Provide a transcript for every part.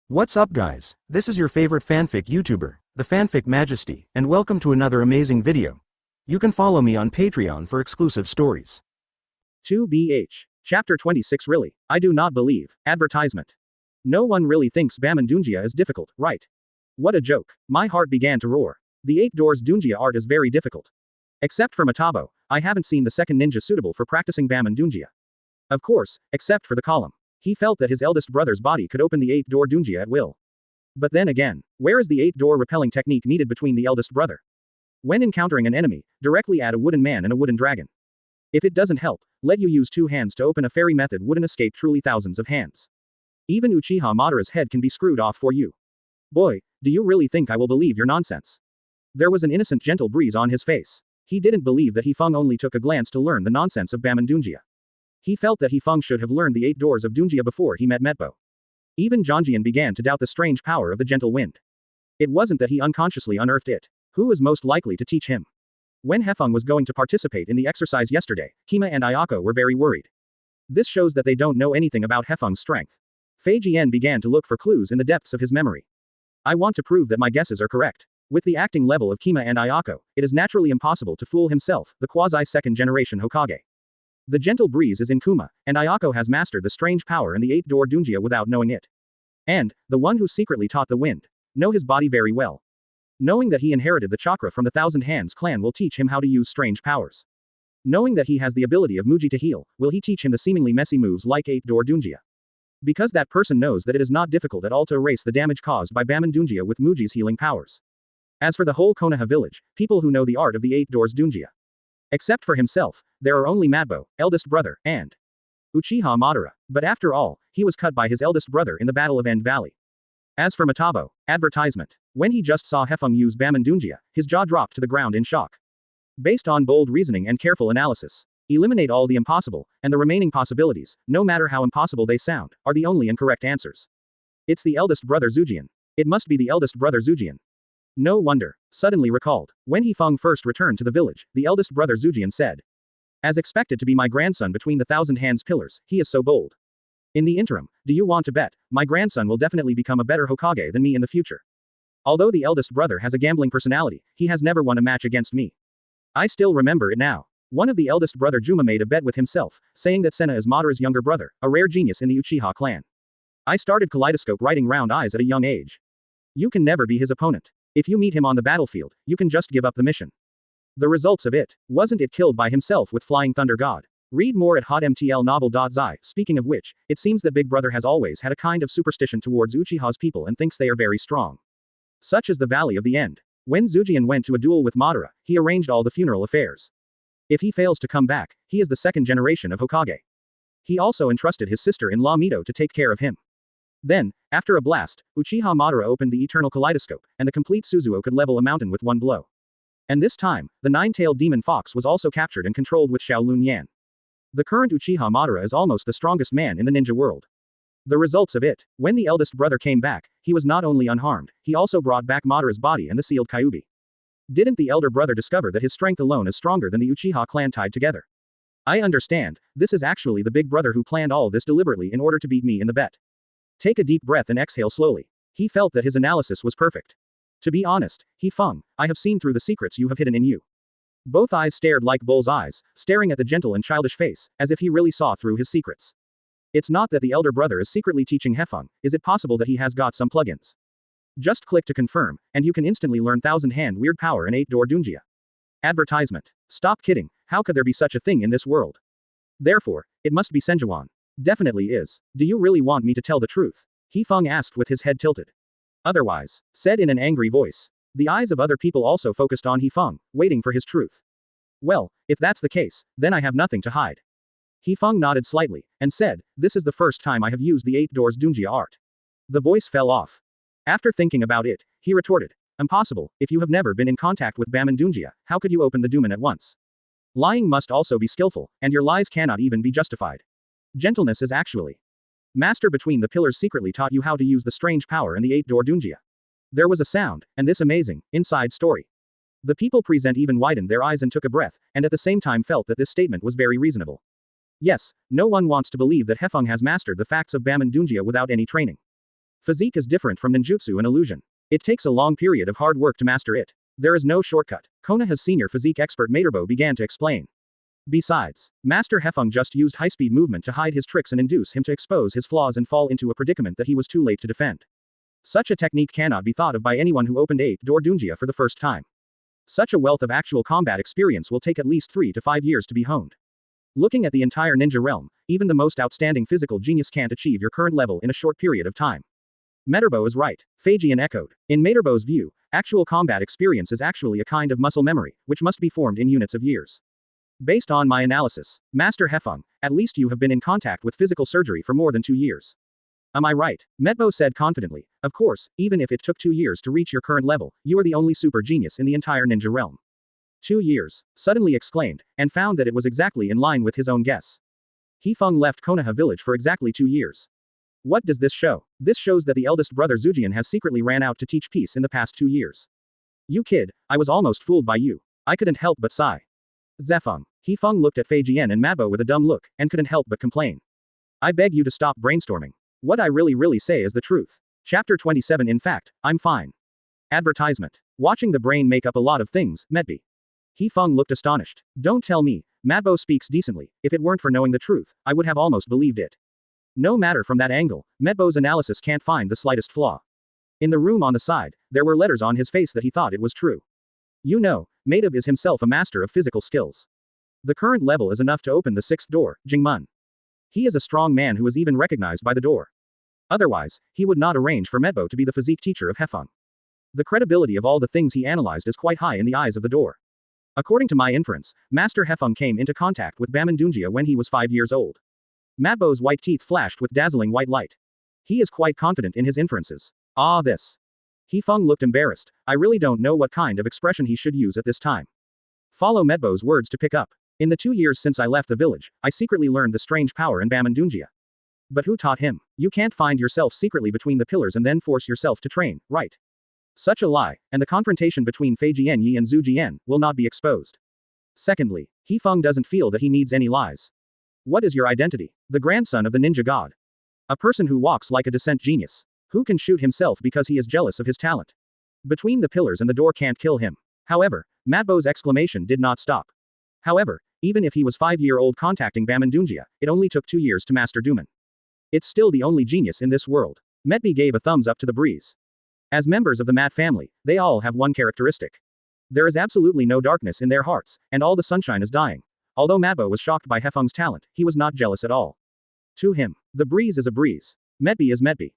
What's up guys, this is your favorite fanfic YouTuber, the Fanfic Majesty, and welcome to another amazing video. You can follow me on Patreon for exclusive stories. 2BH. Chapter 26 Really, I do not believe. Advertisement. No one really thinks Bamon is difficult, right? What a joke. My heart began to roar. The 8 Doors Dunjia art is very difficult. Except for Matabo, I haven't seen the second ninja suitable for practicing Bamon. Of course, except for the column. He felt that his eldest brother's body could open the 8-door Dunjia at will. But then again, where is the 8-door repelling technique needed between the eldest brother? When encountering an enemy, directly add a wooden man and a wooden dragon. If it doesn't help, let you use 2 hands to open a fairy method wouldn't escape truly thousands of hands. Even Uchiha Madara's head can be screwed off for you. Boy, do you really think I will believe your nonsense? There was an innocent gentle breeze on his face. He didn't believe that Hefeng only took a glance to learn the nonsense of Bamon. He felt that Hefeng should have learned the 8 doors of Dunjia before he met Metbo. Even Janjian began to doubt the strange power of the gentle wind. It wasn't that he unconsciously unearthed it. Who was most likely to teach him? When Hefeng was going to participate in the exercise yesterday, Kima and Ayako were very worried. This shows that they don't know anything about Hefeng's strength. Fei Jian began to look for clues in the depths of his memory. I want to prove that my guesses are correct. With the acting level of Kima and Ayako, it is naturally impossible to fool himself, the quasi-second generation Hokage. The gentle breeze is in Kuma, and Ayako has mastered the strange power in the 8-door Dunjia without knowing it. And, the one who secretly taught the wind, know his body very well. Knowing that he inherited the chakra from the Thousand Hands clan will teach him how to use strange powers. Knowing that he has the ability of Muji to heal, will he teach him the seemingly messy moves like 8-door Dunjia? Because that person knows that it is not difficult at all to erase the damage caused by Bamon with Muji's healing powers. As for the whole Konoha village, people who know the art of the 8 doors Dunjia. Except for himself, there are only Madbo, eldest brother, and Uchiha Madara. But after all, he was cut by his eldest brother in the Battle of End Valley. As for Matabo, advertisement. When he just saw Hefeng use Bamon, his jaw dropped to the ground in shock. Based on bold reasoning and careful analysis, eliminate all the impossible, and the remaining possibilities, no matter how impossible they sound, are the only incorrect answers. It's the eldest brother Zujian. It must be the eldest brother Zujian. No wonder. Suddenly recalled. When Hefeng first returned to the village, the eldest brother Zujian said. As expected to be my grandson between the Thousand Hands pillars, he is so bold. In the interim, do you want to bet, my grandson will definitely become a better Hokage than me in the future. Although the eldest brother has a gambling personality, he has never won a match against me. I still remember it now. One of the eldest brother Juma made a bet with himself, saying that Senna is Madara's younger brother, a rare genius in the Uchiha clan. I started kaleidoscope writing round eyes at a young age. You can never be his opponent. If you meet him on the battlefield, you can just give up the mission. The results of it, wasn't it killed by himself with Flying Thunder God? Read more at hotmtlnovel.zi. Speaking of which, it seems that Big Brother has always had a kind of superstition towards Uchiha's people and thinks they are very strong. Such as the Valley of the End. When Zujian went to a duel with Madara, he arranged all the funeral affairs. If he fails to come back, he is the second generation of Hokage. He also entrusted his sister-in-law Mito to take care of him. Then, after a blast, Uchiha Madara opened the eternal kaleidoscope, and the complete Suzuo could level a mountain with one blow. And this time, the 9-tailed demon fox was also captured and controlled with Shaolin Yan. The current Uchiha Madara is almost the strongest man in the ninja world. The results of it, when the eldest brother came back, he was not only unharmed, he also brought back Madara's body and the sealed Kyubi. Didn't the elder brother discover that his strength alone is stronger than the Uchiha clan tied together? I understand, this is actually the big brother who planned all this deliberately in order to beat me in the bet. Take a deep breath and exhale slowly. He felt that his analysis was perfect. To be honest, Hefeng, I have seen through the secrets you have hidden in you. Both eyes stared like bull's eyes, staring at the gentle and childish face, as if he really saw through his secrets. It's not that the elder brother is secretly teaching Hefeng, is it possible that he has got some plugins? Just click to confirm, and you can instantly learn Thousand Hand Weird Power in 8-door Dunjia. Advertisement. Stop kidding, how could there be such a thing in this world? Therefore, it must be Senjuan. Definitely is. Do you really want me to tell the truth? Hefeng asked with his head tilted. Otherwise, said in an angry voice. The eyes of other people also focused on Hefeng, waiting for his truth. Well, if that's the case, then I have nothing to hide. Hefeng nodded slightly, and said, this is the first time I have used the 8 doors Dunjia art. The voice fell off. After thinking about it, he retorted. Impossible, if you have never been in contact with Bamon Dunjia, how could you open the Duman at once? Lying must also be skillful, and your lies cannot even be justified. Gentleness is actually. Master between the pillars secretly taught you how to use the strange power in the 8-door Dunjia. There was a sound, and this amazing, inside story. The people present even widened their eyes and took a breath, and at the same time felt that this statement was very reasonable. Yes, no one wants to believe that Hefeng has mastered the facts of Bamon without any training. Physique is different from ninjutsu and illusion. It takes a long period of hard work to master it. There is no shortcut. Konoha's senior physique expert Materbo began to explain. Besides, Master Hefeng just used high-speed movement to hide his tricks and induce him to expose his flaws and fall into a predicament that he was too late to defend. Such a technique cannot be thought of by anyone who opened 8-door Dunjia for the first time. Such a wealth of actual combat experience will take at least 3 to 5 years to be honed. Looking at the entire ninja realm, even the most outstanding physical genius can't achieve your current level in a short period of time. Materbo is right, Phaegian echoed. In Materbo's view, actual combat experience is actually a kind of muscle memory, which must be formed in units of years. Based on my analysis, Master Hefeng, at least you have been in contact with physical surgery for more than 2 years. Am I right? Metbo said confidently. Of course, even if it took 2 years to reach your current level, you are the only super genius in the entire ninja realm. 2 years, suddenly exclaimed, and found that it was exactly in line with his own guess. Hefeng left Konoha village for exactly 2 years. What does this show? This shows that the eldest brother Zujian has secretly ran out to teach peace in the past 2 years. You kid, I was almost fooled by you. I couldn't help but sigh. Zefeng. Hefeng looked at Fei Jian and Mabo with a dumb look, and couldn't help but complain. I beg you to stop brainstorming. What I really say is the truth. Chapter 27. In fact, I'm fine. Advertisement. Watching the brain make up a lot of things, Medby. Hefeng looked astonished. Don't tell me, Mabo speaks decently. If it weren't for knowing the truth, I would have almost believed it. No matter from that angle, Medbo's analysis can't find the slightest flaw. In the room on the side, there were letters on his face that he thought it was true. You know, Madeb is himself a master of physical skills. The current level is enough to open the 6th door, Jingmun. He is a strong man who is even recognized by the door. Otherwise, he would not arrange for Medbo to be the physique teacher of Hefeng. The credibility of all the things he analyzed is quite high in the eyes of the door. According to my inference, Master Hefeng came into contact with Baman Dunjia when he was 5 years old. Madbo's white teeth flashed with dazzling white light. He is quite confident in his inferences. Ah, this. Hefeng looked embarrassed. I really don't know what kind of expression he should use at this time. Follow Medbo's words to pick up. In the 2 years since I left the village, I secretly learned the strange power in Baman Dunjia. But who taught him? You can't find yourself secretly between the pillars and then force yourself to train, right? Such a lie, and the confrontation between Fei Jianyi and Zhu Jian will not be exposed. Secondly, Hefeng doesn't feel that he needs any lies. What is your identity? The grandson of the ninja god. A person who walks like a descent genius. Who can shoot himself because he is jealous of his talent. Between the pillars and the door can't kill him. However, Madbo's exclamation did not stop. However, even if he was 5-year-old contacting Baman Dunjia, it only took 2 years to master Duman. It's still the only genius in this world. Medby gave a thumbs up to the breeze. As members of the Mat family, they all have one characteristic. There is absolutely no darkness in their hearts, and all the sunshine is dying. Although Madbo was shocked by Hefeng's talent, he was not jealous at all. To him, the breeze is a breeze. Medby is Medby.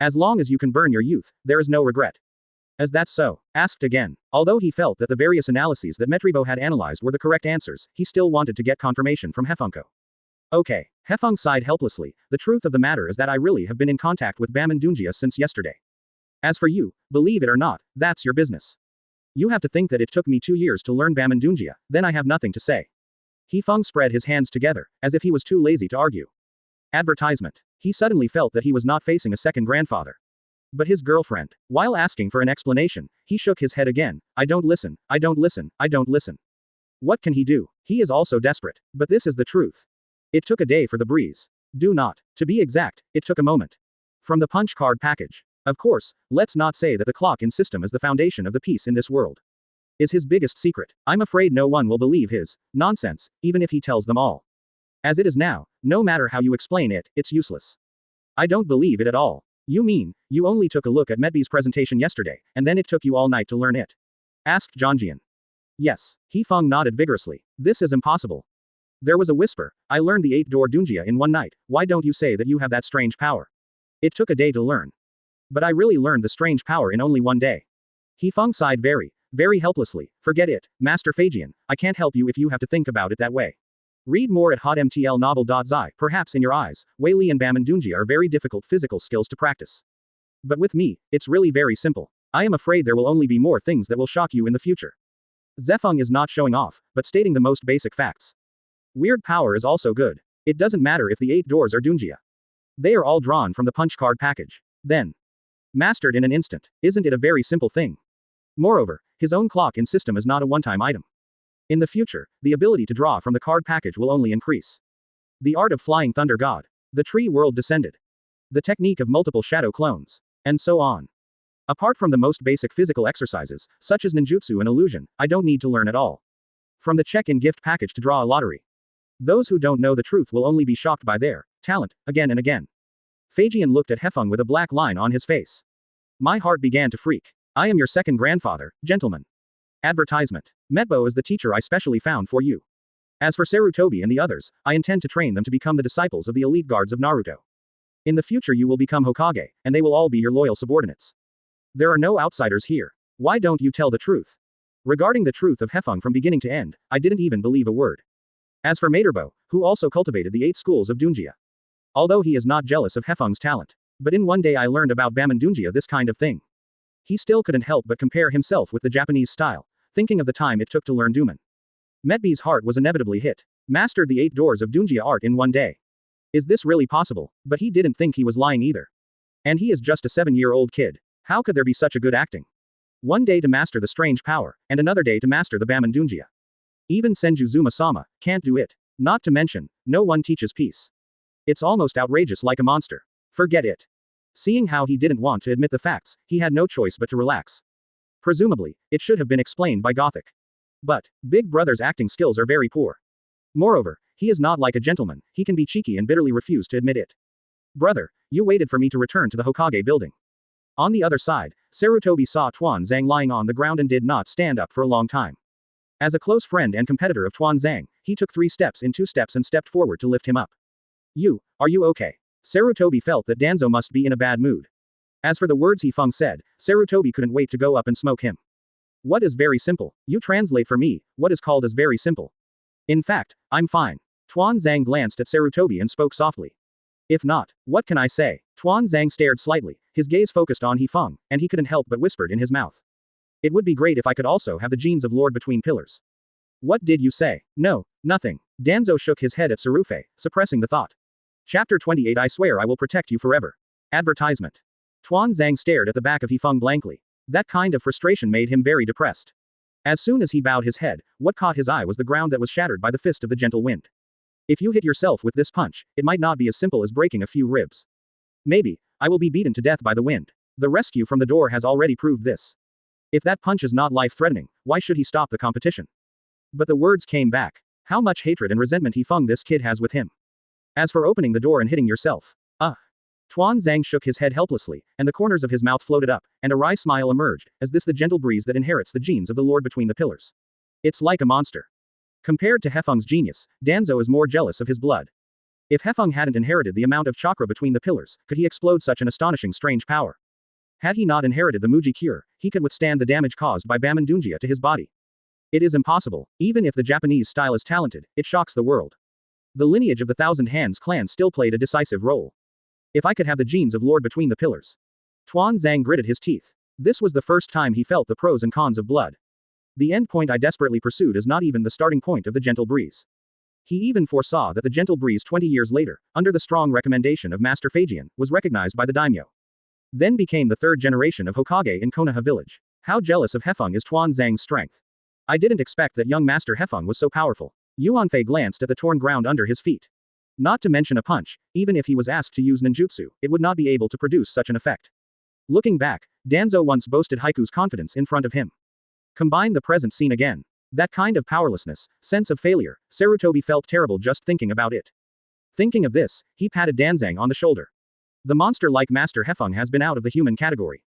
As long as you can burn your youth, there is no regret. Is that so? Asked again. Although he felt that the various analyses that Metribo had analyzed were the correct answers, he still wanted to get confirmation from Hefengko. Okay. Hefeng sighed helplessly. The truth of the matter is that I really have been in contact with Baman Dunjia since yesterday. As for you, believe it or not, that's your business. You have to think that it took me 2 years to learn Baman Dunjia, then I have nothing to say. Hefeng spread his hands together, as if he was too lazy to argue. Advertisement. He suddenly felt that he was not facing a second grandfather. But his girlfriend. While asking for an explanation, he shook his head again. I don't listen, I don't listen, I don't listen. What can he do? He is also desperate. But this is the truth. It took a day for the breeze. Do not. To be exact, it took a moment. From the punch card package. Of course, let's not say that the clock-in system is the foundation of the peace in this world. Is his biggest secret. I'm afraid no one will believe his nonsense, even if he tells them all. As it is now, no matter how you explain it, it's useless. I don't believe it at all. You mean, you only took a look at Medby's presentation yesterday, and then it took you all night to learn it? Asked Zhangjian. Yes. Hefeng nodded vigorously. This is impossible. There was a whisper. I learned the 8-door Dunjia in 1 night. Why don't you say that you have that strange power? It took a day to learn. But I really learned the strange power in only 1 day. Hefeng sighed very helplessly. Forget it, Master Phaegian. I can't help you if you have to think about it that way. Read more at hotmtlnovel.zi. Perhaps in your eyes, Wei Li and Baman Dunjia are very difficult physical skills to practice. But with me, it's really very simple. I am afraid there will only be more things that will shock you in the future. Zefeng is not showing off, but stating the most basic facts. Weird power is also good. It doesn't matter if the 8 doors are Dunjia. They are all drawn from the punch card package. Then. Mastered in an instant. Isn't it a very simple thing? Moreover, his own clock-in system is not a one-time item. In the future, the ability to draw from the card package will only increase. The art of flying thunder god. The tree world descended. The technique of multiple shadow clones. And so on. Apart from the most basic physical exercises, such as ninjutsu and illusion, I don't need to learn at all. From the check-in gift package to draw a lottery. Those who don't know the truth will only be shocked by their talent, again and again. Feijian looked at Hefeng with a black line on his face. My heart began to freak. I am your second grandfather, gentlemen. Advertisement. Metbo is the teacher I specially found for you. As for Sarutobi and the others, I intend to train them to become the disciples of the elite guards of Naruto. In the future you will become Hokage, and they will all be your loyal subordinates. There are no outsiders here. Why don't you tell the truth? Regarding the truth of Hefeng from beginning to end, I didn't even believe a word. As for Materbo, who also cultivated the 8 schools of Dunjia. Although he is not jealous of Hefeng's talent. But in one day I learned about Baman Dunjia this kind of thing. He still couldn't help but compare himself with the Japanese style, thinking of the time it took to learn Duman. Metbi's heart was inevitably hit. Mastered the 8 doors of Dunjia art in one day. Is this really possible? But he didn't think he was lying either. And he is just a 7-year-old kid. How could there be such a good acting? One day to master the strange power, and another day to master the Baman Dunjia. Even Senju Zuma-sama can't do it. Not to mention, no one teaches peace. It's almost outrageous, like a monster. Forget it. Seeing how he didn't want to admit the facts, he had no choice but to relax. Presumably, it should have been explained by Gothic. But, Big Brother's acting skills are very poor. Moreover, he is not like a gentleman, he can be cheeky and bitterly refuse to admit it. Brother, you waited for me to return to the Hokage building. On the other side, Sarutobi saw Tuan Zhang lying on the ground and did not stand up for a long time. As a close friend and competitor of Tuan Zhang, he took 3 steps in 2 steps and stepped forward to lift him up. Are you okay? Sarutobi felt that Danzo must be in a bad mood. As for the words Feng said, Sarutobi couldn't wait to go up and smoke him. What is very simple? You translate for me, what is called as very simple? In fact, I'm fine. Tuan Zhang glanced at Sarutobi and spoke softly. If not, what can I say? Tuan Zhang stared slightly, his gaze focused on Feng, and he couldn't help but whispered in his mouth. It would be great if I could also have the genes of Lord Between Pillars. What did you say? No, nothing. Danzo shook his head at Sarufei, suppressing the thought. Chapter 28 I swear I will protect you forever. Advertisement. Tuan Zhang stared at the back of Feng blankly. That kind of frustration made him very depressed. As soon as he bowed his head, what caught his eye was the ground that was shattered by the fist of the gentle wind. If you hit yourself with this punch, it might not be as simple as breaking a few ribs. Maybe, I will be beaten to death by the wind. The rescue from the door has already proved this. If that punch is not life-threatening, why should he stop the competition? But the words came back. How much hatred and resentment Feng this kid has with him. As for opening the door and hitting yourself. Tuan Zhang shook his head helplessly, and the corners of his mouth floated up, and a wry smile emerged, as this the gentle breeze that inherits the genes of the Lord Between the Pillars. It's like a monster. Compared to Hefeng's genius, Danzo is more jealous of his blood. If Hefeng hadn't inherited the amount of chakra between the pillars, could he explode such an astonishing strange power? Had he not inherited the Muji cure, he could withstand the damage caused by Baman Dunjia to his body. It is impossible. Even if the Japanese style is talented, it shocks the world. The lineage of the Thousand Hands clan still played a decisive role. If I could have the genes of Lord Between the Pillars. Tuan Zhang gritted his teeth. This was the first time he felt the pros and cons of blood. The end point I desperately pursued is not even the starting point of the gentle breeze. He even foresaw that the gentle breeze 20 years later, under the strong recommendation of Master Feijian, was recognized by the daimyo. Then became the 3rd generation of Hokage in Konoha village. How jealous of Hefeng is Tuan Zhang's strength. I didn't expect that young Master Hefeng was so powerful. Yuanfei glanced at the torn ground under his feet. Not to mention a punch, even if he was asked to use ninjutsu, it would not be able to produce such an effect. Looking back, Danzo once boasted Haiku's confidence in front of him. Combine the present scene again. That kind of powerlessness, sense of failure, Sarutobi felt terrible just thinking about it. Thinking of this, he patted Danzang on the shoulder. The monster-like Master Hefeng has been out of the human category.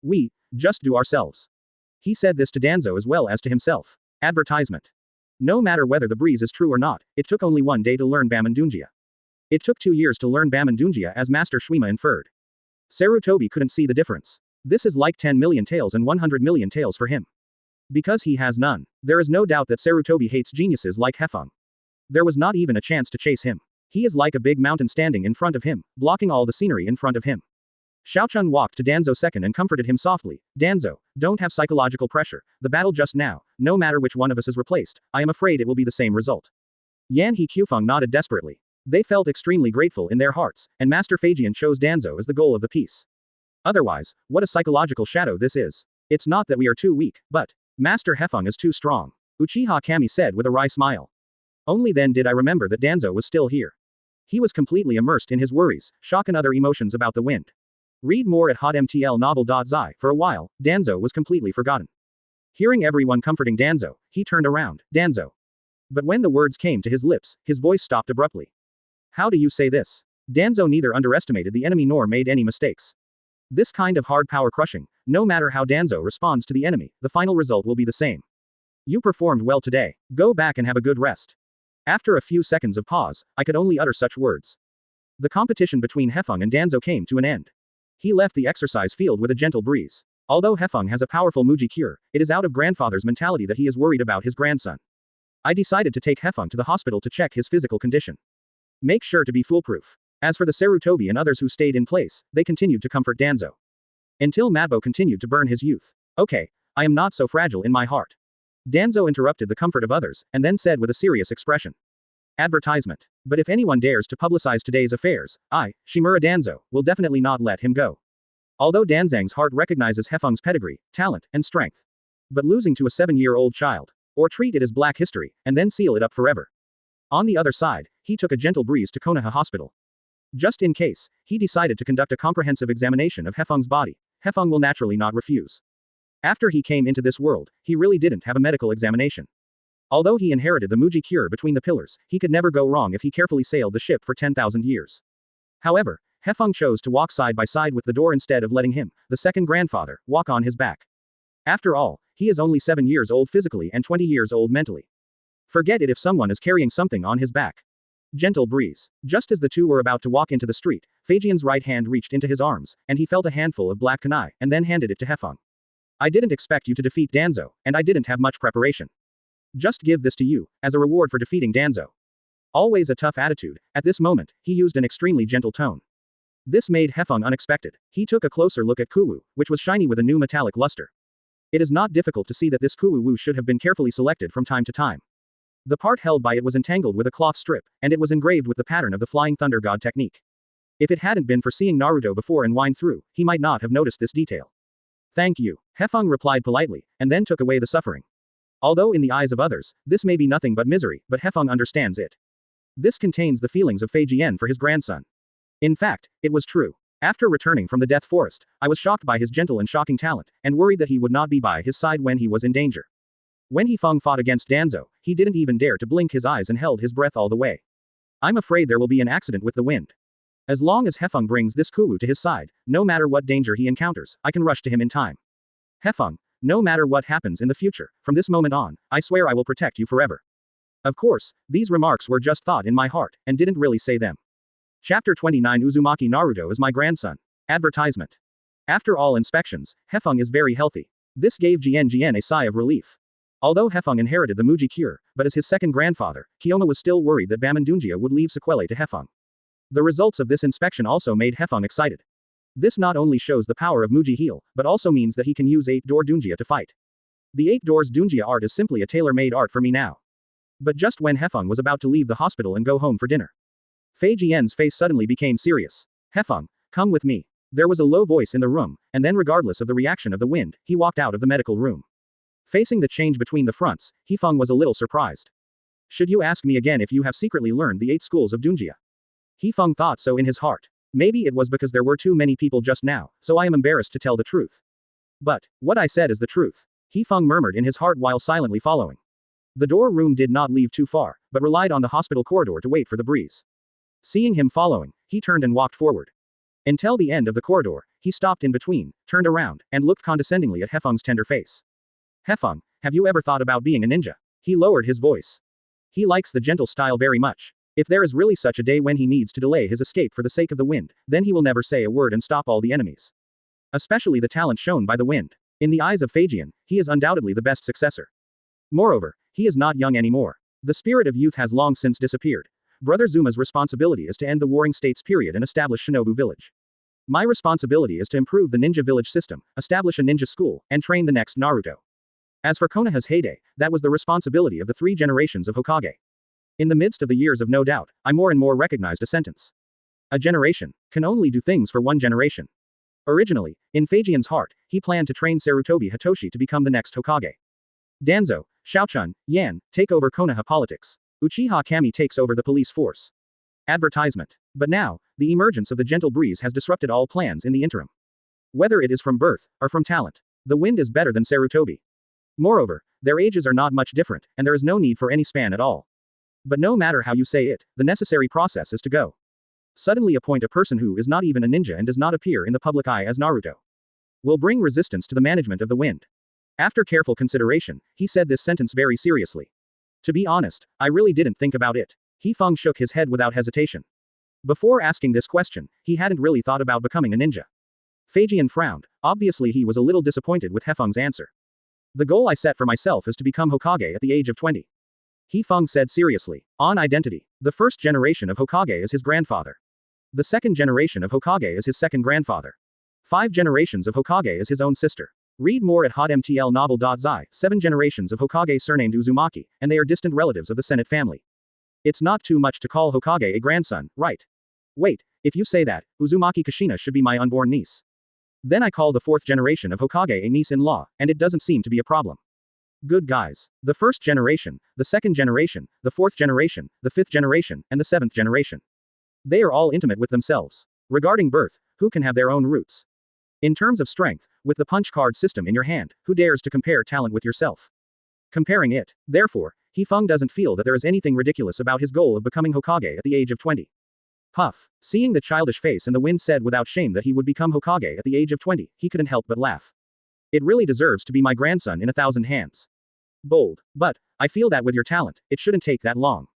We, just do ourselves. He said this to Danzo as well as to himself. Advertisement. No matter whether the breeze is true or not, it took only 1 day to learn Baman Dunjia. It took 2 years to learn Baman Dunjia as Master Shuima inferred. Sarutobi couldn't see the difference. This is like 10 million taels and 100 million taels for him. Because he has none, there is no doubt that Sarutobi hates geniuses like Hefeng. There was not even a chance to chase him. He is like a big mountain standing in front of him, blocking all the scenery in front of him. Xiaochun walked to Danzo second and comforted him softly. Danzo, don't have psychological pressure. The battle just now, no matter which one of us is replaced, I am afraid it will be the same result. Yan He Qufeng nodded desperately. They felt extremely grateful in their hearts, and Master Feijian chose Danzo as the goal of the piece. Otherwise, what a psychological shadow this is. It's not that we are too weak, but Master Hefeng is too strong. Uchiha Kami said with a wry smile. Only then did I remember that Danzo was still here. He was completely immersed in his worries, shock and other emotions about the wind. Read more at hotmtlnovel.zi. For a while, Danzo was completely forgotten. Hearing everyone comforting Danzo, he turned around. Danzo. But when the words came to his lips, his voice stopped abruptly. How do you say this? Danzo neither underestimated the enemy nor made any mistakes. This kind of hard power crushing, no matter how Danzo responds to the enemy, the final result will be the same. You performed well today. Go back and have a good rest. After a few seconds of pause, I could only utter such words. The competition between Hefeng and Danzo came to an end. He left the exercise field with a gentle breeze. Although Hefeng has a powerful Muji cure, it is out of grandfather's mentality that he is worried about his grandson. I decided to take Hefeng to the hospital to check his physical condition. Make sure to be foolproof. As for the Sarutobi and others who stayed in place, they continued to comfort Danzo. Until Madbo continued to burn his youth. Okay, I am not so fragile in my heart. Danzo interrupted the comfort of others, and then said with a serious expression. Advertisement. But if anyone dares to publicize today's affairs, I, Shimura Danzo, will definitely not let him go. Although Danzang's heart recognizes Hefeng's pedigree, talent, and strength. But losing to a 7-year-old child. Or treat it as black history, and then seal it up forever. On the other side, he took a gentle breeze to Konoha Hospital. Just in case, he decided to conduct a comprehensive examination of Hefeng's body. Hefeng will naturally not refuse. After he came into this world, he really didn't have a medical examination. Although he inherited the Muji cure between the pillars, he could never go wrong if he carefully sailed the ship for 10,000 years. However, Hefeng chose to walk side by side with the door instead of letting him, the second grandfather, walk on his back. After all, he is only 7 years old physically and 20 years old mentally. Forget it if someone is carrying something on his back. Gentle breeze. Just as the two were about to walk into the street, Feijian's right hand reached into his arms, and he felt a handful of black kunai, and then handed it to Hefeng. I didn't expect you to defeat Danzo, and I didn't have much preparation. Just give this to you, as a reward for defeating Danzo. Always a tough attitude, at this moment, he used an extremely gentle tone. This made Hefeng unexpected. He took a closer look at Kuwu, which was shiny with a new metallic luster. It is not difficult to see that this Kuwu should have been carefully selected from time to time. The part held by it was entangled with a cloth strip, and it was engraved with the pattern of the Flying Thunder God technique. If it hadn't been for seeing Naruto before and wind through, he might not have noticed this detail. Thank you, Hefeng replied politely, and then took away the suffering. Although in the eyes of others, this may be nothing but misery, but Hefeng understands it. This contains the feelings of Feijian for his grandson. In fact, it was true. After returning from the Death Forest, I was shocked by his gentle and shocking talent, and worried that he would not be by his side when he was in danger. When Hefeng fought against Danzo, he didn't even dare to blink his eyes and held his breath all the way. I'm afraid there will be an accident with the wind. As long as Hefeng brings this Kuwu to his side, no matter what danger he encounters, I can rush to him in time. Hefeng, no matter what happens in the future, from this moment on, I swear I will protect you forever. Of course, these remarks were just thought in my heart, and didn't really say them. Chapter 29 Uzumaki Naruto is my grandson. Advertisement. After all inspections, Hefeng is very healthy. This gave Jian a sigh of relief. Although Hefeng inherited the Muji cure, but as his second grandfather, Kyoma was still worried that Bamindunjia would leave sequelae to Hefeng. The results of this inspection also made Hefeng excited. This not only shows the power of Muji heal, but also means that he can use 8-door Dunjia to fight. The 8 doors Dunjia art is simply a tailor-made art for me now. But just when Hefeng was about to leave the hospital and go home for dinner, Fei Jian's face suddenly became serious. Hefeng, come with me. There was a low voice in the room, and then regardless of the reaction of the wind, he walked out of the medical room. Facing the change between the fronts, Hefeng was a little surprised. Should you ask me again if you have secretly learned the 8 schools of Dunjia? Hefeng thought so in his heart. Maybe it was because there were too many people just now, so I am embarrassed to tell the truth. But, what I said is the truth. Hefeng murmured in his heart while silently following. The door room did not leave too far, but relied on the hospital corridor to wait for the breeze. Seeing him following, he turned and walked forward. Until the end of the corridor, he stopped in between, turned around, and looked condescendingly at Hefeng's tender face. Hefeng, have you ever thought about being a ninja? He lowered his voice. He likes the gentle style very much. If there is really such a day when he needs to delay his escape for the sake of the wind, then he will never say a word and stop all the enemies. Especially the talent shown by the wind. In the eyes of Feijian, he is undoubtedly the best successor. Moreover, he is not young anymore. The spirit of youth has long since disappeared. Brother Zuma's responsibility is to end the Warring States period and establish Shinobu Village. My responsibility is to improve the ninja village system, establish a ninja school, and train the next Naruto. As for Konoha's heyday, that was the responsibility of the 3 generations of Hokage. In the midst of the years of no doubt, I more and more recognized a sentence. A generation can only do things for 1 generation. Originally, in Feijian's heart, he planned to train Sarutobi Hitoshi to become the next Hokage. Danzo, Xiaochun, Yan, take over Konoha politics. Uchiha Kami takes over the police force. Advertisement. But now, the emergence of the gentle breeze has disrupted all plans in the interim. Whether it is from birth, or from talent. The wind is better than Sarutobi. Moreover, their ages are not much different, and there is no need for any span at all. But no matter how you say it, the necessary process is to go. Suddenly appoint a person who is not even a ninja and does not appear in the public eye as Naruto. Will bring resistance to the management of the wind. After careful consideration, he said this sentence very seriously. To be honest, I really didn't think about it. Hefeng shook his head without hesitation. Before asking this question, he hadn't really thought about becoming a ninja. Feijian frowned. Obviously he was a little disappointed with Hefeng's answer. The goal I set for myself is to become Hokage at the age of 20. Hefeng said seriously. On identity. The first generation of Hokage is his grandfather. The second generation of Hokage is his second grandfather. 5 generations of Hokage is his own sister. Read more at hotmtlnovel.zi. 7 generations of Hokage surnamed Uzumaki, and they are distant relatives of the Senate family. It's not too much to call Hokage a grandson, right? Wait, if you say that, Uzumaki Kushina should be my unborn niece. Then I call the 4th generation of Hokage a niece-in-law, and it doesn't seem to be a problem. Good guys. The 1st generation, the 2nd generation, the 4th generation, the 5th generation, and the 7th generation. They are all intimate with themselves. Regarding birth, who can have their own roots? In terms of strength, with the punch card system in your hand, who dares to compare talent with yourself? Comparing it. Therefore, Hefeng doesn't feel that there is anything ridiculous about his goal of becoming Hokage at the age of 20. Puff. Seeing the childish face and the wind said without shame that he would become Hokage at the age of 20, he couldn't help but laugh. It really deserves to be my grandson in 1,000 hands. Bold. But, I feel that with your talent, it shouldn't take that long.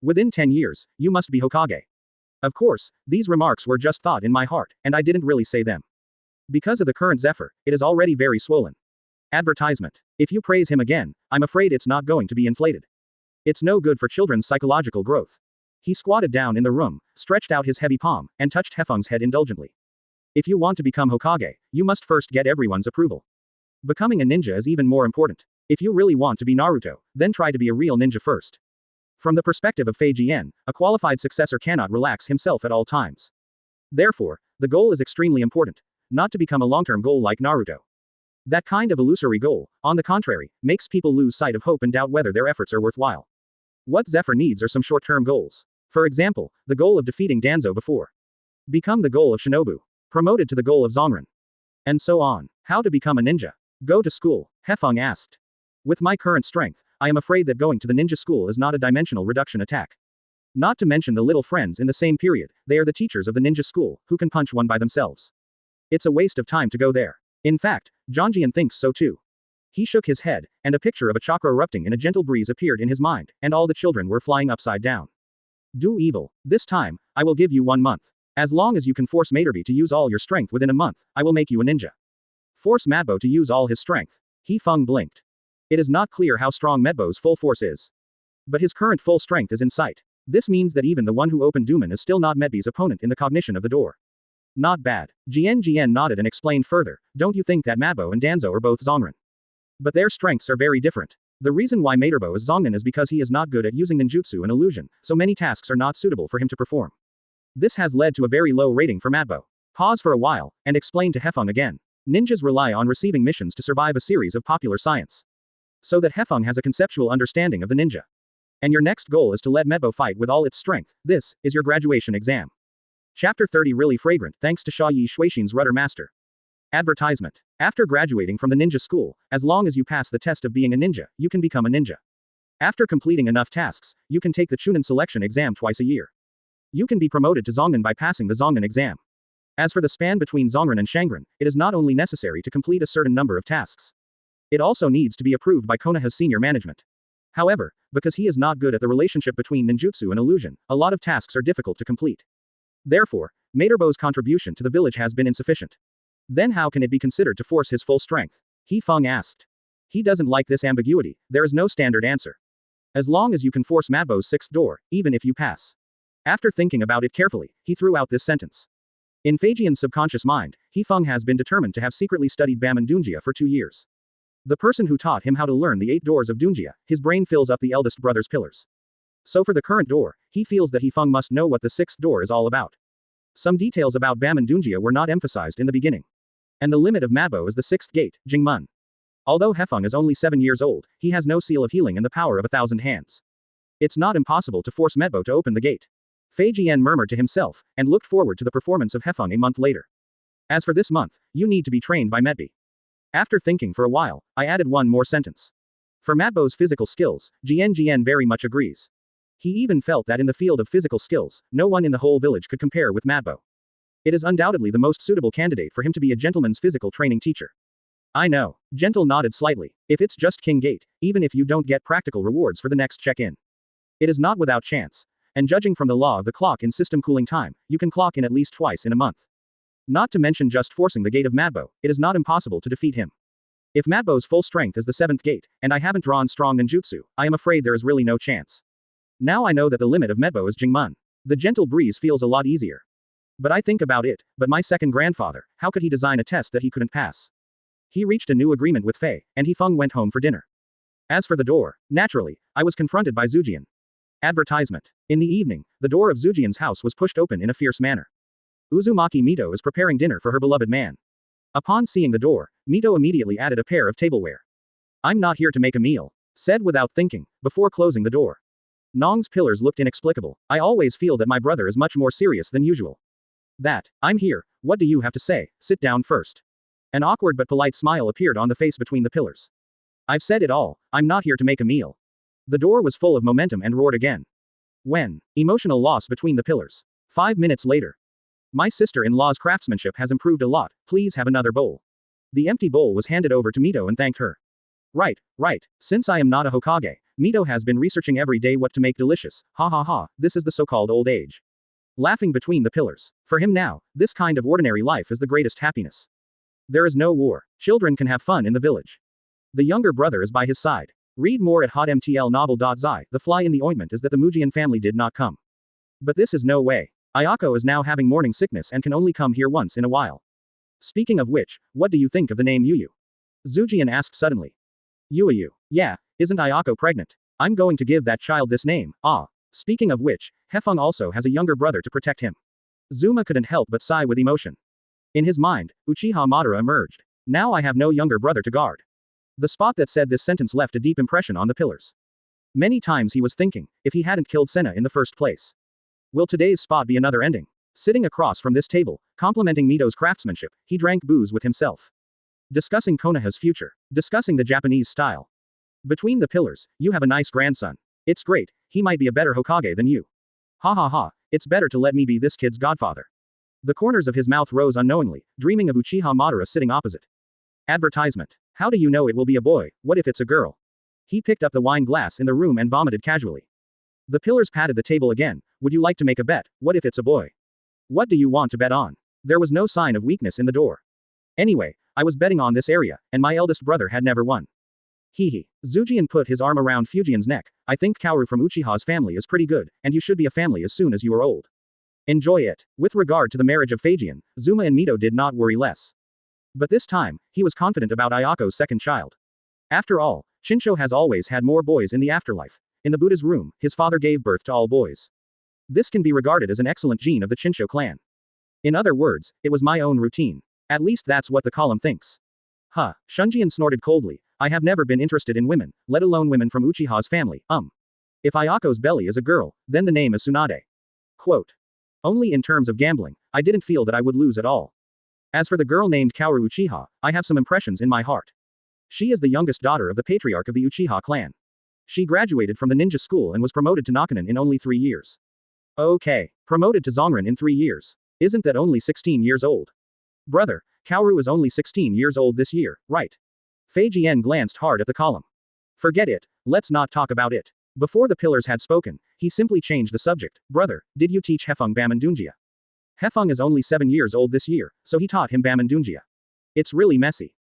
Within 10 years, you must be Hokage. Of course, these remarks were just thought in my heart, and I didn't really say them. Because of the current zephyr, it is already very swollen. Advertisement. If you praise him again, I'm afraid it's not going to be inflated. It's no good for children's psychological growth. He squatted down in the room, stretched out his heavy palm, and touched Hefeng's head indulgently. If you want to become Hokage, you must first get everyone's approval. Becoming a ninja is even more important. If you really want to be Naruto, then try to be a real ninja first. From the perspective of Feijian, a qualified successor cannot relax himself at all times. Therefore, the goal is extremely important. Not to become a long-term goal like Naruto. That kind of illusory goal, on the contrary, makes people lose sight of hope and doubt whether their efforts are worthwhile. What Zephyr needs are some short-term goals. For example, the goal of defeating Danzo before. Become the goal of Shinobu. Promoted to the goal of Zongren. And so on. How to become a ninja? Go to school, Hefeng asked. With my current strength, I am afraid that going to the ninja school is not a dimensional reduction attack. Not to mention the little friends in the same period, they are the teachers of the ninja school, who can punch one by themselves. It's a waste of time to go there. In fact, Zhongjian thinks so too. He shook his head, and a picture of a chakra erupting in a gentle breeze appeared in his mind, and all the children were flying upside down. Do evil. This time, I will give you 1 month. As long as you can force Materby to use all your strength within a month, I will make you a ninja. Force Madbo to use all his strength. Hefeng blinked. It is not clear how strong Medbo's full force is. But his current full strength is in sight. This means that even the one who opened Duman is still not Medby's opponent in the cognition of the door. Not bad. Jian nodded and explained further, don't you think that Madbo and Danzo are both Zongren? But their strengths are very different. The reason why Materbo is Zongren is because he is not good at using ninjutsu and illusion, so many tasks are not suitable for him to perform. This has led to a very low rating for Madbo. Pause for a while, and explain to Hefeng again. Ninjas rely on receiving missions to survive a series of popular science. So that Hefeng has a conceptual understanding of the ninja. And your next goal is to let Medbo fight with all its strength. This is your graduation exam. Chapter 30 Really fragrant thanks to Sha Yi Shuixin's Rudder Master. Advertisement. After graduating from the ninja school, as long as you pass the test of being a ninja, you can become a ninja. After completing enough tasks, you can take the Chunin selection exam twice a year. You can be promoted to Zongren by passing the Zongren exam. As for the span between Zongren and Shangren, it is not only necessary to complete a certain number of tasks. It also needs to be approved by Konoha's senior management. However, because he is not good at the relationship between ninjutsu and illusion, a lot of tasks are difficult to complete. Therefore, Materbo's contribution to the village has been insufficient. Then how can it be considered to force his full strength? Hefeng asked. He doesn't like this ambiguity, there is no standard answer. As long as you can force Madbo's 6th door, even if you pass. After thinking about it carefully, he threw out this sentence. In Feijian's subconscious mind, Hefeng has been determined to have secretly studied Baman Dunjia for 2 years. The person who taught him how to learn the 8 doors of Dunjia, his brain fills up the eldest brother's pillars. So for the current door, he feels that Hefeng must know what the 6th door is all about. Some details about Baman Dunjia were not emphasized in the beginning. And the limit of Madbo is the 6th gate, Jingmun. Although Hefeng is only 7 years old, he has no seal of healing and the power of 1,000 hands. It's not impossible to force Madbo to open the gate. Fei Jian murmured to himself, and looked forward to the performance of Hefeng a month later. As for this month, you need to be trained by Medby. After thinking for a while, I added one more sentence. For Matbo's physical skills, GN very much agrees. He even felt that in the field of physical skills, no one in the whole village could compare with Matbo. It is undoubtedly the most suitable candidate for him to be a gentleman's physical training teacher. I know. Gentle nodded slightly. If it's just King Gate, even if you don't get practical rewards for the next check-in. It is not without chance. And judging from the law of the clock in system cooling time, you can clock in at least twice in a month. Not to mention just forcing the gate of Matbo, it is not impossible to defeat him. If Matbo's full strength is the 7th gate, and I haven't drawn strong ninjutsu, I am afraid there is really no chance. Now I know that the limit of Matbo is Jingmun. The gentle breeze feels a lot easier. But I think about it, but my second grandfather, how could he design a test that he couldn't pass? He reached a new agreement with Fei, and Hefeng went home for dinner. As for the door, naturally, I was confronted by Zujian. Advertisement. In the evening, the door of Zujian's house was pushed open in a fierce manner. Uzumaki Mito is preparing dinner for her beloved man. Upon seeing the door, Mito immediately added a pair of tableware. I'm not here to make a meal, said without thinking, before closing the door. Nong's pillars looked inexplicable. I always feel that my brother is much more serious than usual. That, I'm here, what do you have to say, sit down first. An awkward but polite smile appeared on the face between the pillars. I've said it all, I'm not here to make a meal. The door was full of momentum and roared again. When? Emotional loss between the pillars. 5 minutes later. My sister-in-law's craftsmanship has improved a lot, please have another bowl. The empty bowl was handed over to Mito and thanked her. Right. Since I am not a Hokage, Mito has been researching every day what to make delicious, ha ha ha, this is the so-called old age. Laughing between the pillars. For him now, this kind of ordinary life is the greatest happiness. There is no war. Children can have fun in the village. The younger brother is by his side. Read more at hotmtlnovel.zi. The fly in the ointment is that the Mujian family did not come. But this is no way. Ayako is now having morning sickness and can only come here once in a while. Speaking of which, what do you think of the name Yuyu? Zujian asked suddenly. Yuyu. Yeah, isn't Ayako pregnant? I'm going to give that child this name, ah. Speaking of which, Hefeng also has a younger brother to protect him. Zuma couldn't help but sigh with emotion. In his mind, Uchiha Madara emerged. Now I have no younger brother to guard. The spot that said this sentence left a deep impression on the pillars. Many times he was thinking, if he hadn't killed Senna in the first place. Will today's spot be another ending? Sitting across from this table, complimenting Mito's craftsmanship, he drank booze with himself. Discussing Konoha's future. Discussing the Japanese style. Between the pillars, you have a nice grandson. It's great, he might be a better Hokage than you. Ha ha ha, it's better to let me be this kid's godfather. The corners of his mouth rose unknowingly, dreaming of Uchiha Madara sitting opposite. Advertisement. How do you know it will be a boy, what if it's a girl? He picked up the wine glass in the room and vomited casually. The pillars patted the table again. Would you like to make a bet, what if it's a boy? What do you want to bet on? There was no sign of weakness in the door. Anyway, I was betting on this area, and my eldest brother had never won. Hehe. Zujian put his arm around Fujian's neck. I think Kaoru from Uchiha's family is pretty good, and you should be a family as soon as you are old. Enjoy it. With regard to the marriage of Fujian, Zuma and Mito did not worry less. But this time, he was confident about Ayako's second child. After all, Shinsho has always had more boys in the afterlife. In the Buddha's room, his father gave birth to all boys. This can be regarded as an excellent gene of the Shinsho clan. In other words, it was my own routine. At least that's what the column thinks. Huh, Shunjian snorted coldly. I have never been interested in women, let alone women from Uchiha's family, If Ayako's belly is a girl, then the name is Tsunade. Quote. Only in terms of gambling, I didn't feel that I would lose at all. As for the girl named Kaoru Uchiha, I have some impressions in my heart. She is the youngest daughter of the patriarch of the Uchiha clan. She graduated from the ninja school and was promoted to Nakanin in only 3 years. Okay, promoted to Zongren in 3 years. Isn't that only 16 years old? Brother, Kaoru is only 16 years old this year, right? Fei Jian glanced hard at the column. Forget it, let's not talk about it. Before the pillars had spoken, he simply changed the subject. Brother, did you teach Hefeng Bamandunjia? Hefeng is only 7 years old this year, so he taught him Bamandunjia. It's really messy.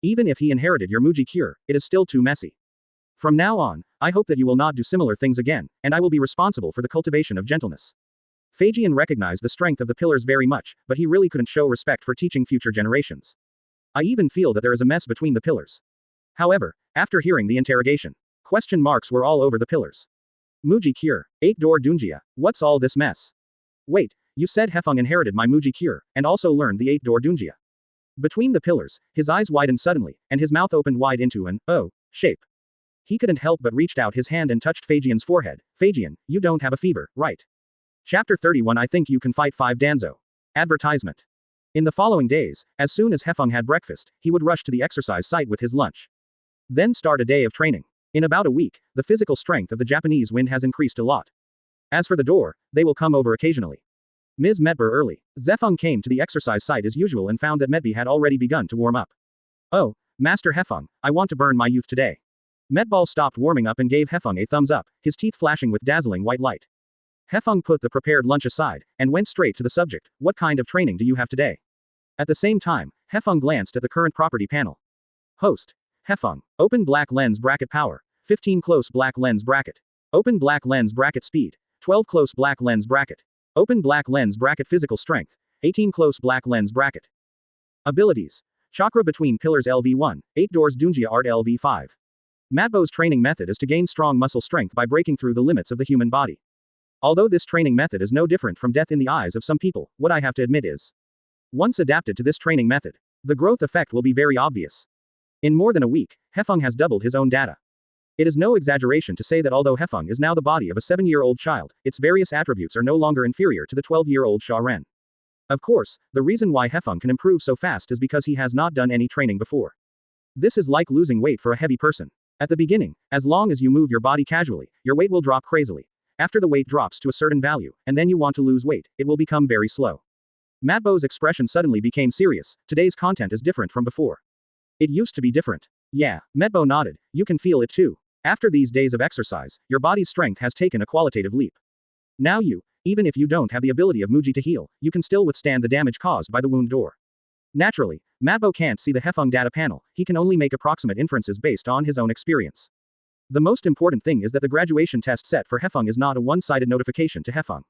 Even if he inherited your Muji cure, it is still too messy. From now on, I hope that you will not do similar things again, and I will be responsible for the cultivation of gentleness. Fei Jian recognized the strength of the pillars very much, but he really couldn't show respect for teaching future generations. I even feel that there is a mess between the pillars. However, after hearing the interrogation, question marks were all over the pillars. Muji cure, 8-door Dunjia, what's all this mess? Wait, you said Hefeng inherited my Muji cure, and also learned the 8-door Dunjia. Between the pillars, his eyes widened suddenly, and his mouth opened wide into an, oh, shape. He couldn't help but reached out his hand and touched Feijian's forehead. Feijian, you don't have a fever, right? Chapter 31 I think you can fight 5 Danzo. Advertisement. In the following days, as soon as Hefeng had breakfast, he would rush to the exercise site with his lunch. Then start a day of training. In about a week, the physical strength of the Japanese wind has increased a lot. As for the door, they will come over occasionally. Ms. met her early. Zefeng came to the exercise site as usual and found that Medby had already begun to warm up. Oh, Master Hefeng, I want to burn my youth today. Medball stopped warming up and gave Hefeng a thumbs up, his teeth flashing with dazzling white light. Hefeng put the prepared lunch aside, and went straight to the subject. What kind of training do you have today? At the same time, Hefeng glanced at the current property panel. Host. Hefeng. Open black lens bracket power. 15 close black lens bracket. Open black lens bracket speed. 12 close black lens bracket. Open black lens bracket physical strength. 18 close black lens bracket. Abilities. Chakra between pillars LV1, 8 doors Dunjia art LV5. Madbo's training method is to gain strong muscle strength by breaking through the limits of the human body. Although this training method is no different from death in the eyes of some people, what I have to admit is, once adapted to this training method, the growth effect will be very obvious. In more than a week, Hefeng has doubled his own data. It is no exaggeration to say that although Hefeng is now the body of a 7-year-old child, its various attributes are no longer inferior to the 12-year-old Sha Ren. Of course, the reason why Hefeng can improve so fast is because he has not done any training before. This is like losing weight for a heavy person. At the beginning, as long as you move your body casually, your weight will drop crazily. After the weight drops to a certain value, and then you want to lose weight, it will become very slow. Madbo's expression suddenly became serious. Today's content is different from before. It used to be different. Yeah, Medbo nodded. You can feel it too. After these days of exercise, your body's strength has taken a qualitative leap. Now you, even if you don't have the ability of Muji to heal, you can still withstand the damage caused by the wound door. Naturally, Madbo can't see the Hefeng data panel, he can only make approximate inferences based on his own experience. The most important thing is that the graduation test set for Hefeng is not a one-sided notification to Hefeng.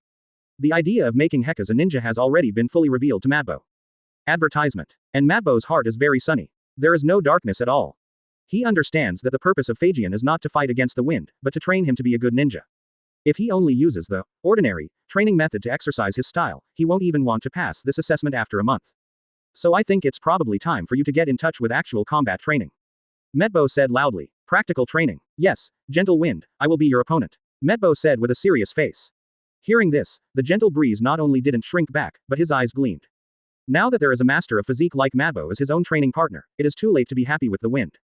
The idea of making Hekaz a ninja has already been fully revealed to Madbo. Advertisement. And Madbo's heart is very sunny. There is no darkness at all. He understands that the purpose of Fagian is not to fight against the wind, but to train him to be a good ninja. If he only uses the ordinary training method to exercise his style, he won't even want to pass this assessment after a month. So I think it's probably time for you to get in touch with actual combat training. Medbo said loudly. Practical training. Yes, gentle wind, I will be your opponent. Medbo said with a serious face. Hearing this, the gentle breeze not only didn't shrink back, but his eyes gleamed. Now that there is a master of physique like Madbo as his own training partner, it is too late to be happy with the wind.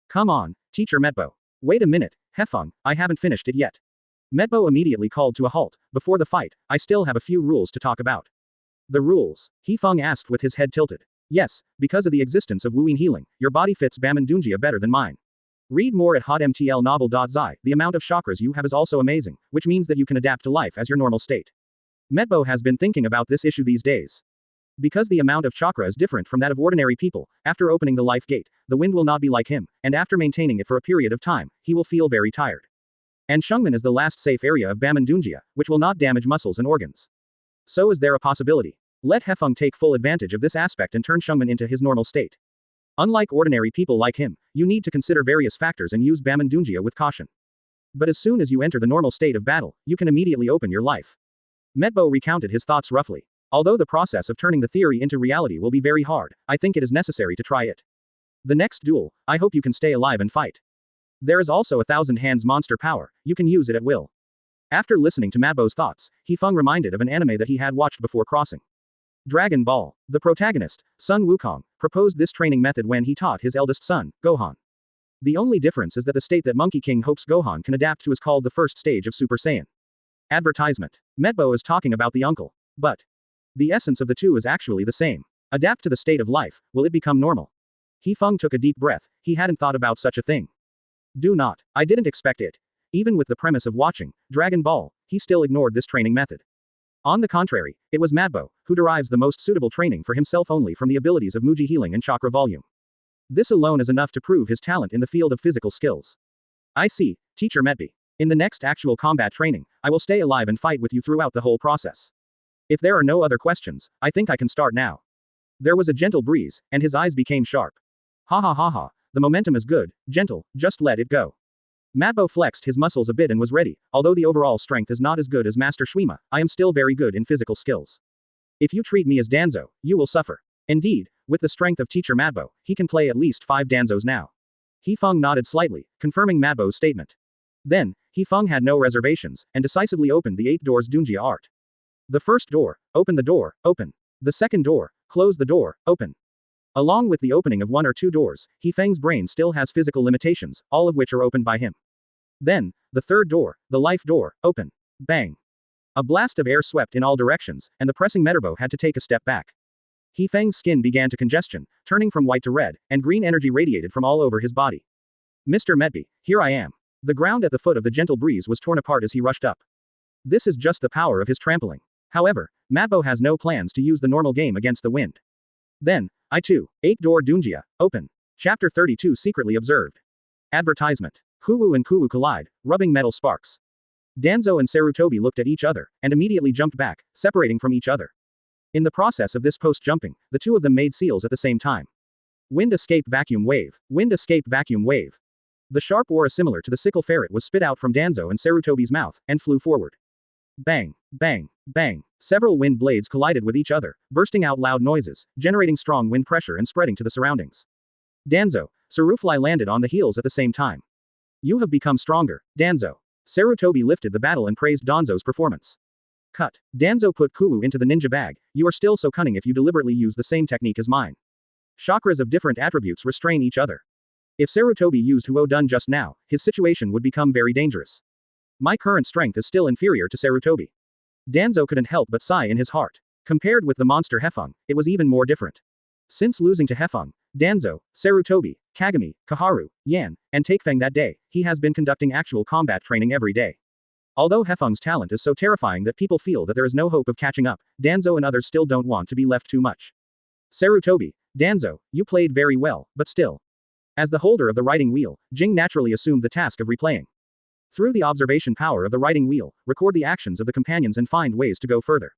Come on, teacher Medbo. Wait a minute, Hefeng, I haven't finished it yet. Medbo immediately called to a halt. Before the fight, I still have a few rules to talk about. The rules? Hefeng asked with his head tilted. Yes, because of the existence of Wuyin healing, your body fits Baman Dunjia better than mine. Read more at hotmtlnovel.zi. The amount of chakras you have is also amazing, which means that you can adapt to life as your normal state. Medbo has been thinking about this issue these days. Because the amount of chakra is different from that of ordinary people, after opening the life gate, the wind will not be like him, and after maintaining it for a period of time, he will feel very tired. And Shungman is the last safe area of Baman Dunjia, which will not damage muscles and organs. So is there a possibility? Let Hefeng take full advantage of this aspect and turn Shungman into his normal state. Unlike ordinary people like him, you need to consider various factors and use Baman Dunjia with caution. But as soon as you enter the normal state of battle, you can immediately open your life. Medbo recounted his thoughts roughly. Although the process of turning the theory into reality will be very hard, I think it is necessary to try it. The next duel, I hope you can stay alive and fight. There is also 1,000 hands monster power, you can use it at will. After listening to Madbo's thoughts, Hefeng reminded of an anime that he had watched before crossing. Dragon Ball. The protagonist, Sun Wukong, proposed this training method when he taught his eldest son, Gohan. The only difference is that the state that Monkey King hopes Gohan can adapt to is called the first stage of Super Saiyan. Advertisement. Medbo is talking about the uncle. But the essence of the two is actually the same. Adapt to the state of life, will it become normal? Hefeng took a deep breath, he hadn't thought about such a thing. Do not. I didn't expect it. Even with the premise of watching Dragon Ball, he still ignored this training method. On the contrary, it was Madbo, who derives the most suitable training for himself only from the abilities of Muji healing and chakra volume. This alone is enough to prove his talent in the field of physical skills. I see, teacher Medby. In the next actual combat training, I will stay alive and fight with you throughout the whole process. If there are no other questions, I think I can start now. There was a gentle breeze, and his eyes became sharp. Ha ha ha ha, the momentum is good, gentle, just let it go. Madbo flexed his muscles a bit and was ready. Although the overall strength is not as good as Master Shuima, I am still very good in physical skills. If you treat me as Danzo, you will suffer. Indeed, with the strength of teacher Madbo, he can play at least 5 Danzos now. Hefeng nodded slightly, confirming Madbo's statement. Then, Hefeng had no reservations, and decisively opened the 8 doors Dunjia art. The first door, open the door, open. The second door, Close the door, open. Along with the opening of one or two doors, Hefeng's brain still has physical limitations, all of which are opened by him. Then, the third door, the life door, open. Bang. A blast of air swept in all directions, and the pressing Meterbo had to take a step back. Hefeng's skin began to congestion, turning from white to red, and green energy radiated from all over his body. Mr. Metby, here I am. The ground at the foot of the gentle breeze was torn apart as he rushed up. This is just the power of his trampling. However, Matbo has no plans to use the normal game against the wind. Then, I too, 8-door Dunjia, open. Chapter 32 secretly observed. Advertisement. Kuwu and Kuwu collide, rubbing metal sparks. Danzo and Sarutobi looked at each other, and immediately jumped back, separating from each other. In the process of this post-jumping, the two of them made seals at the same time. Wind escape vacuum wave. Wind escape vacuum wave. The sharp aura similar to the sickle ferret was spit out from Danzo and Sarutobi's mouth, and flew forward. Bang, bang, bang. Several wind blades collided with each other, bursting out loud noises, generating strong wind pressure and spreading to the surroundings. Danzo, Sarufly landed on the heels at the same time. You have become stronger, Danzo. Sarutobi lifted the battle and praised Danzo's performance. Cut. Danzo put Kuwu into the ninja bag. You are still so cunning if you deliberately use the same technique as mine. Chakras of different attributes restrain each other. If Sarutobi used Huo Dun just now, his situation would become very dangerous. My current strength is still inferior to Sarutobi. Danzo couldn't help but sigh in his heart. Compared with the monster Hefeng, it was even more different. Since losing to Hefeng, Danzo, Sarutobi, Kagami, Kaharu, Yan, and Takefeng that day, he has been conducting actual combat training every day. Although Hefeng's talent is so terrifying that people feel that there is no hope of catching up, Danzo and others still don't want to be left too much. Sarutobi, Danzo, you played very well, but still. As the holder of the riding wheel, Jing naturally assumed the task of replaying. Through the observation power of the riding wheel, record the actions of the companions and find ways to go further.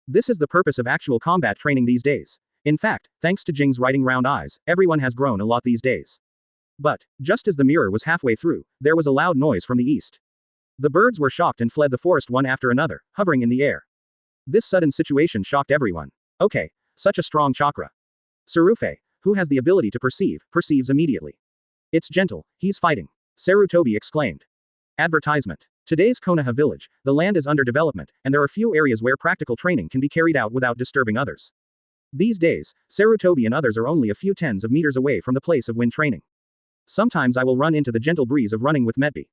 This is the purpose of actual combat training these days. In fact, thanks to Jing's riding round eyes, everyone has grown a lot these days. But, just as the mirror was halfway through, there was a loud noise from the east. The birds were shocked and fled the forest one after another, hovering in the air. This sudden situation shocked everyone. Okay, such a strong chakra. Sarufe, who has the ability to perceive, perceives immediately. It's gentle, he's fighting. Sarutobi exclaimed. Advertisement. Today's Konoha village, the land is under development, and there are few areas where practical training can be carried out without disturbing others. These days, Sarutobi and others are only a few tens of meters away from the place of wind training. Sometimes I will run into the gentle breeze of running with Metby.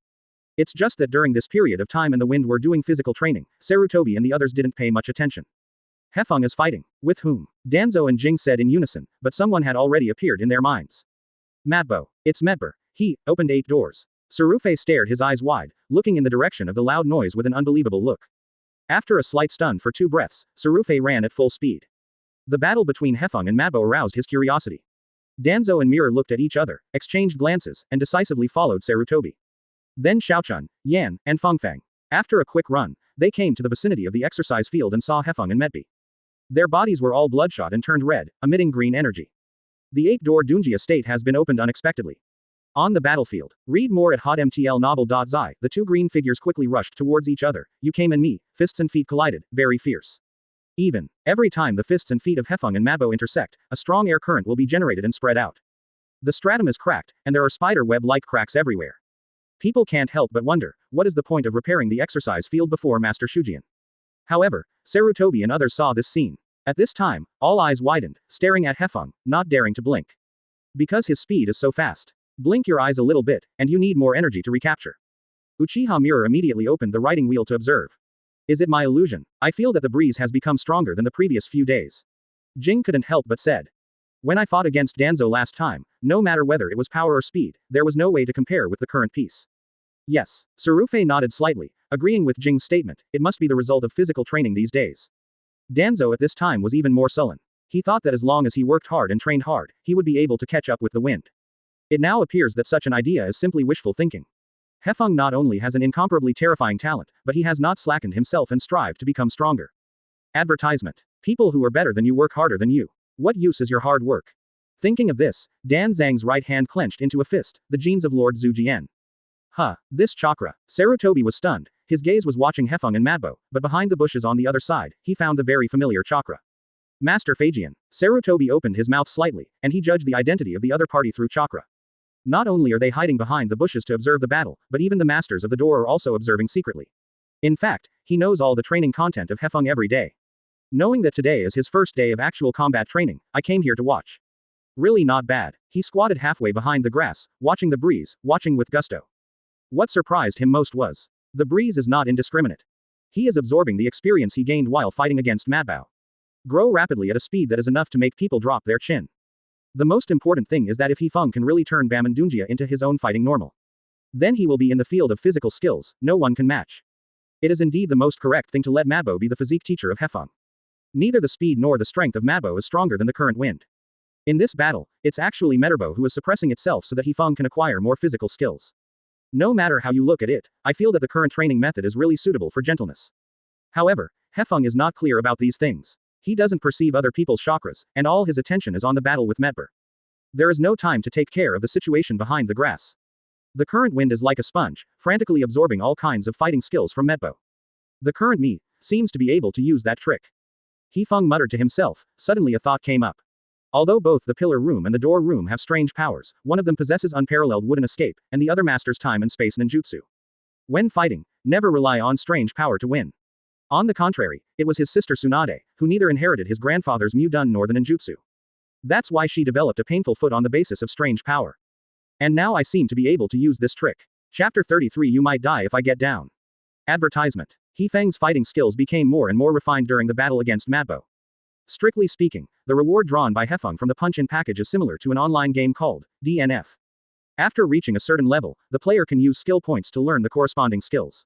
It's just that during this period of time and the wind were doing physical training, Sarutobi and the others didn't pay much attention. Hefeng is fighting. With whom? Danzo and Jing said in unison, but someone had already appeared in their minds. Matbo. It's Metber. He opened 8 doors. Sarufe stared his eyes wide, looking in the direction of the loud noise with an unbelievable look. After a slight stun for 2 breaths, Sarufe ran at full speed. The battle between Hefeng and Matbo aroused his curiosity. Danzo and Mirror looked at each other, exchanged glances, and decisively followed Sarutobi. Then Xiaochun, Yan, and Feng. After a quick run, they came to the vicinity of the exercise field and saw Hefeng and Metby. Their bodies were all bloodshot and turned red, emitting green energy. The 8-door Dunjia state has been opened unexpectedly. On the battlefield. Read more at hotmtlnovel.zi. The 2 green figures quickly rushed towards each other. You came and me, fists and feet collided, very fierce. Even. Every time the fists and feet of Hefeng and Matbo intersect, a strong air current will be generated and spread out. The stratum is cracked, and there are spider web-like cracks everywhere. People can't help but wonder, what is the point of repairing the exercise field before Master Shujian? However, Sarutobi and others saw this scene. At this time, all eyes widened, staring at Hefeng, not daring to blink. Because his speed is so fast. Blink your eyes a little bit, and you need more energy to recapture. Uchiha Mirror immediately opened the riding wheel to observe. Is it my illusion? I feel that the breeze has become stronger than the previous few days. Jing couldn't help but said. When I fought against Danzo last time, no matter whether it was power or speed, there was no way to compare with the current piece. Yes. Sarufe nodded slightly, agreeing with Jing's statement, it must be the result of physical training these days. Danzo at this time was even more sullen. He thought that as long as he worked hard and trained hard, he would be able to catch up with the wind. It now appears that such an idea is simply wishful thinking. Hefeng not only has an incomparably terrifying talent, but he has not slackened himself and strived to become stronger. Advertisement. People who are better than you work harder than you. What use is your hard work? Thinking of this, Dan Zhang's right hand clenched into a fist, the genes of Lord Zhu Jian. This chakra. Sarutobi was stunned. His gaze was watching Hefeng and Matbo, but behind the bushes on the other side, he found the very familiar chakra. Master Phagian. Sarutobi opened his mouth slightly, and he judged the identity of the other party through chakra. Not only are they hiding behind the bushes to observe the battle, but even the masters of the door are also observing secretly. In fact, he knows all the training content of Hefeng every day. Knowing that today is his first day of actual combat training, I came here to watch. Really not bad. He squatted halfway behind the grass, watching the breeze, watching with gusto. What surprised him most was, the breeze is not indiscriminate. He is absorbing the experience he gained while fighting against Mabao. Grow rapidly at a speed that is enough to make people drop their chin. The most important thing is that if Hefeng can really turn Bamandunjia into his own fighting normal, then he will be in the field of physical skills, no one can match. It is indeed the most correct thing to let Mabao be the physique teacher of Hefeng. Neither the speed nor the strength of Mabao is stronger than the current wind. In this battle, it's actually Meterbo who is suppressing itself so that Hefeng can acquire more physical skills. No matter how you look at it, I feel that the current training method is really suitable for gentleness. However, Hefeng is not clear about these things. He doesn't perceive other people's chakras, and all his attention is on the battle with Medber. There is no time to take care of the situation behind the grass. The current wind is like a sponge, frantically absorbing all kinds of fighting skills from Medbo. The current me seems to be able to use that trick. Hefeng muttered to himself. Suddenly a thought came up. Although both the pillar room and the door room have strange powers, one of them possesses unparalleled wooden escape, and the other masters time and space ninjutsu. When fighting, never rely on strange power to win. On the contrary, it was his sister Tsunade, who neither inherited his grandfather's Mu-dun nor the ninjutsu. That's why she developed a painful foot on the basis of strange power. And now I seem to be able to use this trick. Chapter 33 You might die if I get down. Advertisement. Hefeng's fighting skills became more and more refined during the battle against Mabao. Strictly speaking, the reward drawn by Hefeng from the punch-in package is similar to an online game called DNF. After reaching a certain level, the player can use skill points to learn the corresponding skills.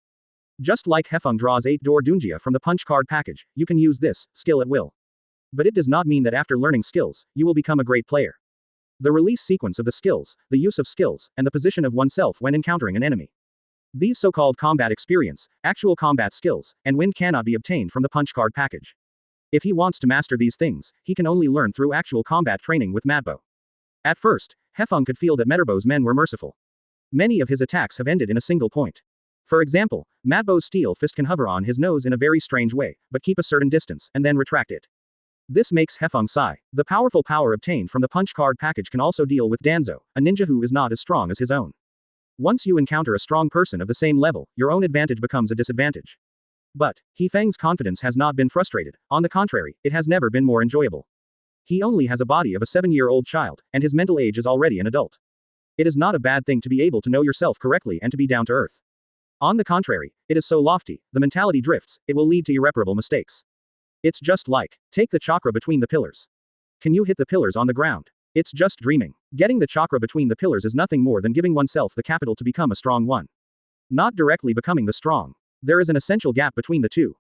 Just like Hefeng draws 8 door Dunjia from the punch card package, you can use this skill at will. But it does not mean that after learning skills, you will become a great player. The release sequence of the skills, the use of skills, and the position of oneself when encountering an enemy. These so-called combat experience, actual combat skills, and wind cannot be obtained from the punch card package. If he wants to master these things, he can only learn through actual combat training with Mabao. At first, Hefeng could feel that Meterbo's men were merciful. Many of his attacks have ended in a single point. For example, Mabau's steel fist can hover on his nose in a very strange way, but keep a certain distance, and then retract it. This makes Hefeng sigh. The powerful power obtained from the punch card package can also deal with Danzo, a ninja who is not as strong as his own. Once you encounter a strong person of the same level, your own advantage becomes a disadvantage. But, Hefeng's confidence has not been frustrated, on the contrary, it has never been more enjoyable. He only has a body of a 7-year-old child, and his mental age is already an adult. It is not a bad thing to be able to know yourself correctly and to be down to earth. On the contrary, it is so lofty, the mentality drifts, it will lead to irreparable mistakes. It's just like, take the chakra between the pillars. Can you hit the pillars on the ground? It's just dreaming. Getting the chakra between the pillars is nothing more than giving oneself the capital to become a strong one. Not directly becoming the strong. There is an essential gap between the two.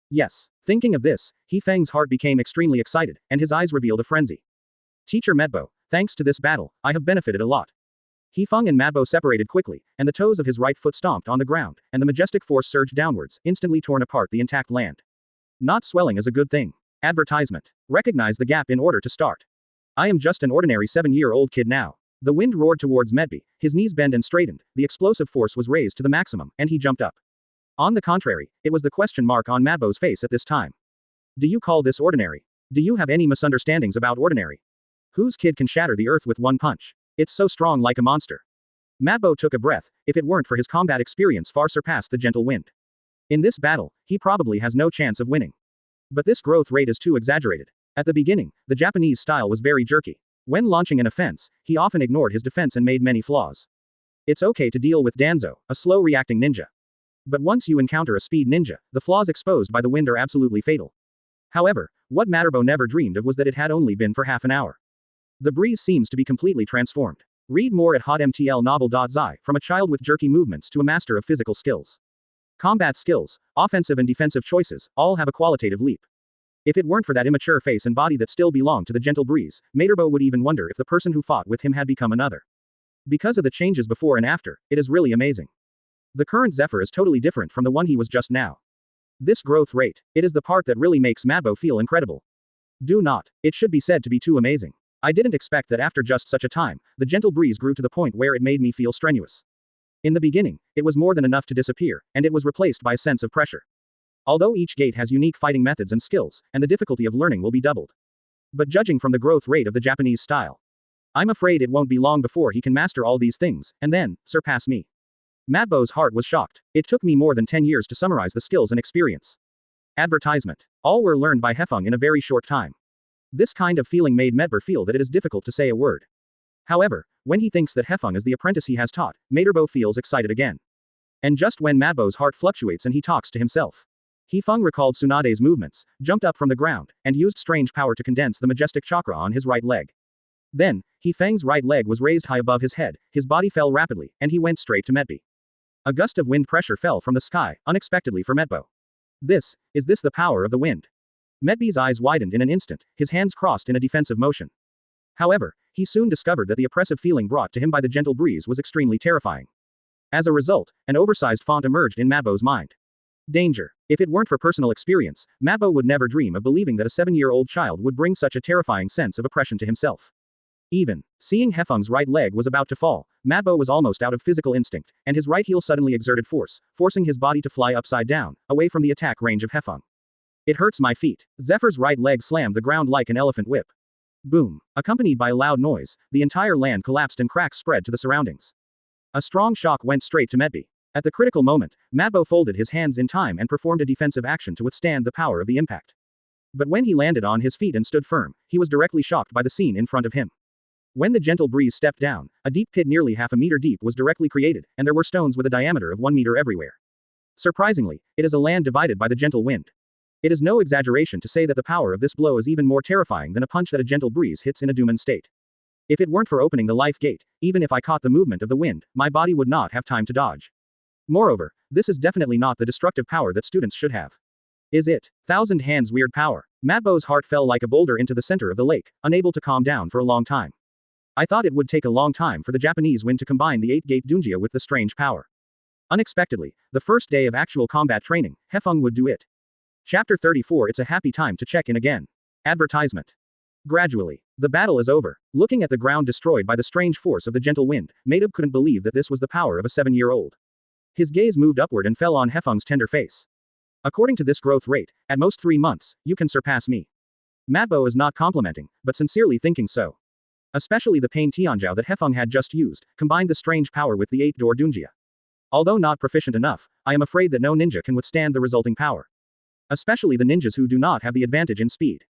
Yes. Thinking of this, Hefeng's heart became extremely excited, and his eyes revealed a frenzy. Teacher Medbo, thanks to this battle, I have benefited a lot. Hefeng and Mabao separated quickly, and the toes of his right foot stomped on the ground, and the majestic force surged downwards, instantly torn apart the intact land. Not swelling is a good thing. Advertisement. Recognize the gap in order to start. I am just an ordinary 7-year-old kid now. The wind roared towards Medby, his knees bent and straightened, the explosive force was raised to the maximum, and he jumped up. On the contrary, it was the question mark on Mabo's face at this time. Do you call this ordinary? Do you have any misunderstandings about ordinary? Whose kid can shatter the earth with one punch? It's so strong like a monster. Mabo took a breath, if it weren't for his combat experience far surpassed the gentle wind. In this battle, he probably has no chance of winning. But this growth rate is too exaggerated. At the beginning, the Japanese style was very jerky. When launching an offense, he often ignored his defense and made many flaws. It's okay to deal with Danzo, a slow-reacting ninja. But once you encounter a speed ninja, the flaws exposed by the wind are absolutely fatal. However, what Materbo never dreamed of was that it had only been for half an hour. The breeze seems to be completely transformed. Read more at hotmtlnovel.zi, from a child with jerky movements to a master of physical skills. Combat skills, offensive and defensive choices, all have a qualitative leap. If it weren't for that immature face and body that still belonged to the gentle breeze, Materbo would even wonder if the person who fought with him had become another. Because of the changes before and after, it is really amazing. The current Zephyr is totally different from the one he was just now. This growth rate, it is the part that really makes Mabo feel incredible. Do not, it should be said to be too amazing. I didn't expect that after just such a time, the gentle breeze grew to the point where it made me feel strenuous. In the beginning, it was more than enough to disappear, and it was replaced by a sense of pressure. Although each gate has unique fighting methods and skills, and the difficulty of learning will be doubled. But judging from the growth rate of the Japanese style, I'm afraid it won't be long before he can master all these things, and then, surpass me. Mabo's heart was shocked. It took me more than 10 years to summarize the skills and experience. Advertisement. All were learned by Hefeng in a very short time. This kind of feeling made Medber feel that it is difficult to say a word. However, when he thinks that Hefeng is the apprentice he has taught, Materbo feels excited again. And just when Madbo's heart fluctuates and he talks to himself. Hefeng recalled Tsunade's movements, jumped up from the ground, and used strange power to condense the majestic chakra on his right leg. Then, Hefeng's right leg was raised high above his head, his body fell rapidly, and he went straight to Medbi. A gust of wind pressure fell from the sky, unexpectedly for Medbo. Is this the power of the wind? Medbi's eyes widened in an instant, his hands crossed in a defensive motion. However, he soon discovered that the oppressive feeling brought to him by the gentle breeze was extremely terrifying. As a result, an oversized font emerged in Madbo's mind. Danger. If it weren't for personal experience, Madbo would never dream of believing that a 7-year-old child would bring such a terrifying sense of oppression to himself. Even seeing Hefeng's right leg was about to fall, Madbo was almost out of physical instinct, and his right heel suddenly exerted force, forcing his body to fly upside down, away from the attack range of Hefeng. It hurts my feet. Zephyr's right leg slammed the ground like an elephant whip. Boom. Accompanied by a loud noise, the entire land collapsed and cracks spread to the surroundings. A strong shock went straight to Medbi. At the critical moment, Madbo folded his hands in time and performed a defensive action to withstand the power of the impact. But when he landed on his feet and stood firm, he was directly shocked by the scene in front of him. When the gentle breeze stepped down, a deep pit nearly half a meter deep was directly created, and there were stones with a diameter of 1 meter everywhere. Surprisingly, it is a land divided by the gentle wind. It is no exaggeration to say that the power of this blow is even more terrifying than a punch that a gentle breeze hits in a Duman state. If it weren't for opening the life gate, even if I caught the movement of the wind, my body would not have time to dodge. Moreover, this is definitely not the destructive power that students should have. Is it? Thousand hands weird power. Madbo's heart fell like a boulder into the center of the lake, unable to calm down for a long time. I thought it would take a long time for the Japanese wind to combine the 8-gate Dunjia with the strange power. Unexpectedly, the first day of actual combat training, Hefeng would do it. Chapter 34. It's a happy time to check in again. Advertisement. Gradually, the battle is over. Looking at the ground destroyed by the strange force of the gentle wind, Madub couldn't believe that this was the power of a 7-year-old. His gaze moved upward and fell on Hefeng's tender face. According to this growth rate, at most 3 months, you can surpass me. Madbo is not complimenting, but sincerely thinking so. Especially the pain Tianjiao that Hefeng had just used, combined the strange power with the 8-door Dunjia. Although not proficient enough, I am afraid that no ninja can withstand the resulting power. Especially the ninjas who do not have the advantage in speed.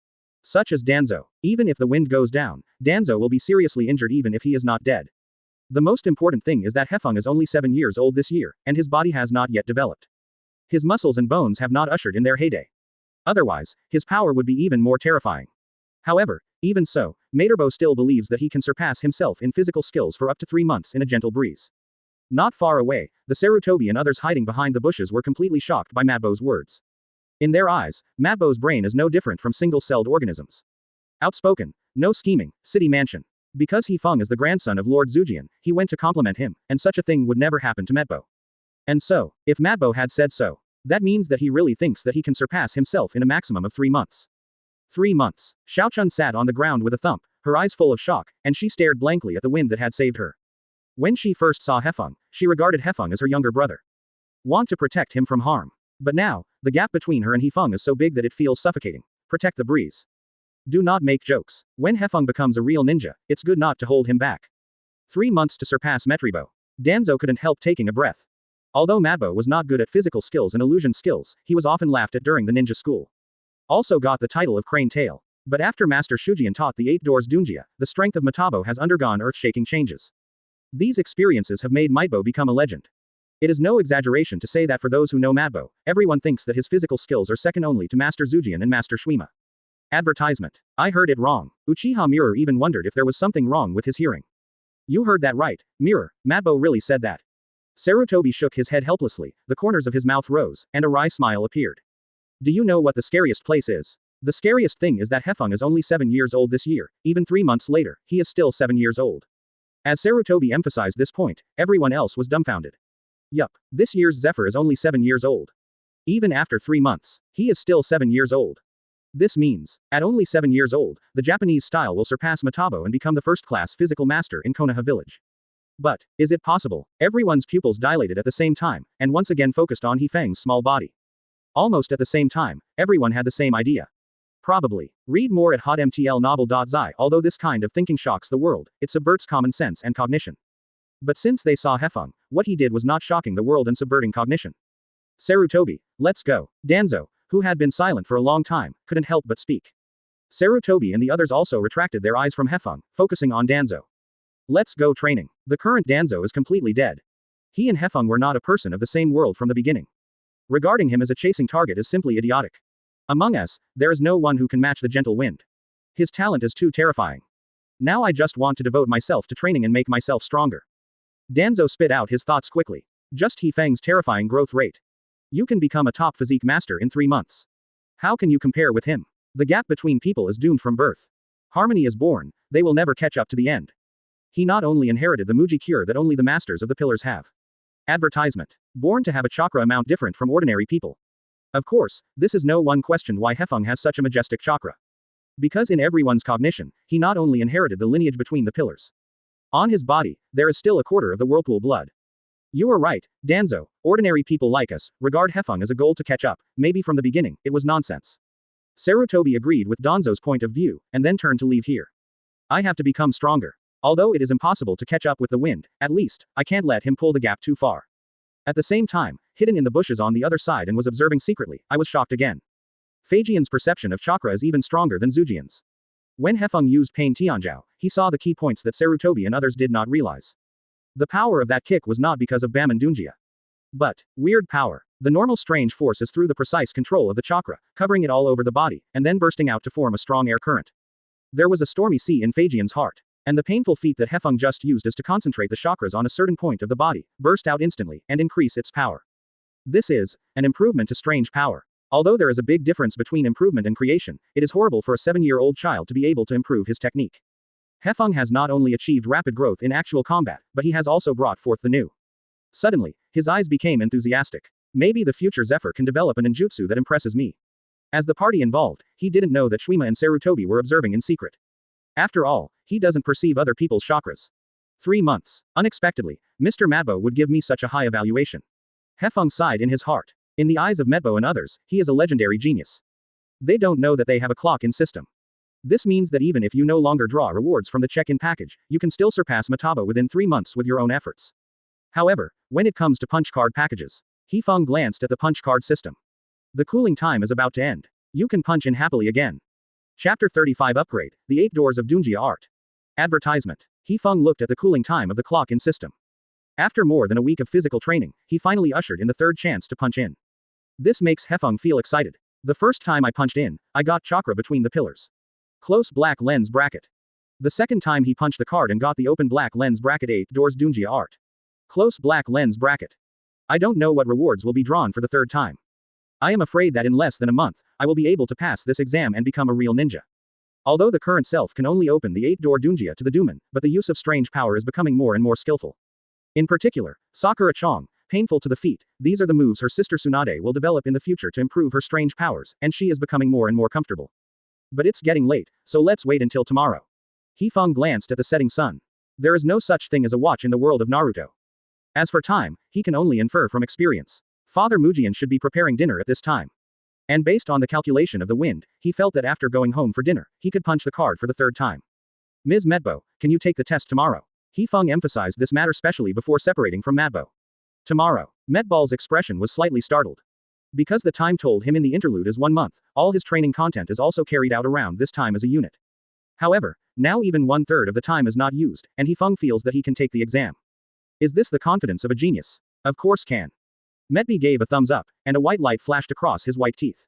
Such as Danzo. Even if the wind goes down, Danzo will be seriously injured even if he is not dead. The most important thing is that Hefeng is only 7 years old this year, and his body has not yet developed. His muscles and bones have not ushered in their heyday. Otherwise, his power would be even more terrifying. However, even so, Materbo still believes that he can surpass himself in physical skills for up to 3 months in a gentle breeze. Not far away, the Sarutobi and others hiding behind the bushes were completely shocked by Madbo's words. In their eyes, Madbo's brain is no different from single-celled organisms. Outspoken, no scheming, city mansion. Because Hefeng is the grandson of Lord Zujian, he went to compliment him, and such a thing would never happen to Madbo. And so, if Madbo had said so, that means that he really thinks that he can surpass himself in a maximum of 3 months. 3 months. Xiaochun sat on the ground with a thump, her eyes full of shock, and she stared blankly at the wind that had saved her. When she first saw Hefeng, she regarded Hefeng as her younger brother. Want to protect him from harm. But now, the gap between her and Hefeng is so big that it feels suffocating. Protect the breeze. Do not make jokes. When Hefeng becomes a real ninja, it's good not to hold him back. 3 months to surpass Metribo. Danzo couldn't help taking a breath. Although Madbo was not good at physical skills and illusion skills, he was often laughed at during the ninja school. Also got the title of Crane Tail. But after Master Shujian taught the 8 doors Dunjia, the strength of Metabo has undergone earth-shaking changes. These experiences have made Madbo become a legend. It is no exaggeration to say that for those who know Madbo, everyone thinks that his physical skills are second only to Master Zujian and Master Shuima. Advertisement. I heard it wrong. Uchiha Mirror even wondered if there was something wrong with his hearing. You heard that right, Mirror, Madbo really said that. Sarutobi shook his head helplessly, the corners of his mouth rose, and a wry smile appeared. Do you know what the scariest place is? The scariest thing is that Hefeng is only 7 years old this year, even 3 months later, he is still 7 years old. As Sarutobi emphasized this point, everyone else was dumbfounded. Yup, this year's Zephyr is only 7 years old. Even after 3 months, he is still 7 years old. This means, at only 7 years old, the Japanese style will surpass Metabo and become the first-class physical master in Konoha village. But, is it possible? Everyone's pupils dilated at the same time, and once again focused on Hefeng's small body. Almost at the same time, everyone had the same idea. Probably. Read more at hotmtlnovel.zi. Although this kind of thinking shocks the world, it subverts common sense and cognition. But since they saw Hefeng, what he did was not shocking the world and subverting cognition. Sarutobi, let's go. Danzo, who had been silent for a long time, couldn't help but speak. Sarutobi and the others also retracted their eyes from Hefeng, focusing on Danzo. Let's go training. The current Danzo is completely dead. He and Hefeng were not a person of the same world from the beginning. Regarding him as a chasing target is simply idiotic. Among us, there is no one who can match the gentle wind. His talent is too terrifying. Now I just want to devote myself to training and make myself stronger. Danzo spit out his thoughts quickly. Just Hefeng's terrifying growth rate. You can become a top physique master in 3 months. How can you compare with him? The gap between people is doomed from birth. Harmony is born, they will never catch up to the end. He not only inherited the Muji cure that only the masters of the pillars have. Advertisement. Born to have a chakra amount different from ordinary people. Of course, this is no one questioned why Hefeng has such a majestic chakra. Because in everyone's cognition, he not only inherited the lineage between the pillars. On his body, there is still a quarter of the whirlpool blood. You are right, Danzo, ordinary people like us, regard Hefeng as a goal to catch up, maybe from the beginning, it was nonsense. Sarutobi agreed with Danzo's point of view, and then turned to leave here. I have to become stronger. Although it is impossible to catch up with the wind, at least, I can't let him pull the gap too far. At the same time, hidden in the bushes on the other side and was observing secretly, I was shocked again. Feijian's perception of chakra is even stronger than Zujian's. When Hefeng used Pain Tianjiao, he saw the key points that Sarutobi and others did not realize. The power of that kick was not because of Bam and Dunjia. But, weird power. The normal strange force is through the precise control of the chakra, covering it all over the body, and then bursting out to form a strong air current. There was a stormy sea in Feijian's heart. And the painful feat that Hefeng just used is to concentrate the chakras on a certain point of the body, burst out instantly, and increase its power. This is an improvement to strange power. Although there is a big difference between improvement and creation, it is horrible for a 7-year-old child to be able to improve his technique. Hefeng has not only achieved rapid growth in actual combat, but he has also brought forth the new. Suddenly, his eyes became enthusiastic. Maybe the future Zephyr can develop a ninjutsu that impresses me. As the party involved, he didn't know that Shuima and Sarutobi were observing in secret. After all, he doesn't perceive other people's chakras. 3 months. Unexpectedly, Mr. Madbo would give me such a high evaluation. Hefeng sighed in his heart. In the eyes of Medbo and others, he is a legendary genius. They don't know that they have a clock-in system. This means that even if you no longer draw rewards from the check-in package, you can still surpass Mataba within 3 months with your own efforts. However, when it comes to punch card packages, Hefeng glanced at the punch card system. The cooling time is about to end. You can punch in happily again. Chapter 35 Upgrade, The 8 Doors of Dunjia Art. Advertisement. Hefeng looked at the cooling time of the clock-in system. After more than a week of physical training, he finally ushered in the 3rd chance to punch in. This makes Hefeng feel excited. The first time I punched in, I got chakra between the pillars. Close black lens bracket. The second time he punched the card and got the open black lens bracket 8 Doors Dunjia Art. Close black lens bracket. I don't know what rewards will be drawn for the 3rd time. I am afraid that in less than a month, I will be able to pass this exam and become a real ninja. Although the current self can only open the 8-door Dunjia to the Duman, but the use of strange power is becoming more and more skillful. In particular, Sakura Chong, painful to the feet, these are the moves her sister Tsunade will develop in the future to improve her strange powers, and she is becoming more and more comfortable. But it's getting late, so let's wait until tomorrow. Hefeng glanced at the setting sun. There is no such thing as a watch in the world of Naruto. As for time, he can only infer from experience. Father Mujian should be preparing dinner at this time. And based on the calculation of the wind, he felt that after going home for dinner, he could punch the card for the 3rd time. Ms. Medbo, can you take the test tomorrow? Hefeng emphasized this matter specially before separating from Madbo. Tomorrow. Medbal's expression was slightly startled. Because the time told him in the interlude is 1 month, all his training content is also carried out around this time as a unit. However, now even 1/3 of the time is not used, and Hefeng feels that he can take the exam. Is this the confidence of a genius? Of course can. Medby gave a thumbs up, and a white light flashed across his white teeth.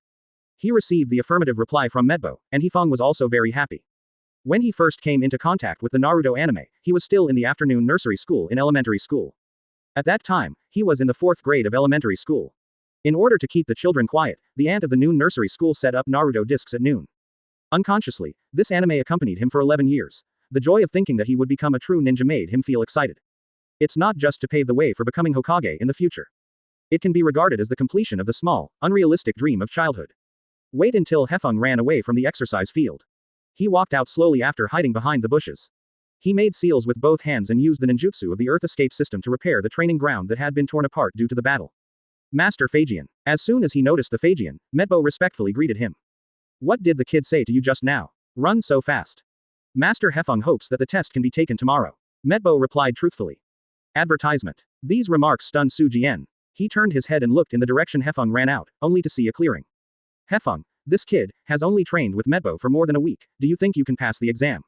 He received the affirmative reply from Medbo, and Hefeng was also very happy. When he first came into contact with the Naruto anime, he was still in the afternoon nursery school in elementary school. At that time, he was in the 4th grade of elementary school. In order to keep the children quiet, the aunt of the noon nursery school set up Naruto discs at noon. Unconsciously, this anime accompanied him for 11 years. The joy of thinking that he would become a true ninja made him feel excited. It's not just to pave the way for becoming Hokage in the future. It can be regarded as the completion of the small, unrealistic dream of childhood. Wait until Hefeng ran away from the exercise field. He walked out slowly after hiding behind the bushes. He made seals with both hands and used the ninjutsu of the Earth Escape system to repair the training ground that had been torn apart due to the battle. Master Feijian. As soon as he noticed the Feijian, Medbo respectfully greeted him. What did the kid say to you just now? Run so fast. Master Hefeng hopes that the test can be taken tomorrow. Medbo replied truthfully. Advertisement. These remarks stunned Su Jian. He turned his head and looked in the direction Hefeng ran out, only to see a clearing. Hefeng, this kid has only trained with Medbo for more than a week. Do you think you can pass the exam?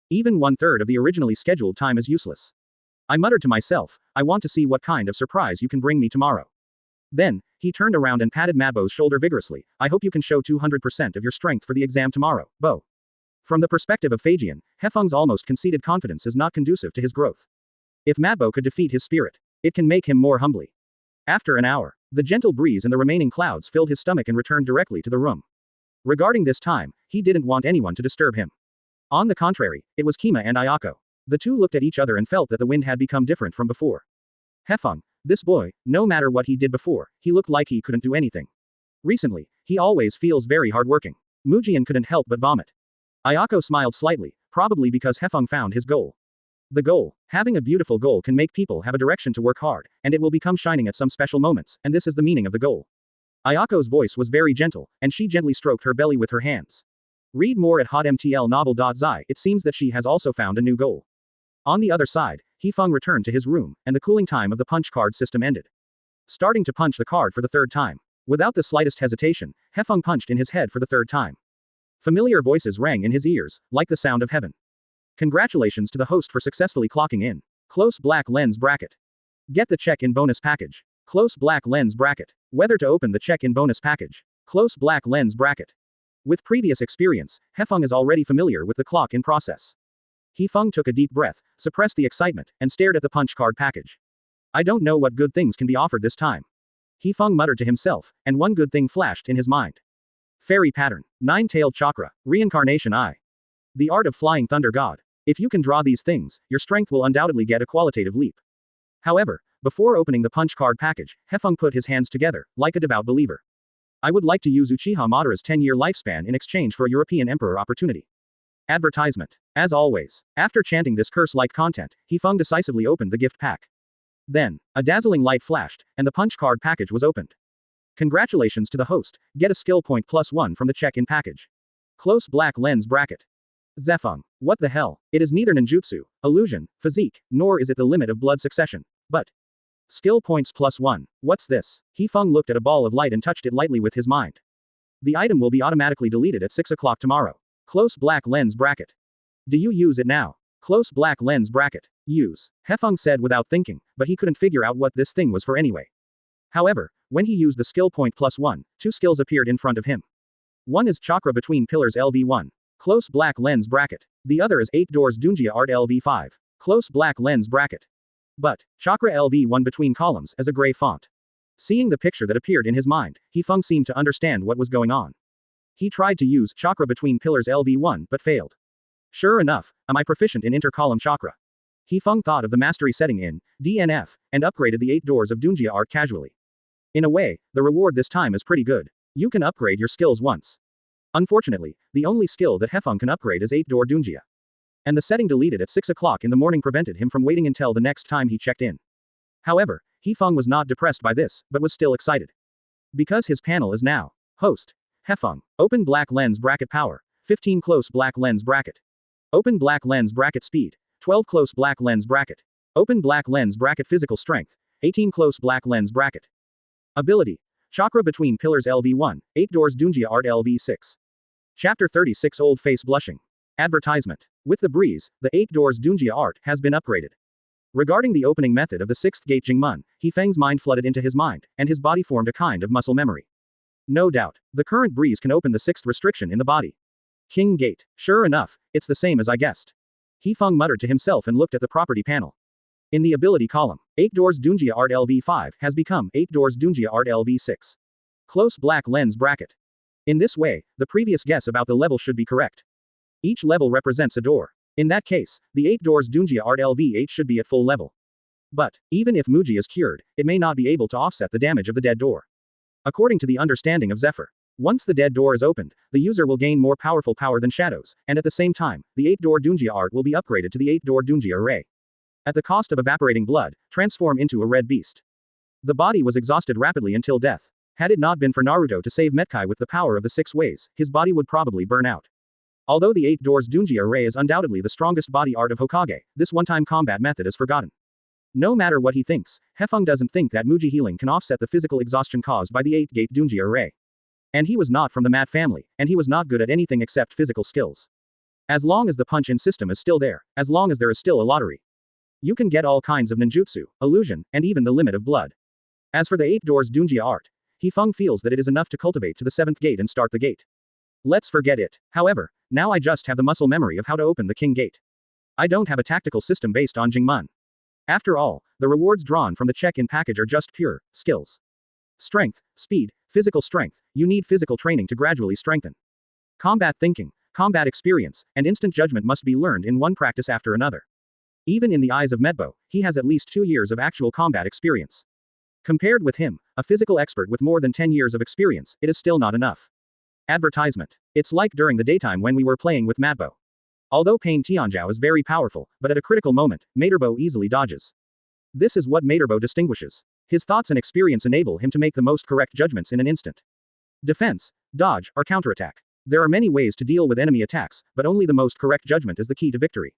Even 1/3 of the originally scheduled time is useless. I muttered to myself, I want to see what kind of surprise you can bring me tomorrow. Then, he turned around and patted Madbo's shoulder vigorously. I hope you can show 200% of your strength for the exam tomorrow, Bo. From the perspective of Fajian, Hefeng's almost conceited confidence is not conducive to his growth. If Madbo could defeat his spirit, it can make him more humbly. After an hour, the gentle breeze and the remaining clouds filled his stomach and returned directly to the room. Regarding this time, he didn't want anyone to disturb him. On the contrary, it was Kima and Ayako. The two looked at each other and felt that the wind had become different from before. Hefeng, this boy, no matter what he did before, he looked like he couldn't do anything. Recently, he always feels very hardworking. Mujian couldn't help but vomit. Ayako smiled slightly, probably because Hefeng found his goal. The goal, having a beautiful goal can make people have a direction to work hard, and it will become shining at some special moments, and this is the meaning of the goal. Ayako's voice was very gentle, and she gently stroked her belly with her hands. Read more at hotmtlnovel.zi. It seems that she has also found a new goal. On the other side, Hefeng returned to his room, and the cooling time of the punch card system ended. Starting to punch the card for the third time. Without the slightest hesitation, Hefeng punched in his head for the third time. Familiar voices rang in his ears, like the sound of heaven. Congratulations to the host for successfully clocking in. Close black lens bracket. Get the check-in bonus package. Close black lens bracket. Whether to open the check-in bonus package. Close black lens bracket. With previous experience, Hefeng is already familiar with the clock-in process. Hefeng took a deep breath, suppressed the excitement, and stared at the punch card package. I don't know what good things can be offered this time. Hefeng muttered to himself, and one good thing flashed in his mind. Fairy pattern. Nine-tailed chakra. Reincarnation eye. The art of flying thunder god. If you can draw these things, your strength will undoubtedly get a qualitative leap. However, before opening the punch card package, Hefeng put his hands together, like a devout believer. I would like to use Uchiha Madara's 10-year lifespan in exchange for a European Emperor opportunity. Advertisement. As always, after chanting this curse-like content, Hefeng decisively opened the gift pack. Then, a dazzling light flashed, and the punch card package was opened. Congratulations to the host, get a skill point +1 from the check-in package. Close black lens bracket. Zefeng, what the hell? It is neither ninjutsu, illusion, physique, nor is it the limit of blood succession. But skill points +1. What's this? Hefeng looked at a ball of light and touched it lightly with his mind. The item will be automatically deleted at 6 o'clock tomorrow. Close black lens bracket. Do you use it now? Close black lens bracket. Use. Hefeng said without thinking, but he couldn't figure out what this thing was for anyway. However, when he used the skill point +1, two skills appeared in front of him. One is chakra between pillars LV1. Close black lens bracket. The other is 8 doors Dunjia art LV5. Close black lens bracket. But, chakra LV1 between columns as a gray font. Seeing the picture that appeared in his mind, Hefeng seemed to understand what was going on. He tried to use chakra between pillars LV1 but failed. Sure enough, am I proficient in intercolumn chakra? Hefeng thought of the mastery setting in DNF, and upgraded the 8 doors of Dunjia art casually. In a way, the reward this time is pretty good. You can upgrade your skills once. Unfortunately, the only skill that Hefeng can upgrade is 8 door Dunjia. And the setting deleted at 6 o'clock in the morning prevented him from waiting until the next time he checked in. However, Hefeng was not depressed by this, but was still excited. Because his panel is now host. Hefeng, open black lens bracket power, 15 close black lens bracket. Open black lens bracket speed, 12 close black lens bracket. Open black lens bracket physical strength, 18 close black lens bracket. Ability. Chakra between pillars LV1, 8 doors Dunjia art LV6. Chapter 36 Old face blushing. Advertisement. With the breeze, the 8 doors Dunjia art has been upgraded. Regarding the opening method of the 6th gate Jingmun, Hefeng's mind flooded into his mind, and his body formed a kind of muscle memory. No doubt, the current breeze can open the 6th restriction in the body. King Gate. Sure enough, it's the same as I guessed. Hefeng muttered to himself and looked at the property panel. In the ability column, 8 doors Dunjia art LV5 has become 8 doors Dunjia art LV6. Close black lens bracket. In this way, the previous guess about the level should be correct. Each level represents a door. In that case, the 8 doors Dunjia art LV8 should be at full level. But, even if Muji is cured, it may not be able to offset the damage of the dead door. According to the understanding of Zephyr, once the dead door is opened, the user will gain more powerful power than shadows, and at the same time, the 8 door Dunjia art will be upgraded to the 8 door Dunjia array. At the cost of evaporating blood, transform into a red beast. The body was exhausted rapidly until death. Had it not been for Naruto to save Metkai with the power of the 6 ways, his body would probably burn out. Although the 8 doors Dunjia array is undoubtedly the strongest body art of Hokage, this one-time combat method is forgotten. No matter what he thinks, Hefeng doesn't think that Muji healing can offset the physical exhaustion caused by the 8 gate Dunjia array. And he was not from the mat family, and he was not good at anything except physical skills. As long as the punch-in system is still there, as long as there is still a lottery, you can get all kinds of ninjutsu, illusion, and even the limit of blood. As for the 8 doors Dunjia art, Hefeng feels that it is enough to cultivate to the 7th gate and start the gate. Let's forget it. However, now I just have the muscle memory of how to open the king gate. I don't have a tactical system based on Jingmun. After all, the rewards drawn from the check-in package are just pure skills. Strength, speed, physical strength, you need physical training to gradually strengthen. Combat thinking, combat experience, and instant judgment must be learned in one practice after another. Even in the eyes of Medbo, he has at least 2 years of actual combat experience. Compared with him, a physical expert with more than 10 years of experience, it is still not enough. Advertisement. It's like during the daytime when we were playing with Medbo. Although Pain Tianjiao is very powerful, but at a critical moment, Materbo easily dodges. This is what Materbo distinguishes. His thoughts and experience enable him to make the most correct judgments in an instant. Defense, dodge, or counterattack. There are many ways to deal with enemy attacks, but only the most correct judgment is the key to victory.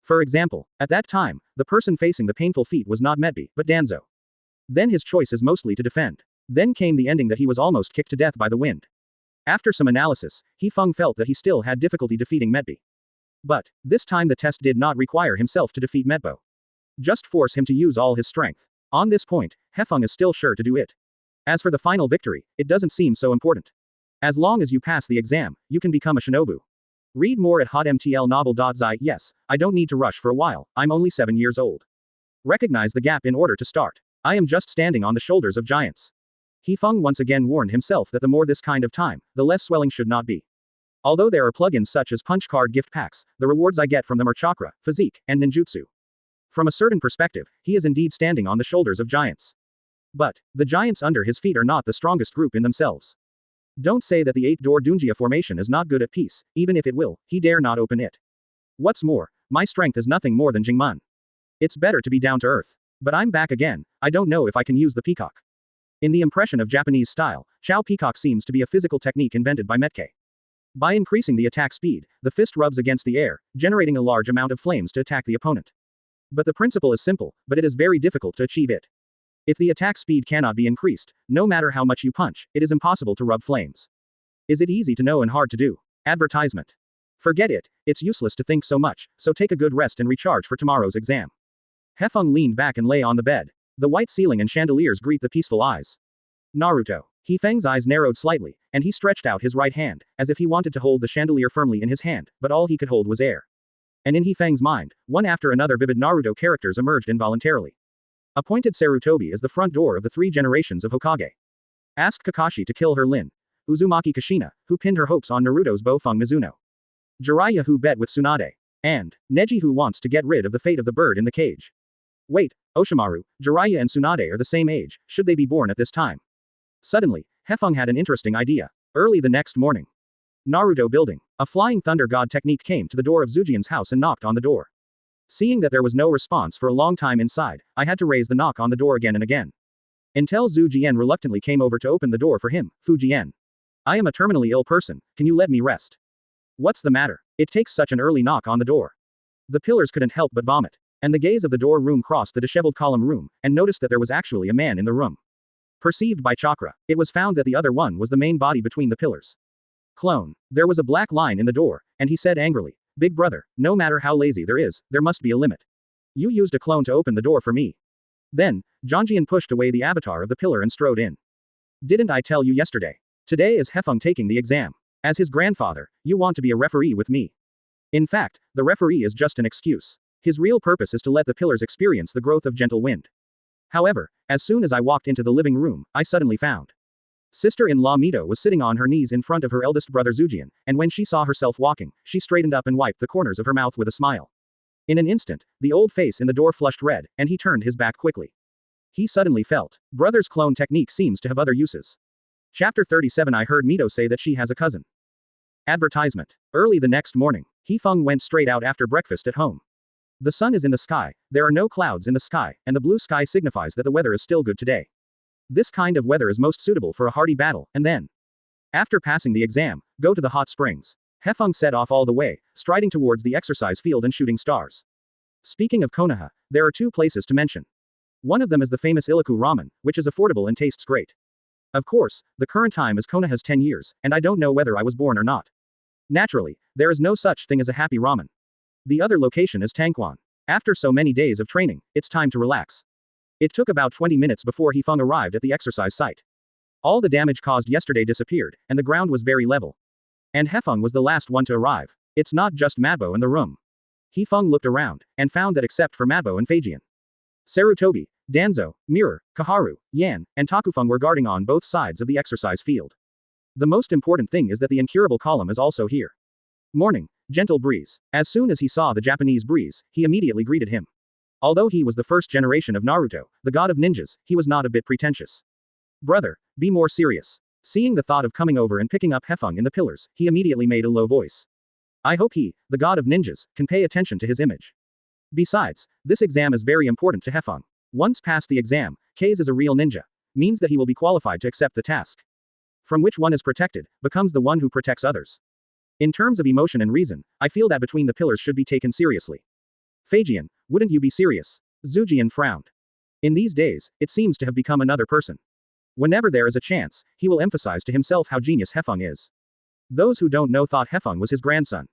For example, at that time, the person facing the painful feat was not Medbi, but Danzo. Then his choice is mostly to defend. Then came the ending that he was almost kicked to death by the wind. After some analysis, Hefeng felt that he still had difficulty defeating Medbi. But, this time the test did not require himself to defeat Medbo. Just force him to use all his strength. On this point, Hefeng is still sure to do it. As for the final victory, it doesn't seem so important. As long as you pass the exam, you can become a shinobu. Read more at hotmtlnovel.zi. Yes, I don't need to rush for a while, I'm only 7 years old. Recognize the gap in order to start. I am just standing on the shoulders of giants. Hefeng once again warned himself that the more this kind of time, the less swelling should not be. Although there are plugins such as punch card gift packs, the rewards I get from them are chakra, physique, and ninjutsu. From a certain perspective, he is indeed standing on the shoulders of giants. But, the giants under his feet are not the strongest group in themselves. Don't say that the 8-door Dunjia formation is not good at peace, even if it will, he dare not open it. What's more, my strength is nothing more than Jingmun. It's better to be down to earth. But I'm back again, I don't know if I can use the peacock. In the impression of Japanese style, Chow Peacock seems to be a physical technique invented by Metke. By increasing the attack speed, the fist rubs against the air, generating a large amount of flames to attack the opponent. But the principle is simple, but it is very difficult to achieve it. If the attack speed cannot be increased, no matter how much you punch, it is impossible to rub flames. Is it easy to know and hard to do? Advertisement. Forget it, it's useless to think so much, so take a good rest and recharge for tomorrow's exam. Hefeng leaned back and lay on the bed. The white ceiling and chandeliers greet the peaceful eyes. Naruto. Hefeng's eyes narrowed slightly, and he stretched out his right hand, as if he wanted to hold the chandelier firmly in his hand, but all he could hold was air. And in Hefeng's mind, one after another vivid Naruto characters emerged involuntarily. Appointed Sarutobi is the front door of the 3 generations of Hokage. Asked Kakashi to kill her Lin. Uzumaki Kushina, who pinned her hopes on Naruto's Bofeng Mizuno. Jiraiya who bet with Tsunade. And, Neji who wants to get rid of the fate of the bird in the cage. Wait, Oshimaru, Jiraiya and Tsunade are the same age, should they be born at this time? Suddenly, Hefeng had an interesting idea. Early the next morning. Naruto building. A flying thunder god technique came to the door of Zujian's house and knocked on the door. Seeing that there was no response for a long time inside, I had to raise the knock on the door again and again. Until Zhu Jian reluctantly came over to open the door for him. Fu Jian. I am a terminally ill person, can you let me rest? What's the matter? It takes such an early knock on the door. The pillars couldn't help but vomit. And the gaze of the door room crossed the disheveled column room, and noticed that there was actually a man in the room. Perceived by chakra, it was found that the other one was the main body between the pillars. Clone. There was a black line in the door, and he said angrily, Big brother, no matter how lazy there must be a limit. You used a clone to open the door for me. Then, Zhangjian pushed away the avatar of the pillar and strode in. Didn't I tell you yesterday? Today is Hefeng taking the exam. As his grandfather, you want to be a referee with me. In fact, the referee is just an excuse. His real purpose is to let the pillars experience the growth of gentle wind. However, as soon as I walked into the living room, I suddenly found sister-in-law Mito was sitting on her knees in front of her eldest brother Zujian, and when she saw herself walking, she straightened up and wiped the corners of her mouth with a smile. In an instant, the old face in the door flushed red, and he turned his back quickly. He suddenly felt, brother's clone technique seems to have other uses. Chapter 37 I heard Mito say that she has a cousin. Advertisement. Early the next morning, Hefeng went straight out after breakfast at home. The sun is in the sky, there are no clouds in the sky, and the blue sky signifies that the weather is still good today. This kind of weather is most suitable for a hardy battle, and then, after passing the exam, go to the hot springs. Hefeng set off all the way, striding towards the exercise field and shooting stars. Speaking of Konoha, there are 2 places to mention. One of them is the famous Iliku ramen, which is affordable and tastes great. Of course, the current time is Konoha's 10 years, and I don't know whether I was born or not. Naturally, there is no such thing as a happy ramen. The other location is Tangquan. After so many days of training, it's time to relax. It took about 20 minutes before Hefeng arrived at the exercise site. All the damage caused yesterday disappeared, and the ground was very level. And Hefeng was the last one to arrive. It's not just Madbo in the room. Hefeng looked around, and found that except for Madbo and Feijian, Sarutobi, Danzo, Mirror, Kaharu, Yan, and Takufeng were guarding on both sides of the exercise field. The most important thing is that the incurable column is also here. Morning, gentle breeze. As soon as he saw the Japanese breeze, he immediately greeted him. Although he was the first generation of Naruto, the god of ninjas, he was not a bit pretentious. Brother, be more serious. Seeing the thought of coming over and picking up Hefeng in the pillars, he immediately made a low voice. I hope he, the god of ninjas, can pay attention to his image. Besides, this exam is very important to Hefeng. Once past the exam, Kase is a real ninja. Means that he will be qualified to accept the task. From which one is protected, becomes the one who protects others. In terms of emotion and reason, I feel that between the pillars should be taken seriously. Feijian, wouldn't you be serious? Zujian frowned. In these days, it seems to have become another person. Whenever there is a chance, he will emphasize to himself how genius Hefeng is. Those who don't know thought Hefeng was his grandson.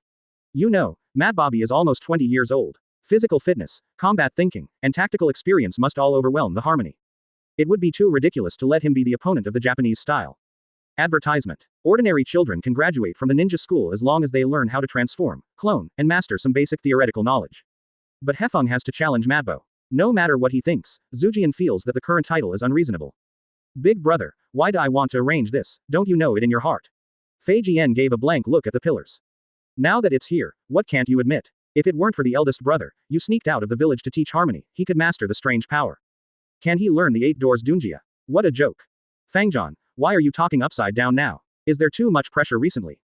You know, Mad Bobby is almost 20 years old. Physical fitness, combat thinking, and tactical experience must all overwhelm the harmony. It would be too ridiculous to let him be the opponent of the Japanese style. Advertisement. Ordinary children can graduate from the ninja school as long as they learn how to transform, clone, and master some basic theoretical knowledge. But Hefeng has to challenge Madbo. No matter what he thinks, Zujian feels that the current title is unreasonable. Big brother, why do I want to arrange this, don't you know it in your heart? Feijian gave a blank look at the pillars. Now that it's here, what can't you admit? If it weren't for the eldest brother, you sneaked out of the village to teach harmony, he could master the strange power. Can he learn the 8 doors Dunjia? What a joke. Fangjan, why are you talking upside down now? Is there too much pressure recently?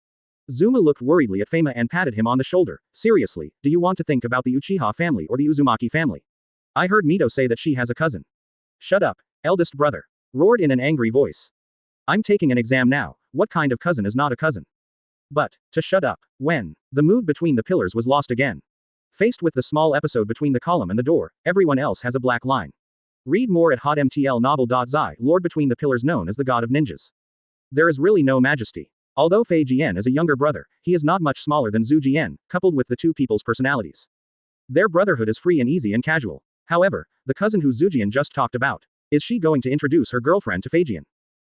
Zuma looked worriedly at Fama and patted him on the shoulder. Seriously, do you want to think about the Uchiha family or the Uzumaki family? I heard Mito say that she has a cousin. Shut up, eldest brother. Roared in an angry voice. I'm taking an exam now, what kind of cousin is not a cousin? But, to shut up, when, the mood between the pillars was lost again. Faced with the small episode between the column and the door, everyone else has a black line. Read more at hotmtlnovel.zi, Lord between the pillars known as the god of ninjas. There is really no majesty. Although Fei Jian is a younger brother, he is not much smaller than Zhu Jian, coupled with the two people's personalities. Their brotherhood is free and easy and casual. However, the cousin who Zujian just talked about, is she going to introduce her girlfriend to Feijian?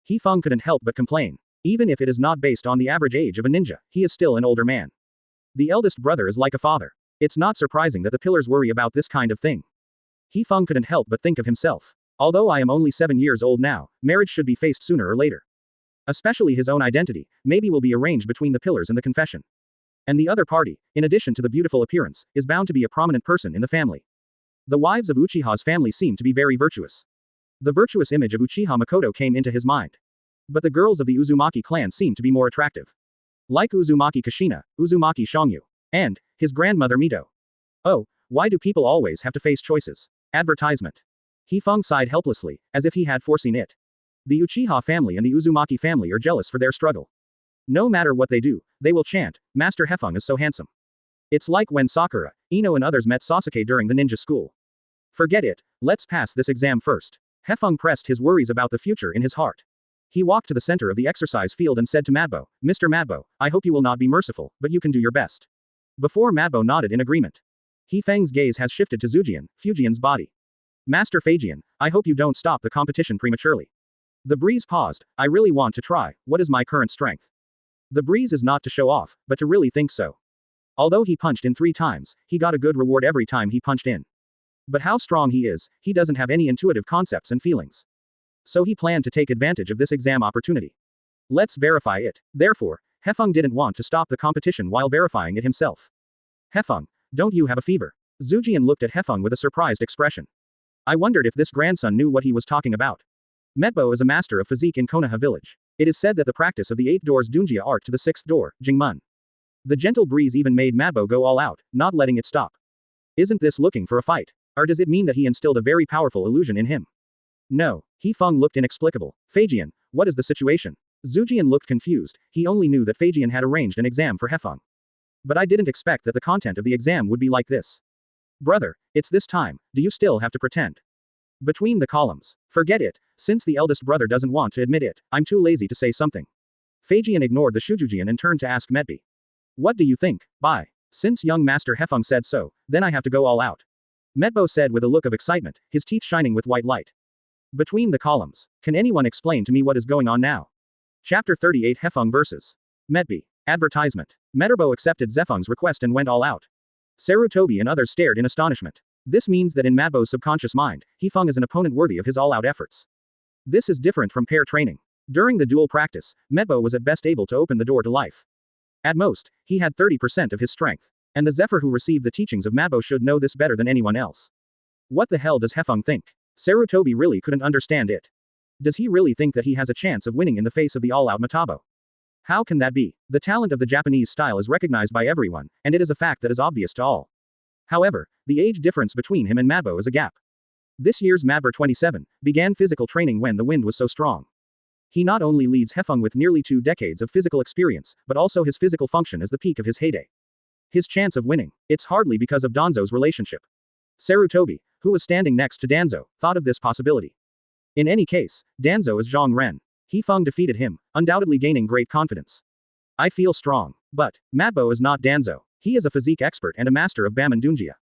Hefeng couldn't help but complain. Even if it is not based on the average age of a ninja, he is still an older man. The eldest brother is like a father. It's not surprising that the pillars worry about this kind of thing. Hefeng couldn't help but think of himself. Although I am only 7 years old now, marriage should be faced sooner or later. Especially his own identity, maybe will be arranged between the pillars and the confession. And the other party, in addition to the beautiful appearance, is bound to be a prominent person in the family. The wives of Uchiha's family seem to be very virtuous. The virtuous image of Uchiha Makoto came into his mind. But the girls of the Uzumaki clan seem to be more attractive. Like Uzumaki Kushina, Uzumaki Shangyu, and his grandmother Mito. Oh, why do people always have to face choices? Advertisement. Hefeng sighed helplessly, as if he had foreseen it. The Uchiha family and the Uzumaki family are jealous for their struggle. No matter what they do, they will chant, Master Hefeng is so handsome. It's like when Sakura, Ino and others met Sasuke during the ninja school. Forget it, let's pass this exam first. Hefeng pressed his worries about the future in his heart. He walked to the center of the exercise field and said to Madbo, Mr. Madbo, I hope you will not be merciful, but you can do your best. Before Madbo nodded in agreement. Hefeng's gaze has shifted to Zujian, Fujian's body. Master Feijian, I hope you don't stop the competition prematurely. The breeze paused, I really want to try, what is my current strength? The breeze is not to show off, but to really think so. Although he punched in 3 times, he got a good reward every time he punched in. But how strong he is, he doesn't have any intuitive concepts and feelings. So he planned to take advantage of this exam opportunity. Let's verify it. Therefore, Hefeng didn't want to stop the competition while verifying it himself. Hefeng, don't you have a fever? Zujian looked at Hefeng with a surprised expression. I wondered if this grandson knew what he was talking about. Metbo is a master of physique in Konoha village. It is said that the practice of the 8 doors Dunjia art to the 6th door, Jingmun. The gentle breeze even made Madbo go all out, not letting it stop. Isn't this looking for a fight? Or does it mean that he instilled a very powerful illusion in him? No. Hefeng looked inexplicable. Feijian, what is the situation? Zujian looked confused, he only knew that Feijian had arranged an exam for Hefeng. But I didn't expect that the content of the exam would be like this. Brother, it's this time, do you still have to pretend? Between the columns. Forget it. Since the eldest brother doesn't want to admit it, I'm too lazy to say something. Feijian ignored the Shujujian and turned to ask Medby. What do you think? Bye. Since young Master Hefeng said so, then I have to go all out. Medbo said with a look of excitement, his teeth shining with white light. Between the columns. Can anyone explain to me what is going on now? Chapter 38 Hefeng vs. Medby. Advertisement. Meterbo accepted Zefeng's request and went all out. Sarutobi and others stared in astonishment. This means that in Madbo's subconscious mind, Hefeng is an opponent worthy of his all-out efforts. This is different from pair training. During the duel practice, Medbo was at best able to open the door to life. At most, he had 30% of his strength. And the Zephyr who received the teachings of Madbo should know this better than anyone else. What the hell does Hefeng think? Sarutobi really couldn't understand it. Does he really think that he has a chance of winning in the face of the all-out Metabo? How can that be? The talent of the Japanese style is recognized by everyone, and it is a fact that is obvious to all. However, the age difference between him and Madbo is a gap. This year's Madbo 27 began physical training when the wind was so strong. He not only leads Hefeng with nearly 2 decades of physical experience, but also his physical function is the peak of his heyday. His chance of winning. It's hardly because of Danzo's relationship. Sarutobi, who was standing next to Danzo, thought of this possibility. In any case, Danzo is Zhang Ren. Hefeng defeated him, undoubtedly gaining great confidence. I feel strong. But, Madbo is not Danzo. He is a physique expert and a master of Baman Dunjia.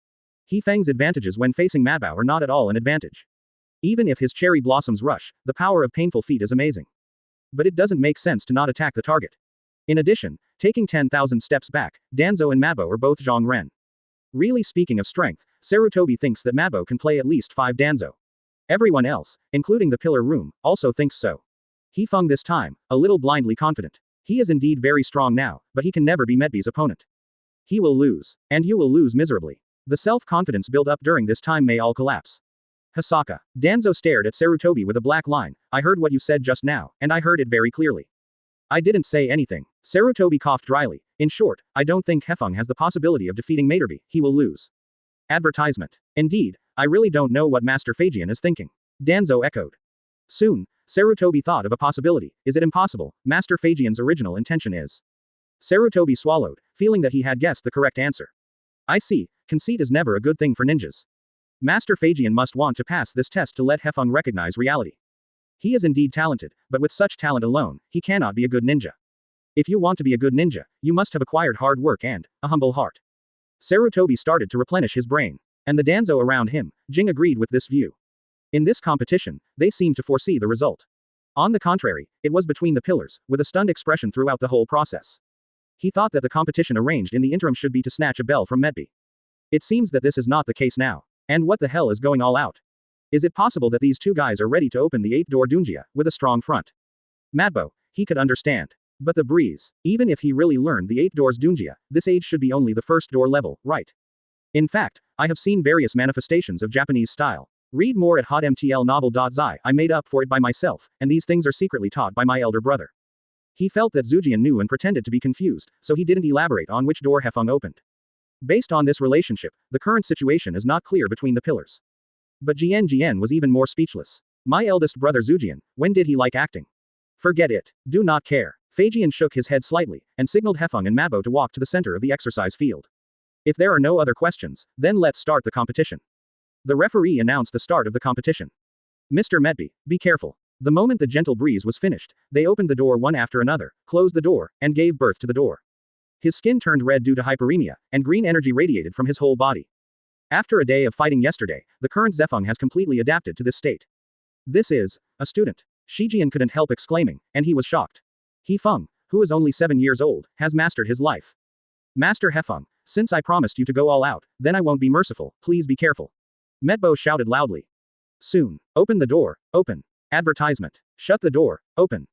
Hefeng's advantages when facing Madbo are not at all an advantage. Even if his cherry blossoms rush, the power of painful feet is amazing. But it doesn't make sense to not attack the target. In addition, taking 10,000 steps back, Danzo and Madbo are both Zhang Ren. Really speaking of strength, Sarutobi thinks that Madbo can play at least 5 Danzo. Everyone else, including the Pillar Room, also thinks so. Hefeng this time, a little blindly confident. He is indeed very strong now, but he can never be Medby's opponent. He will lose. And you will lose miserably. The self-confidence built up during this time may all collapse. Hisaka. Danzo stared at Sarutobi with a black line. I heard what you said just now, and I heard it very clearly. I didn't say anything. Sarutobi coughed dryly. In short, I don't think Hefeng has the possibility of defeating Materby. He will lose. Advertisement. Indeed, I really don't know what Master Feijian is thinking. Danzo echoed. Soon, Sarutobi thought of a possibility. Is it impossible? Master Feijian's original intention is. Sarutobi swallowed, feeling that he had guessed the correct answer. I see, conceit is never a good thing for ninjas. Master Feijian must want to pass this test to let Hefeng recognize reality. He is indeed talented, but with such talent alone, he cannot be a good ninja. If you want to be a good ninja, you must have acquired hard work and a humble heart. Sarutobi started to replenish his brain. And the Danzo around him, Jing agreed with this view. In this competition, they seemed to foresee the result. On the contrary, it was between the pillars, with a stunned expression throughout the whole process. He thought that the competition arranged in the interim should be to snatch a bell from Medby. It seems that this is not the case now. And what the hell is going all out? Is it possible that these two guys are ready to open the 8-door Dunjia, with a strong front? Madbo, he could understand. But the breeze, even if he really learned the 8 doors Dunjia, this age should be only the first door level, right? In fact, I have seen various manifestations of Japanese style. Read more at hotmtlnovel.zi. I made up for it by myself, and these things are secretly taught by my elder brother. He felt that Zujian knew and pretended to be confused, so he didn't elaborate on which door Hefeng opened. Based on this relationship, the current situation is not clear between the pillars. But Jian was even more speechless. My eldest brother Zujian, when did he like acting? Forget it. Do not care. Feijian shook his head slightly, and signaled Hefeng and Madbo to walk to the center of the exercise field. If there are no other questions, then let's start the competition. The referee announced the start of the competition. Mr. Medby, be careful. The moment the gentle breeze was finished, they opened the door one after another, closed the door, and gave birth to the door. His skin turned red due to hyperemia, and green energy radiated from his whole body. After a day of fighting yesterday, the current Zefeng has completely adapted to this state. This is a student. Shijian couldn't help exclaiming, and he was shocked. Hefeng, who is only 7 years old, has mastered his life. Master Hefeng, since I promised you to go all out, then I won't be merciful, please be careful. Medbo shouted loudly. Soon. Open the door, open. Advertisement. Shut the door, open.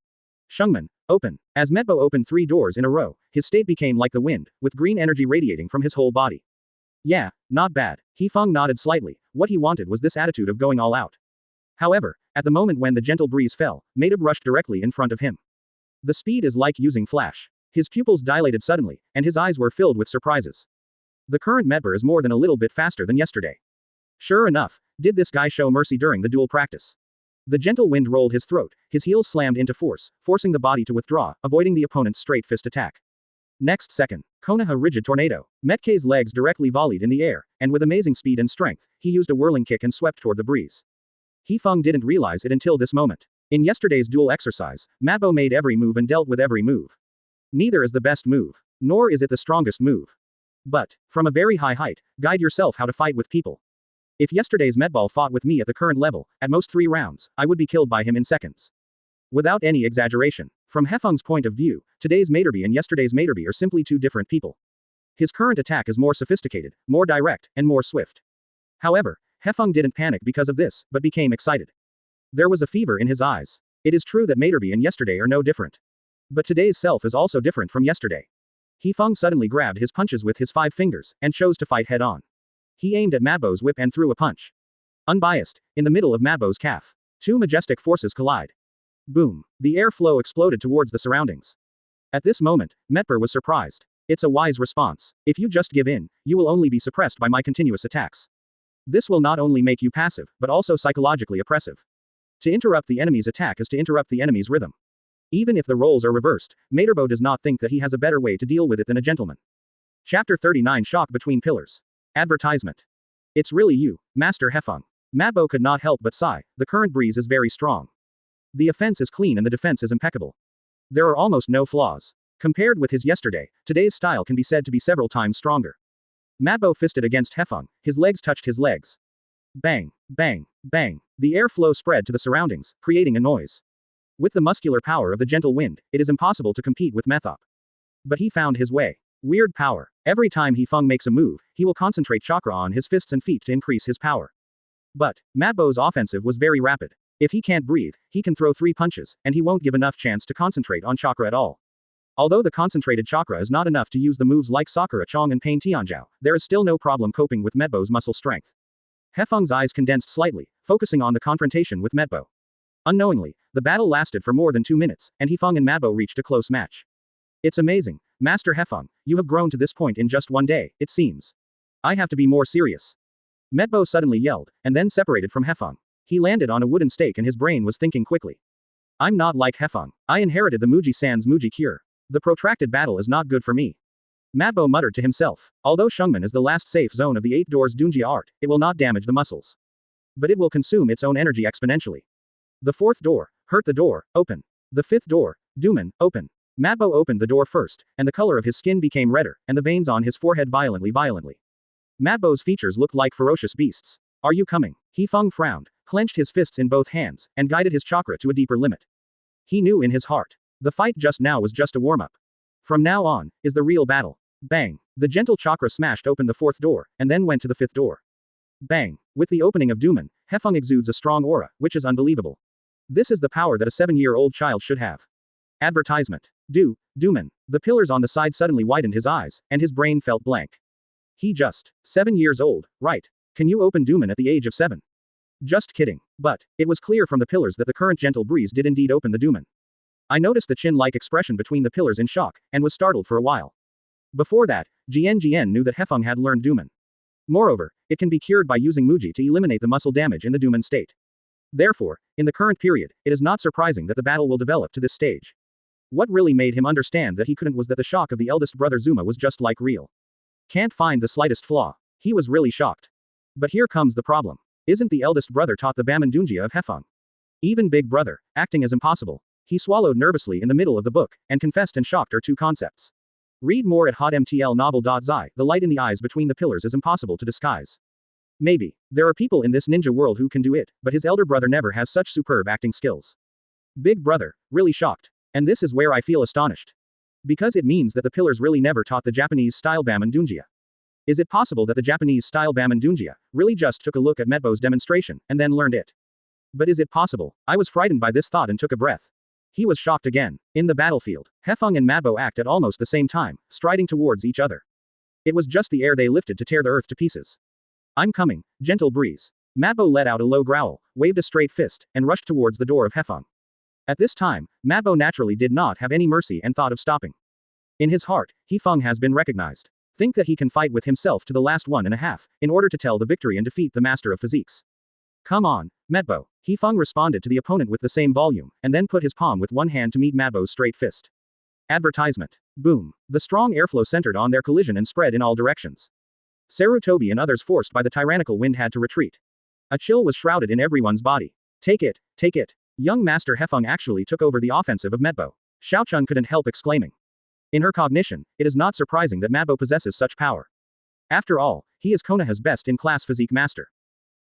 Shungman, open. As Medbo opened 3 doors in a row, his state became like the wind, with green energy radiating from his whole body. Yeah, not bad. Hefeng nodded slightly. What he wanted was this attitude of going all out. However, at the moment when the gentle breeze fell, Madab rushed directly in front of him. The speed is like using flash. His pupils dilated suddenly, and his eyes were filled with surprises. The current Medber is more than a little bit faster than yesterday. Sure enough, did this guy show mercy during the duel practice? The gentle wind rolled his throat, his heels slammed into force, forcing the body to withdraw, avoiding the opponent's straight fist attack. Next second, Konoha rigid tornado. Metkei's legs directly volleyed in the air, and with amazing speed and strength, he used a whirling kick and swept toward the breeze. Hefeng didn't realize it until this moment. In yesterday's duel exercise, Madbo made every move and dealt with every move. Neither is the best move, nor is it the strongest move. But, from a very high height, guide yourself how to fight with people. If yesterday's Medball fought with me at the current level, at most 3 rounds, I would be killed by him in seconds. Without any exaggeration. From Hefeng's point of view, today's Materby and yesterday's Materby are simply 2 different people. His current attack is more sophisticated, more direct, and more swift. However, Hefeng didn't panic because of this, but became excited. There was a fever in his eyes. It is true that Materby and yesterday are no different. But today's self is also different from yesterday. Hefeng suddenly grabbed his punches with his 5 fingers, and chose to fight head-on. He aimed at Madbo's whip and threw a punch. Unbiased, in the middle of Madbo's calf. 2 majestic forces collide. Boom. The airflow exploded towards the surroundings. At this moment, Medper was surprised. It's a wise response. If you just give in, you will only be suppressed by my continuous attacks. This will not only make you passive, but also psychologically oppressive. To interrupt the enemy's attack is to interrupt the enemy's rhythm. Even if the roles are reversed, Materbo does not think that he has a better way to deal with it than a gentleman. Chapter 39 Shock Between Pillars. Advertisement. It's really you, Master Hefeng. Madbo could not help but sigh. The current breeze is very strong. The offense is clean and the defense is impeccable. There are almost no flaws. Compared with his yesterday, today's style can be said to be several times stronger. Madbo fisted against Hefeng, his legs touched his legs. Bang, bang, bang. The airflow spread to the surroundings, creating a noise. With the muscular power of the gentle wind, it is impossible to compete with Methop. But he found his way. Weird power. Every time Hefeng makes a move, he will concentrate chakra on his fists and feet to increase his power. But, Madbo's offensive was very rapid. If he can't breathe, he can throw 3 punches, and he won't give enough chance to concentrate on chakra at all. Although the concentrated chakra is not enough to use the moves like Sakura Chong and Pain Tianjiao, there is still no problem coping with Medbo's muscle strength. Hefeng's eyes condensed slightly, focusing on the confrontation with Medbo. Unknowingly, the battle lasted for more than 2 minutes, and Hefeng and Madbo reached a close match. It's amazing, Master Hefeng, you have grown to this point in just 1 day, it seems. I have to be more serious. Medbo suddenly yelled, and then separated from Hefeng. He landed on a wooden stake and his brain was thinking quickly. I'm not like Hefeng. I inherited the Muji-san's Muji cure. The protracted battle is not good for me. Madbo muttered to himself. Although Shungman is the last safe zone of the 8 doors Dunjia art, it will not damage the muscles. But it will consume its own energy exponentially. The 4th door, hurt the door, open. The 5th door, Duman, open. Madbo opened the door first, and the color of his skin became redder, and the veins on his forehead violently. Madbo's features looked like ferocious beasts. Are you coming? Hefeng frowned, clenched his fists in both hands, and guided his chakra to a deeper limit. He knew in his heart. The fight just now was just a warm-up. From now on, is the real battle. Bang. The gentle chakra smashed open the 4th door, and then went to the 5th door. Bang. With the opening of Duman, Hefeng exudes a strong aura, which is unbelievable. This is the power that a 7-year-old child should have. Advertisement. Duman. The pillars on the side suddenly widened his eyes, and his brain felt blank. He just 7 years old, right? Can you open Duman at the age of 7? Just kidding. But, it was clear from the pillars that the current gentle breeze did indeed open the Duman. I noticed the chin-like expression between the pillars in shock, and was startled for a while. Before that, Jian knew that Hefeng had learned Duman. Moreover, it can be cured by using Muji to eliminate the muscle damage in the Duman state. Therefore, in the current period, it is not surprising that the battle will develop to this stage. What really made him understand that he couldn't was that the shock of the eldest brother Zuma was just like real. Can't find the slightest flaw. He was really shocked. But here comes the problem. Isn't the eldest brother taught the Baman Dunjia of Hefeng? Even big brother, acting as impossible. He swallowed nervously in the middle of the book, and confessed and shocked are 2 concepts. Read more at hotmtlnovel.zi. The light in the eyes between the pillars is impossible to disguise. Maybe. There are people in this ninja world who can do it, but his elder brother never has such superb acting skills. Big brother, really shocked. And this is where I feel astonished. Because it means that the pillars really never taught the Japanese-style Baman Dunjia. Is it possible that the Japanese-style Baman Dunjia really just took a look at Medbo's demonstration, and then learned it? But is it possible? I was frightened by this thought and took a breath. He was shocked again. In the battlefield, Hefeng and Madbo act at almost the same time, striding towards each other. It was just the air they lifted to tear the earth to pieces. I'm coming, gentle breeze. Madbo let out a low growl, waved a straight fist, and rushed towards the door of Hefeng. At this time, Madbo naturally did not have any mercy and thought of stopping. In his heart, Hefeng has been recognized. Think that he can fight with himself to the last 1.5, in order to tell the victory and defeat the master of physiques. Come on, Medbo. Hefeng responded to the opponent with the same volume, and then put his palm with one hand to meet Madbo's straight fist. Advertisement. Boom. The strong airflow centered on their collision and spread in all directions. Sarutobi and others forced by the tyrannical wind had to retreat. A chill was shrouded in everyone's body. Take it, take it. Young Master Hefeng actually took over the offensive of Medbo. Xiaochun couldn't help exclaiming. In her cognition, it is not surprising that Medbo possesses such power. After all, he is Konoha's best-in-class physique master.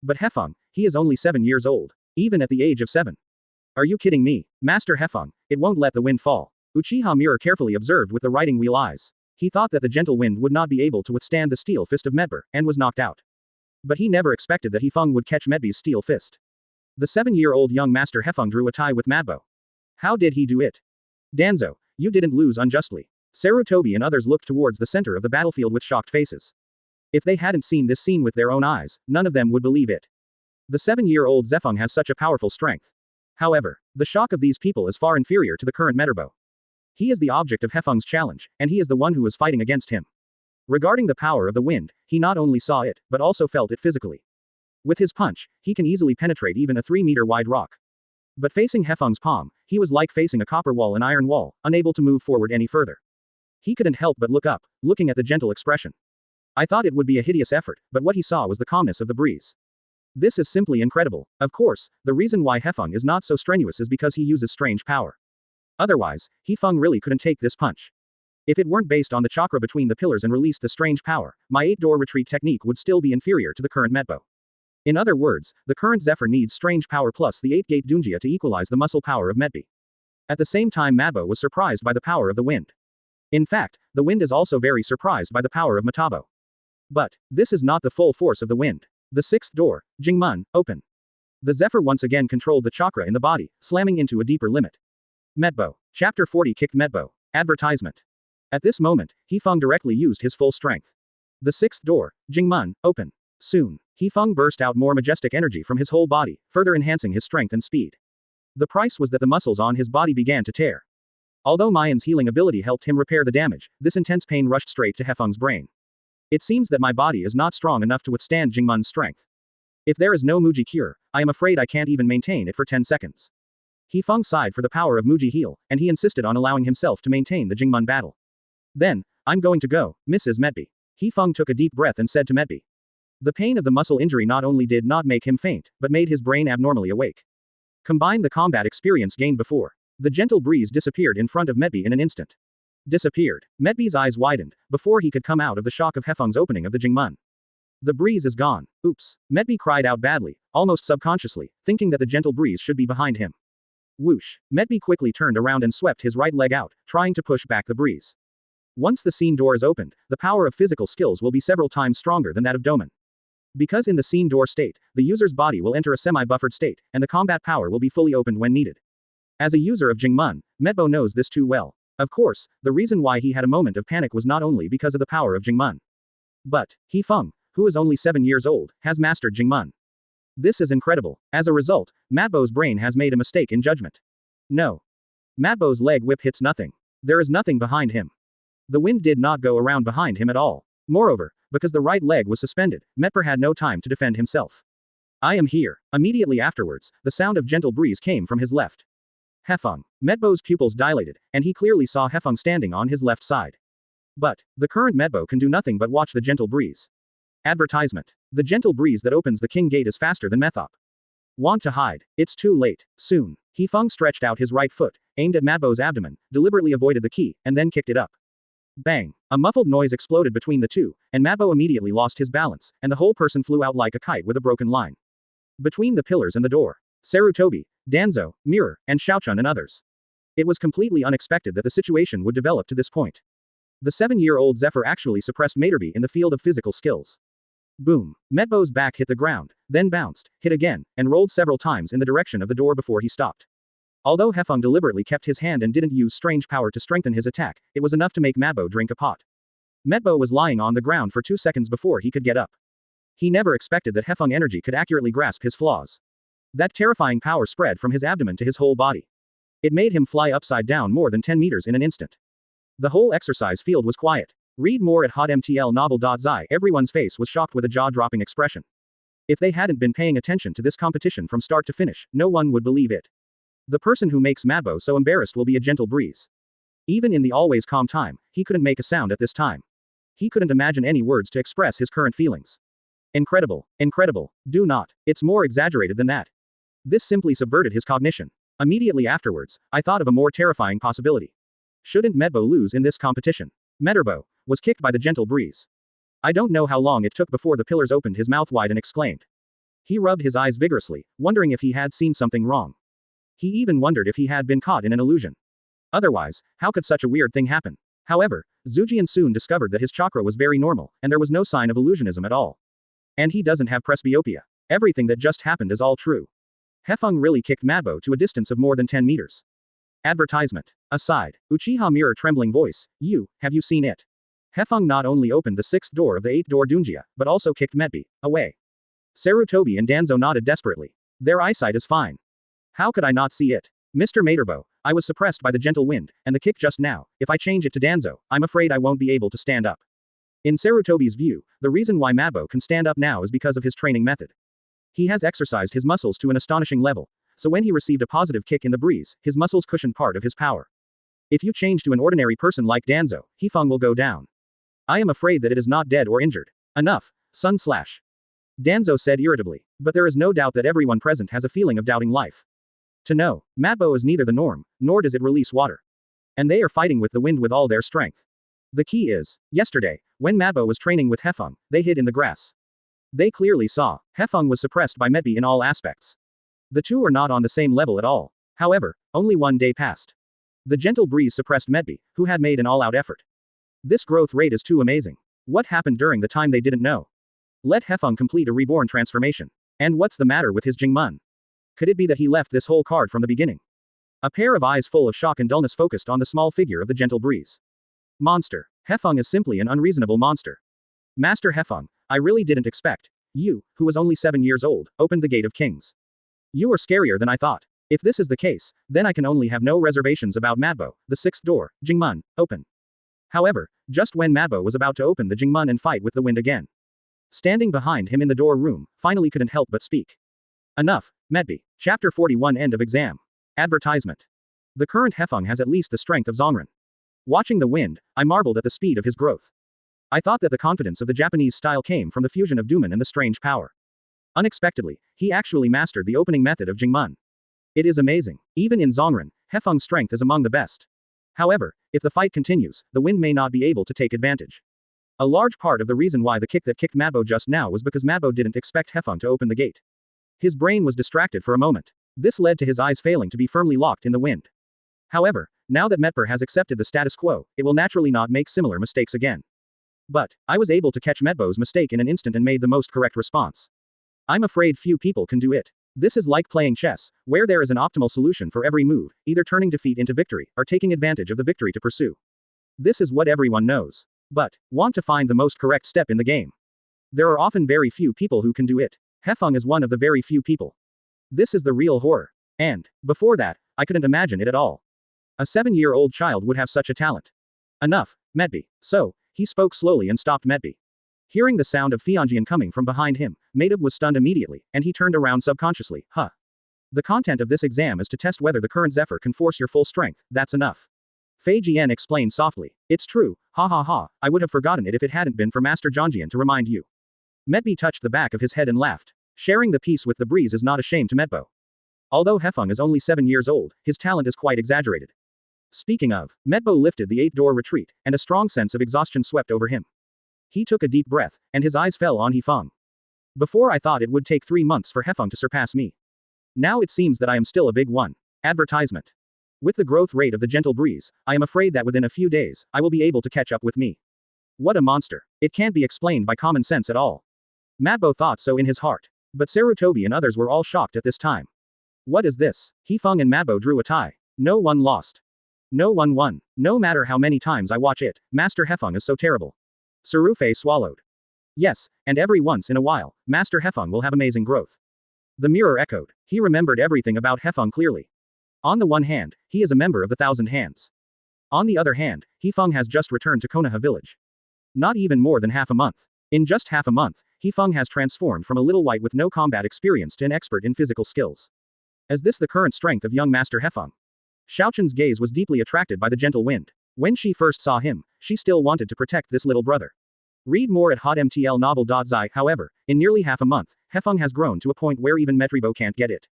But Hefeng, he is only 7 years old. Even at the age of 7. Are you kidding me, Master Hefeng? It won't let the wind fall. Uchiha Mirror carefully observed with the riding wheel eyes. He thought that the gentle wind would not be able to withstand the steel fist of Medber, and was knocked out. But he never expected that Hefeng would catch Medby's steel fist. The 7-year-old young Master Hefeng drew a tie with Madbo. How did he do it? Danzo, you didn't lose unjustly. Sarutobi and others looked towards the center of the battlefield with shocked faces. If they hadn't seen this scene with their own eyes, none of them would believe it. The 7-year-old Zefeng has such a powerful strength. However, the shock of these people is far inferior to the current Meterbo. He is the object of Hefeng's challenge, and he is the one who is fighting against him. Regarding the power of the wind, he not only saw it, but also felt it physically. With his punch, he can easily penetrate even a 3-meter-wide rock. But facing Hefeng's palm, he was like facing a copper wall and iron wall, unable to move forward any further. He couldn't help but look up, looking at the gentle expression. I thought it would be a hideous effort, but what he saw was the calmness of the breeze. This is simply incredible. Of course, the reason why Hefeng is not so strenuous is because he uses strange power. Otherwise, Hefeng really couldn't take this punch. If it weren't based on the chakra between the pillars and released the strange power, my 8-door retreat technique would still be inferior to the current Medbo. In other words, the current Zephyr needs strange power plus the 8-gate Dunjia to equalize the muscle power of Medby. At the same time Madbo was surprised by the power of the wind. In fact, the wind is also very surprised by the power of Matabo. But, this is not the full force of the wind. The 6th door, Jingmun, open. The Zephyr once again controlled the chakra in the body, slamming into a deeper limit. Medbo. Chapter 40 kicked Medbo. Advertisement. At this moment, Hefeng directly used his full strength. The 6th door, Jingmun, open. Soon, Hefeng burst out more majestic energy from his whole body, further enhancing his strength and speed. The price was that the muscles on his body began to tear. Although Mayan's healing ability helped him repair the damage, this intense pain rushed straight to Hefeng's brain. It seems that my body is not strong enough to withstand Jingmun's strength. If there is no Muji cure, I am afraid I can't even maintain it for 10 seconds. Hefeng sighed for the power of Muji heal, and he insisted on allowing himself to maintain the Jingmun battle. Then, I'm going to go, Mrs. Medby. Hefeng took a deep breath and said to Medby. The pain of the muscle injury not only did not make him faint, but made his brain abnormally awake. Combine the combat experience gained before. The gentle breeze disappeared in front of Medby in an instant. Disappeared. Medby's eyes widened, before he could come out of the shock of Hefeng's opening of the Jingmun. The breeze is gone. Oops. Medby cried out badly, almost subconsciously, thinking that the gentle breeze should be behind him. Whoosh. Medby quickly turned around and swept his right leg out, trying to push back the breeze. Once the scene door is opened, the power of physical skills will be several times stronger than that of Doman. Because in the scene door state, the user's body will enter a semi-buffered state, and the combat power will be fully opened when needed. As a user of Jingmun, Medbo knows this too well. Of course, the reason why he had a moment of panic was not only because of the power of Jingmun. But, Hefeng, who is only 7 years old, has mastered Jingmun. This is incredible. As a result, Madbo's brain has made a mistake in judgment. No. Madbo's leg whip hits nothing. There is nothing behind him. The wind did not go around behind him at all. Moreover, because the right leg was suspended, Medper had no time to defend himself. I am here. Immediately afterwards, the sound of gentle breeze came from his left. Hefeng. Medbo's pupils dilated, and he clearly saw Hefeng standing on his left side. But, the current Medbo can do nothing but watch the gentle breeze. Advertisement. The gentle breeze that opens the King Gate is faster than Methop. Want to hide? It's too late. Soon. Hefeng stretched out his right foot, aimed at Madbo's abdomen, deliberately avoided the key, and then kicked it up. Bang! A muffled noise exploded between the two, and Madbo immediately lost his balance, and the whole person flew out like a kite with a broken line. Between the pillars and the door, Sarutobi, Danzo, Mirror, and Xiaochun and others. It was completely unexpected that the situation would develop to this point. The 7-year-old Zephyr actually suppressed Materby in the field of physical skills. Boom! Medbo's back hit the ground, then bounced, hit again, and rolled several times in the direction of the door before he stopped. Although Hefeng deliberately kept his hand and didn't use strange power to strengthen his attack, it was enough to make Madbo drink a pot. Medbo was lying on the ground for 2 seconds before he could get up. He never expected that Hefeng energy could accurately grasp his flaws. That terrifying power spread from his abdomen to his whole body. It made him fly upside down more than 10 meters in an instant. The whole exercise field was quiet. Read more at hotmtlnovel.zi. Everyone's face was shocked with a jaw-dropping expression. If they hadn't been paying attention to this competition from start to finish, no one would believe it. The person who makes Madbo so embarrassed will be a gentle breeze. Even in the always calm time, he couldn't make a sound at this time. He couldn't imagine any words to express his current feelings. Incredible, incredible, do not, it's more exaggerated than that. This simply subverted his cognition. Immediately afterwards, I thought of a more terrifying possibility. Shouldn't Medbo lose in this competition? Meterbo was kicked by the gentle breeze. I don't know how long it took before the pillars opened his mouth wide and exclaimed. He rubbed his eyes vigorously, wondering if he had seen something wrong. He even wondered if he had been caught in an illusion. Otherwise, how could such a weird thing happen? However, Zujian soon discovered that his chakra was very normal, and there was no sign of illusionism at all. And he doesn't have presbyopia. Everything that just happened is all true. Hefeng really kicked Madbo to a distance of more than 10 meters. Advertisement. Aside. Uchiha Mirror trembling voice, have you seen it? Hefeng not only opened the 6th door of the 8th door Dunjia, but also kicked Medbi away. Sarutobi and Danzo nodded desperately. Their eyesight is fine. How could I not see it? Mr. Materbo, I was suppressed by the gentle wind, and the kick just now. If I change it to Danzo, I'm afraid I won't be able to stand up. In Sarutobi's view, the reason why Madbo can stand up now is because of his training method. He has exercised his muscles to an astonishing level, so when he received a positive kick in the breeze, his muscles cushioned part of his power. If you change to an ordinary person like Danzo, Hefeng will go down. I am afraid that it is not dead or injured. Enough, Sun Slash. Danzo said irritably, but there is no doubt that everyone present has a feeling of doubting life. To know, Madbo is neither the norm, nor does it release water. And they are fighting with the wind with all their strength. The key is, yesterday, when Madbo was training with Hefeng, they hid in the grass. They clearly saw, Hefeng was suppressed by Medbi in all aspects. The two are not on the same level at all. However, only one day passed. The gentle breeze suppressed Medbi, who had made an all-out effort. This growth rate is too amazing. What happened during the time they didn't know? Let Hefeng complete a reborn transformation. And what's the matter with his Jingmun? Could it be that he left this whole card from the beginning? A pair of eyes full of shock and dullness focused on the small figure of the gentle breeze. Monster. Hefeng is simply an unreasonable monster. Master Hefeng, I really didn't expect. You, who was only 7 years old, opened the Gate of Kings. You are scarier than I thought. If this is the case, then I can only have no reservations about Madbo, the 6th door, Jingmun, open. However, just when Madbo was about to open the Jingmun and fight with the wind again. Standing behind him in the door room, finally couldn't help but speak. Enough, Medbi. Chapter 41 End of exam. Advertisement. The current Hefeng has at least the strength of Zongren. Watching the wind, I marveled at the speed of his growth. I thought that the confidence of the Japanese style came from the fusion of Duman and the strange power. Unexpectedly, he actually mastered the opening method of Jingmun. It is amazing. Even in Zongren, Hefeng's strength is among the best. However, if the fight continues, the wind may not be able to take advantage. A large part of the reason why the kick that kicked Madbo just now was because Madbo didn't expect Hefeng to open the gate. His brain was distracted for a moment. This led to his eyes failing to be firmly locked in the wind. However, now that Medper has accepted the status quo, it will naturally not make similar mistakes again. But, I was able to catch Medbo's mistake in an instant and made the most correct response. I'm afraid few people can do it. This is like playing chess, where there is an optimal solution for every move, either turning defeat into victory, or taking advantage of the victory to pursue. This is what everyone knows. But, want to find the most correct step in the game. There are often very few people who can do it. Hefeng is one of the very few people. This is the real horror. And, before that, I couldn't imagine it at all. A 7-year-old child would have such a talent. Enough, Medbi. So, he spoke slowly and stopped Medbi. Hearing the sound of Fianjian coming from behind him, Madeb was stunned immediately, and he turned around subconsciously, huh. The content of this exam is to test whether the current Zephyr can force your full strength, that's enough. Fei Jian explained softly. It's true, ha ha ha, I would have forgotten it if it hadn't been for Master Zhangjian to remind you. Medbi touched the back of his head and laughed. Sharing the peace with the breeze is not a shame to Medbo. Although Hefeng is only 7 years old, his talent is quite exaggerated. Speaking of, Medbo lifted the 8-door retreat, and a strong sense of exhaustion swept over him. He took a deep breath, and his eyes fell on Hefeng. Before I thought it would take 3 months for Hefeng to surpass me. Now it seems that I am still a big one. Advertisement. With the growth rate of the gentle breeze, I am afraid that within a few days, I will be able to catch up with me. What a monster. It can't be explained by common sense at all. Madbo thought so in his heart. But Sarutobi and others were all shocked at this time. What is this? Hefeng and Madbo drew a tie. No one lost. No one won. No matter how many times I watch it, Master Hefeng is so terrible. Sarufei swallowed. Yes, and every once in a while, Master Hefeng will have amazing growth. The mirror echoed. He remembered everything about Hefeng clearly. On the one hand, he is a member of the Thousand Hands. On the other hand, Hefeng has just returned to Konoha village. Not even more than half a month. In just half a month, Hefeng has transformed from a little white with no combat experience to an expert in physical skills. Is this the current strength of young Master Hefeng? Xiaochun's gaze was deeply attracted by the gentle wind. When she first saw him, she still wanted to protect this little brother. Read more at hotmtlnovel.zi. However, in nearly half a month, Hefeng has grown to a point where even Metribo can't get it.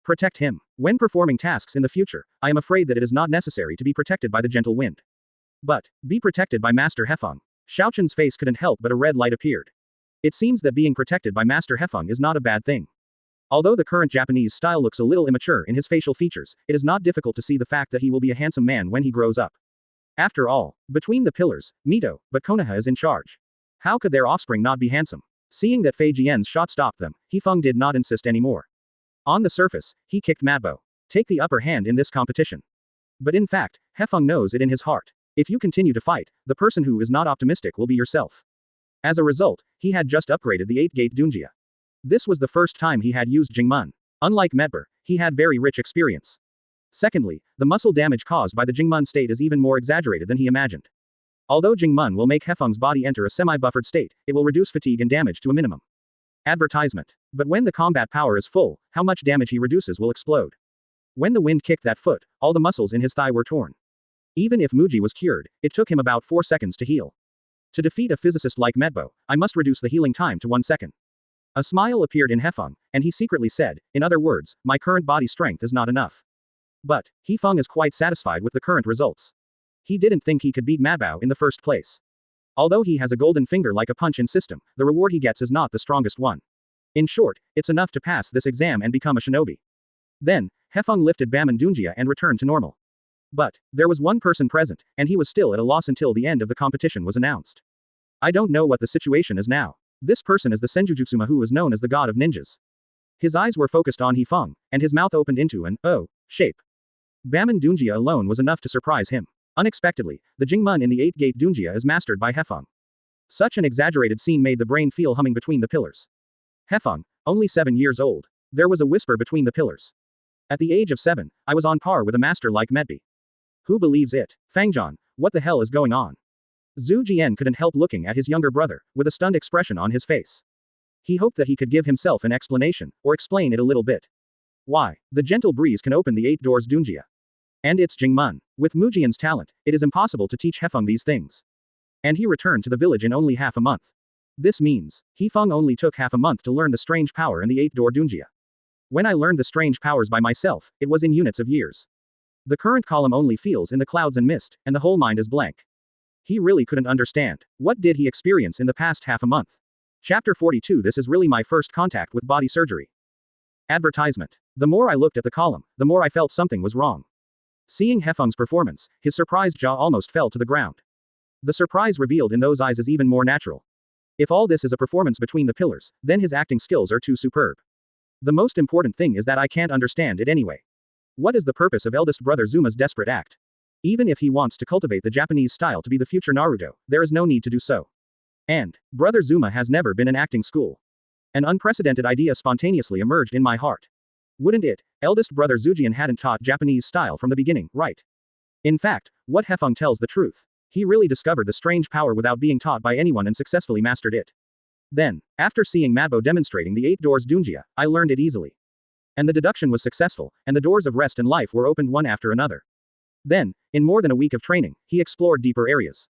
Protect him. When performing tasks in the future, I am afraid that it is not necessary to be protected by the gentle wind. But, be protected by Master Hefeng. Xiaochun's face couldn't help but a red light appeared. It seems that being protected by Master Hefeng is not a bad thing. Although the current Japanese style looks a little immature in his facial features, it is not difficult to see the fact that he will be a handsome man when he grows up. After all, between the pillars, Mito, but Konoha is in charge. How could their offspring not be handsome? Seeing that Fei Jian's shot stopped them, Hefeng did not insist anymore. On the surface, he kicked Madbo. Take the upper hand in this competition. But in fact, Hefeng knows it in his heart. If you continue to fight, the person who is not optimistic will be yourself. As a result, he had just upgraded the 8-gate Dunjia. This was the first time he had used Jingmun. Unlike Medber, he had very rich experience. Secondly, the muscle damage caused by the Jingmun state is even more exaggerated than he imagined. Although Jingmun will make Hefeng's body enter a semi-buffered state, it will reduce fatigue and damage to a minimum. Advertisement. But when the combat power is full, how much damage he reduces will explode. When the wind kicked that foot, all the muscles in his thigh were torn. Even if Muji was cured, it took him about 4 seconds to heal. To defeat a physicist like Medbo, I must reduce the healing time to 1 second. A smile appeared in Hefeng, and he secretly said, in other words, my current body strength is not enough. But, Hefeng is quite satisfied with the current results. He didn't think he could beat Madbo in the first place. Although he has a golden finger like a punch-in system, the reward he gets is not the strongest one. In short, it's enough to pass this exam and become a shinobi. Then, Hefeng lifted Baman Dunjia and returned to normal. But, there was one person present, and he was still at a loss until the end of the competition was announced. I don't know what the situation is now. This person is the Senjujutsuma who is known as the god of ninjas. His eyes were focused on Hefeng, and his mouth opened into an O shape. Baman Dunjia alone was enough to surprise him. Unexpectedly, the Jingmun in the 8-gate Dunjia is mastered by Hefeng. Such an exaggerated scene made the brain feel humming between the pillars. Hefeng, only 7 years old. There was a whisper between the pillars. At the age of 7, I was on par with a master like Medby. Who believes it? Fangjan, what the hell is going on? Zhu Jian couldn't help looking at his younger brother, with a stunned expression on his face. He hoped that he could give himself an explanation, or explain it a little bit. Why? The gentle breeze can open the 8 doors Dunjia. And it's Jingmun. With Mujian's talent, it is impossible to teach Hefeng these things. And he returned to the village in only half a month. This means, Hefeng only took half a month to learn the strange power in the 8 door Dunjia. When I learned the strange powers by myself, it was in units of years. The current column only feels in the clouds and mist, and the whole mind is blank. He really couldn't understand. What did he experience in the past half a month? Chapter 42. This is really my first contact with body surgery. Advertisement. The more I looked at the column, the more I felt something was wrong. Seeing Hefeng's performance, his surprised jaw almost fell to the ground. The surprise revealed in those eyes is even more natural. If all this is a performance between the pillars, then his acting skills are too superb. The most important thing is that I can't understand it anyway. What is the purpose of eldest brother Zuma's desperate act? Even if he wants to cultivate the Japanese style to be the future Naruto, there is no need to do so. And, brother Zuma has never been in acting school. An unprecedented idea spontaneously emerged in my heart. Wouldn't it? Eldest brother Zujian hadn't taught Japanese style from the beginning, right? In fact, what Hefeng tells the truth. He really discovered the strange power without being taught by anyone and successfully mastered it. Then, after seeing Madbo demonstrating the 8 doors Dunjia, I learned it easily. And the deduction was successful, and the doors of rest and life were opened one after another. Then, in more than a week of training, he explored deeper areas.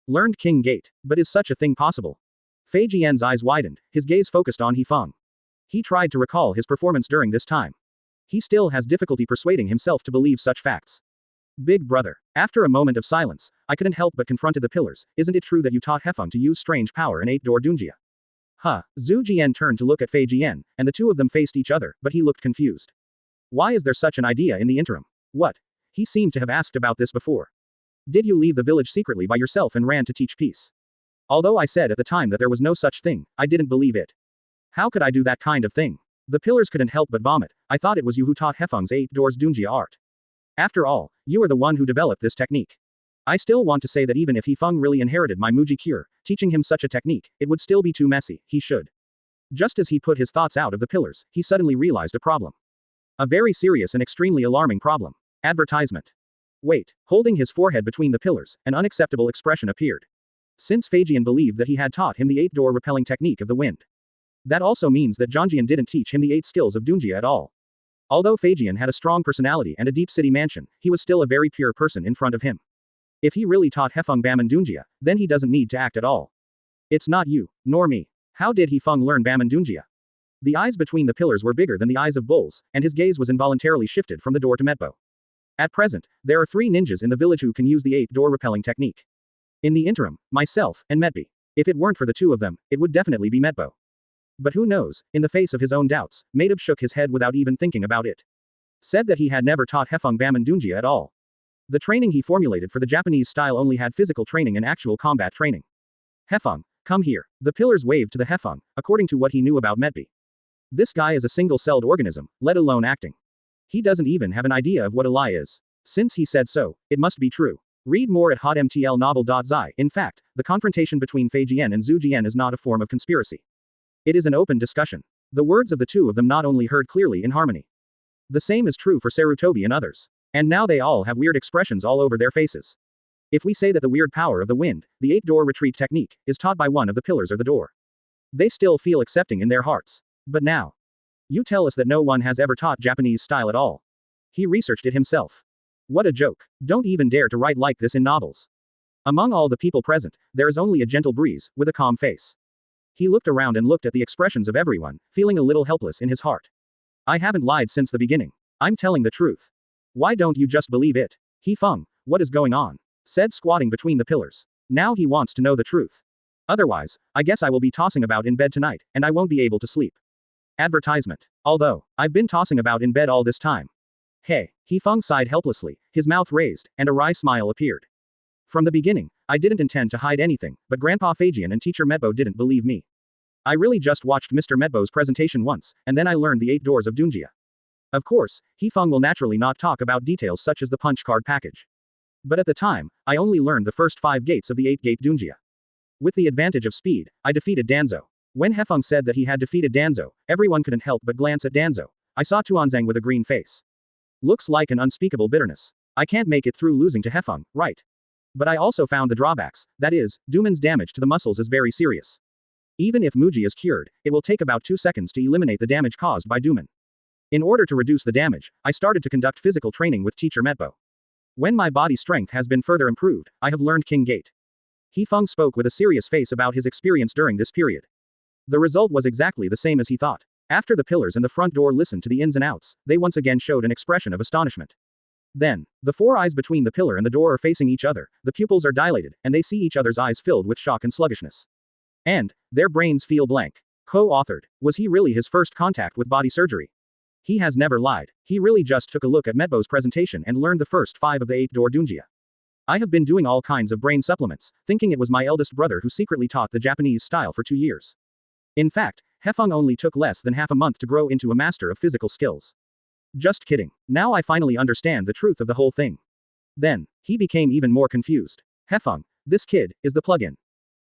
Learned King Gate, but is such a thing possible? Fei Jian's eyes widened, his gaze focused on Hefeng. He tried to recall his performance during this time. He still has difficulty persuading himself to believe such facts. Big brother. After a moment of silence, I couldn't help but confronted the pillars. Isn't it true that you taught Hefeng to use strange power in 8 door Dunjia? Huh. Zhu Jian turned to look at Fei Jian, and the two of them faced each other, but he looked confused. Why is there such an idea in the interim? What? He seemed to have asked about this before. Did you leave the village secretly by yourself and ran to teach peace? Although I said at the time that there was no such thing, I didn't believe it. How could I do that kind of thing? The pillars couldn't help but vomit. I thought it was you who taught Hefeng's 8 doors Dunjia art. After all, you are the one who developed this technique. I still want to say that even if Hefeng really inherited my Muji cure, teaching him such a technique, it would still be too messy. He should. Just as he put his thoughts out of the pillars, he suddenly realized a problem. A very serious and extremely alarming problem. Advertisement. Wait. Holding his forehead between the pillars, an unacceptable expression appeared. Since Feijian believed that he had taught him the 8 door repelling technique of the wind. That also means that Zhangjian didn't teach him the 8 skills of Dunjia at all. Although Feijian had a strong personality and a deep city mansion, he was still a very pure person in front of him. If he really taught Hefeng Baman Dunjia, then he doesn't need to act at all. It's not you, nor me. How did Hefeng learn Baman Dunjia? The eyes between the pillars were bigger than the eyes of bulls, and his gaze was involuntarily shifted from the door to Medbo. At present, there are 3 ninjas in the village who can use the 8-door repelling technique. In the interim, myself, and Medbi. If it weren't for the 2 of them, it would definitely be Medbo. But who knows, in the face of his own doubts, Madeb shook his head without even thinking about it. Said that he had never taught Hefeng Bamon at all. The training he formulated for the Japanese style only had physical training and actual combat training. Hefeng, come here. The pillars waved to the Hefeng, according to what he knew about Medbi. This guy is a single-celled organism, let alone acting. He doesn't even have an idea of what a lie is. Since he said so, it must be true. Read more at hotmtlnovel.zi. In fact, the confrontation between Fei Jian and Zhu Jian is not a form of conspiracy. It is an open discussion. The words of the 2 of them not only heard clearly in harmony. The same is true for Sarutobi and others. And now they all have weird expressions all over their faces. If we say that the weird power of the wind, the 8-door retreat technique, is taught by one of the pillars or the door, they still feel accepting in their hearts. But now, you tell us that no one has ever taught Japanese style at all. He researched it himself. What a joke. Don't even dare to write like this in novels. Among all the people present, there is only a gentle breeze, with a calm face. He looked around and looked at the expressions of everyone, feeling a little helpless in his heart. I haven't lied since the beginning. I'm telling the truth. Why don't you just believe it? Hefeng, what is going on? Said squatting between the pillars. Now he wants to know the truth. Otherwise, I guess I will be tossing about in bed tonight, and I won't be able to sleep. Advertisement. Although, I've been tossing about in bed all this time. Hey, Hefeng sighed helplessly, his mouth raised, and a wry smile appeared. From the beginning, I didn't intend to hide anything, but Grandpa Fajian and Teacher Medbo didn't believe me. I really just watched Mr. Medbo's presentation once, and then I learned the 8 doors of Dunjia. Of course, Hefeng will naturally not talk about details such as the punch card package. But at the time, I only learned the first 5 gates of the 8-gate Dunjia. With the advantage of speed, I defeated Danzo. When Hefeng said that he had defeated Danzo, everyone couldn't help but glance at Danzo. I saw Tuanzang with a green face. Looks like an unspeakable bitterness. I can't make it through losing to Hefeng, right? But I also found the drawbacks, that is, Duman's damage to the muscles is very serious. Even if Muji is cured, it will take about 2 seconds to eliminate the damage caused by Duman. In order to reduce the damage, I started to conduct physical training with Teacher Medbo. When my body strength has been further improved, I have learned King Gate. Hefeng spoke with a serious face about his experience during this period. The result was exactly the same as he thought. After the pillars and the front door listened to the ins and outs, they once again showed an expression of astonishment. Then, the 4 eyes between the pillar and the door are facing each other, the pupils are dilated, and they see each other's eyes filled with shock and sluggishness. And, their brains feel blank. Co-authored. Was he really his first contact with body surgery? He has never lied. He really just took a look at Medbo's presentation and learned the first 5 of the 8-door Dunjia. I have been doing all kinds of brain supplements, thinking it was my eldest brother who secretly taught the Japanese style for 2 years. In fact, Hefeng only took less than half a month to grow into a master of physical skills. Just kidding. Now I finally understand the truth of the whole thing. Then, he became even more confused. Hefeng, this kid, is the plug-in.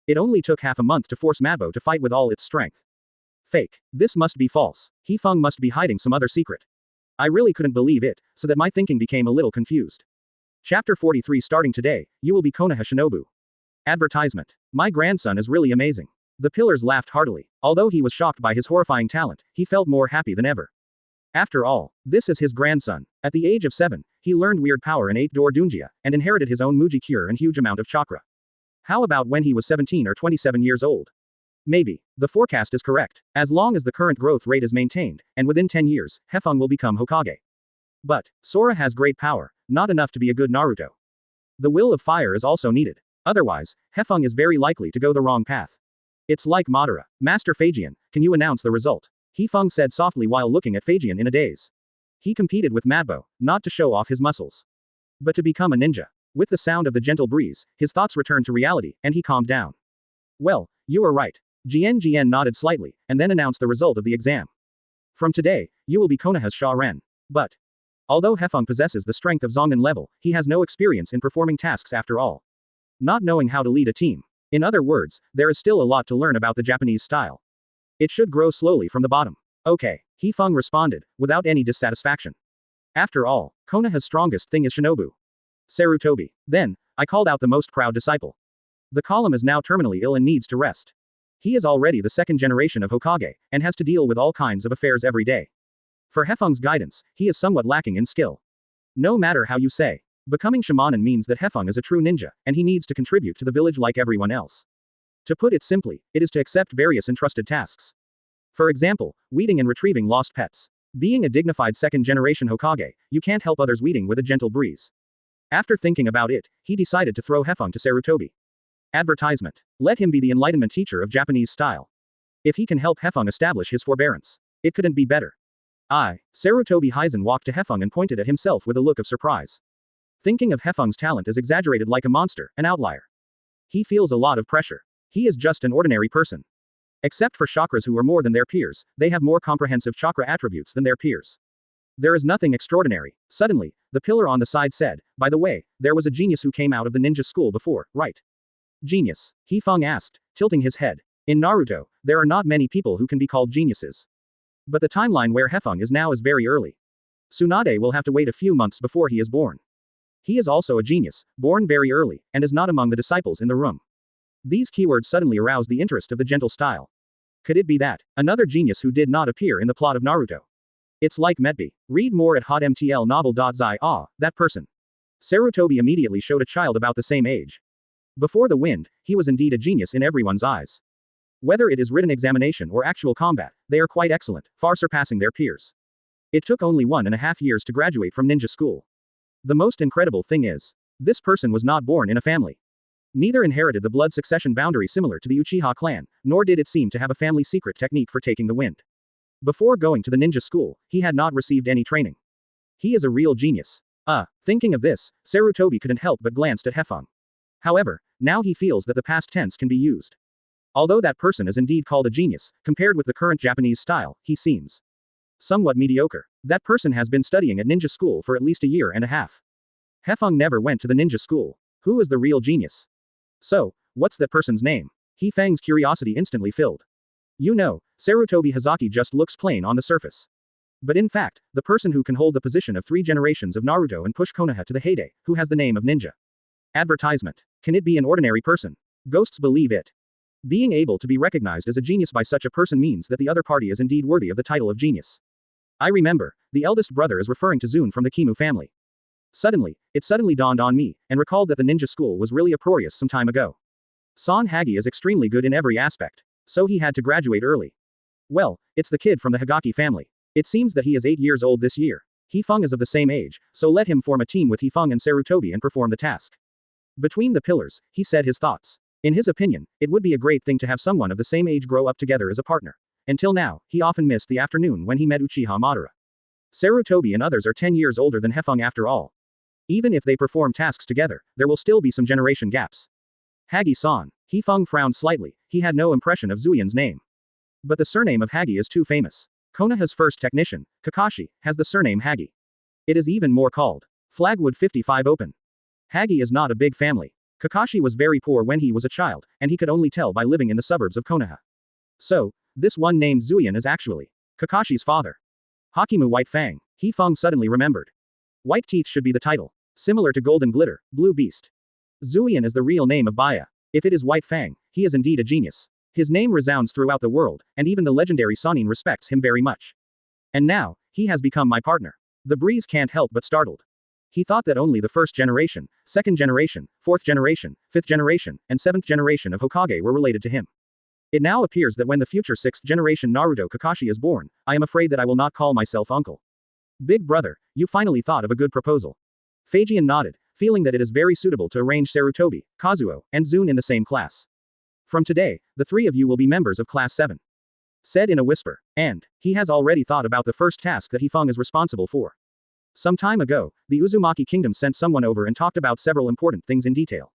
It only took half a month to force Madbo to fight with all its strength. Fake. This must be false. Hefeng must be hiding some other secret. I really couldn't believe it, so that my thinking became a little confused. Chapter 43 Starting today, you will be Konoha Shinobu. Advertisement. My grandson is really amazing. The pillars laughed heartily. Although he was shocked by his horrifying talent, he felt more happy than ever. After all, this is his grandson. At the age of 7, he learned weird power in 8-door Dunjia, and inherited his own Muji cure and huge amount of chakra. How about when he was 17 or 27 years old? Maybe. The forecast is correct. As long as the current growth rate is maintained, and within 10 years, Hefeng will become Hokage. But, Sora has great power, not enough to be a good Naruto. The will of fire is also needed. Otherwise, Hefeng is very likely to go the wrong path. It's like Madara. Master Fajian, can you announce the result? Hefeng said softly while looking at Fajian in a daze. He competed with Madbo, not to show off his muscles, but to become a ninja. With the sound of the gentle breeze, his thoughts returned to reality, and he calmed down. Well, you are right. Jian nodded slightly, and then announced the result of the exam. From today, you will be Konoha's Sha Ren. But, although Hefeng possesses the strength of Zongan level, he has no experience in performing tasks after all. Not knowing how to lead a team. In other words, there is still a lot to learn about the Japanese style. It should grow slowly from the bottom. Okay, Hefeng responded, without any dissatisfaction. After all, Konoha's strongest thing is Shinobu. Sarutobi. Then, I called out the most proud disciple. The column is now terminally ill and needs to rest. He is already the 2nd generation of Hokage, and has to deal with all kinds of affairs every day. For Hefeng's guidance, he is somewhat lacking in skill. No matter how you say. Becoming shamanin means that Hefeng is a true ninja, and he needs to contribute to the village like everyone else. To put it simply, it is to accept various entrusted tasks. For example, weeding and retrieving lost pets. Being a dignified second-generation Hokage, you can't help others weeding with a gentle breeze. After thinking about it, he decided to throw Hefeng to Sarutobi. Advertisement. Let him be the enlightenment teacher of Japanese style. If he can help Hefeng establish his forbearance, it couldn't be better. Sarutobi Hizen walked to Hefeng and pointed at himself with a look of surprise. Thinking of Hefeng's talent as exaggerated like a monster, an outlier. He feels a lot of pressure. He is just an ordinary person. Except for chakras who are more than their peers, they have more comprehensive chakra attributes than their peers. There is nothing extraordinary. Suddenly, the pillar on the side said, by the way, there was a genius who came out of the ninja school before, right? Genius? Hefeng asked, tilting his head. In Naruto, there are not many people who can be called geniuses. But the timeline where Hefeng is now is very early. Tsunade will have to wait a few months before he is born. He is also a genius, born very early, and is not among the disciples in the room. These keywords suddenly aroused the interest of the gentle style. Could it be that, another genius who did not appear in the plot of Naruto? It's like Metbi. Read more at hotmtl novel.zi. That person. Sarutobi immediately showed a child about the same age. Before the wind, he was indeed a genius in everyone's eyes. Whether it is written examination or actual combat, they are quite excellent, far surpassing their peers. It took only 1.5 years to graduate from ninja school. The most incredible thing is, this person was not born in a family. Neither inherited the blood succession boundary similar to the Uchiha clan, nor did it seem to have a family secret technique for taking the wind. Before going to the ninja school, he had not received any training. He is a real genius. Thinking of this, Sarutobi couldn't help but glanced at Hefeng. However, now he feels that the past tense can be used. Although that person is indeed called a genius, compared with the current Japanese style, he seems somewhat mediocre. That person has been studying at ninja school for at least a year and a half. Hefeng never went to the ninja school. Who is the real genius? So, what's that person's name? Hefeng's curiosity instantly filled. You know, Sarutobi Hazaki just looks plain on the surface. But in fact, the person who can hold the position of 3 generations of Naruto and push Konoha to the heyday, who has the name of ninja. Advertisement. Can it be an ordinary person? Ghosts believe it. Being able to be recognized as a genius by such a person means that the other party is indeed worthy of the title of genius. I remember, the eldest brother is referring to Zune from the Kimu family. It suddenly dawned on me, and recalled that the ninja school was really uproarious some time ago. Son Hagi is extremely good in every aspect. So he had to graduate early. Well, it's the kid from the Hagaki family. It seems that he is 8 years old this year. Hefeng is of the same age, so let him form a team with Hefeng and Sarutobi and perform the task. Between the pillars, he said his thoughts. In his opinion, it would be a great thing to have someone of the same age grow up together as a partner. Until now, he often missed the afternoon when he met Uchiha Madara. Sarutobi and others are 10 years older than Hefeng after all. Even if they perform tasks together, there will still be some generation gaps. Hagi-san. Hefeng frowned slightly, he had no impression of Zuian's name. But the surname of Hagi is too famous. Konoha's first technician, Kakashi, has the surname Hagi. It is even more called Flagwood 55 Open. Hagi is not a big family. Kakashi was very poor when he was a child, and he could only tell by living in the suburbs of Konoha. So, this one named Zuian is actually Kakashi's father. Hakimu White Fang. Hefeng suddenly remembered. White Teeth should be the title. Similar to Golden Glitter, Blue Beast. Zuian is the real name of Baya. If it is White Fang, he is indeed a genius. His name resounds throughout the world, and even the legendary Sannin respects him very much. And now, he has become my partner. The breeze can't help but startled. He thought that only the first generation, second generation, fourth generation, fifth generation, and seventh generation of Hokage were related to him. It now appears that when the future sixth generation Naruto Kakashi is born, I am afraid that I will not call myself uncle. Big brother, you finally thought of a good proposal. Phaegian nodded, feeling that it is very suitable to arrange Sarutobi, Kazuo, and Zune in the same class. From today, the 3 of you will be members of Class 7. Said in a whisper, and he has already thought about the first task that Hefeng is responsible for. Some time ago, the Uzumaki kingdom sent someone over and talked about several important things in detail.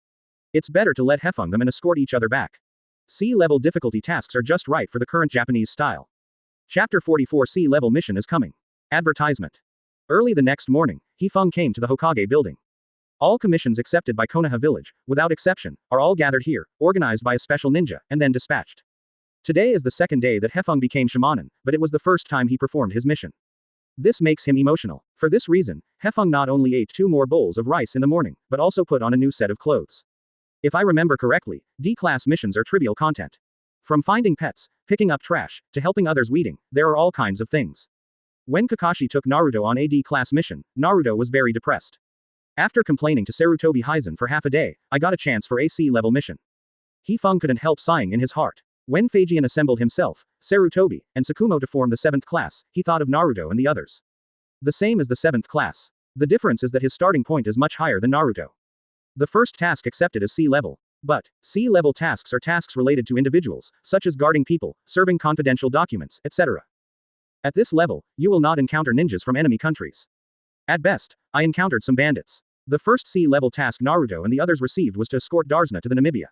It's better to let Hefeng them and escort each other back. C-level difficulty tasks are just right for the current Japanese style. Chapter 44 C-level mission is coming. Advertisement. Early the next morning, Hefeng came to the Hokage building. All commissions accepted by Konoha village, without exception, are all gathered here, organized by a special ninja, and then dispatched. Today is the second day that Hefeng became shamanin, but it was the first time he performed his mission. This makes him emotional. For this reason, Hefeng not only ate 2 more bowls of rice in the morning, but also put on a new set of clothes. If I remember correctly, D-class missions are trivial content. From finding pets, picking up trash, to helping others weeding, there are all kinds of things. When Kakashi took Naruto on a D-class mission, Naruto was very depressed. After complaining to Sarutobi Hizen for half a day, I got a chance for a C-level mission. Hefeng couldn't help sighing in his heart. When Feijian assembled himself, Sarutobi, and Tsukumo to form the 7th class, he thought of Naruto and the others. The same as the 7th class. The difference is that his starting point is much higher than Naruto. The first task accepted is C-level. But, C-level tasks are tasks related to individuals, such as guarding people, serving confidential documents, etc. At this level, you will not encounter ninjas from enemy countries. At best, I encountered some bandits. The first C-level task Naruto and the others received was to escort Darsna to the Namibia.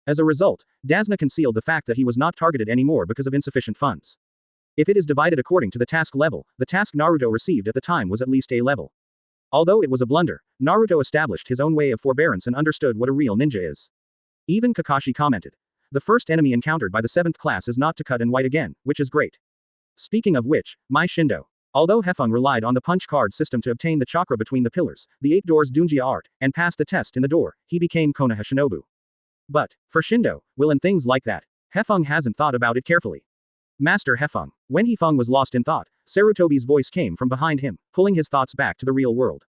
As a result, Darsna concealed the fact that he was not targeted anymore because of insufficient funds. If it is divided according to the task level, the task Naruto received at the time was at least A level. Although it was a blunder, Naruto established his own way of forbearance and understood what a real ninja is. Even Kakashi commented. The first enemy encountered by the 7th class is not to cut and white again, which is great. Speaking of which, my Shindo. Although Hefeng relied on the punch card system to obtain the chakra between the pillars, the 8 doors Dunjia art, and passed the test in the door, he became Konoha Shinobu. But, for Shindo, will and things like that, Hefeng hasn't thought about it carefully. Master Hefeng. When Hefeng was lost in thought, Sarutobi's voice came from behind him, pulling his thoughts back to the real world.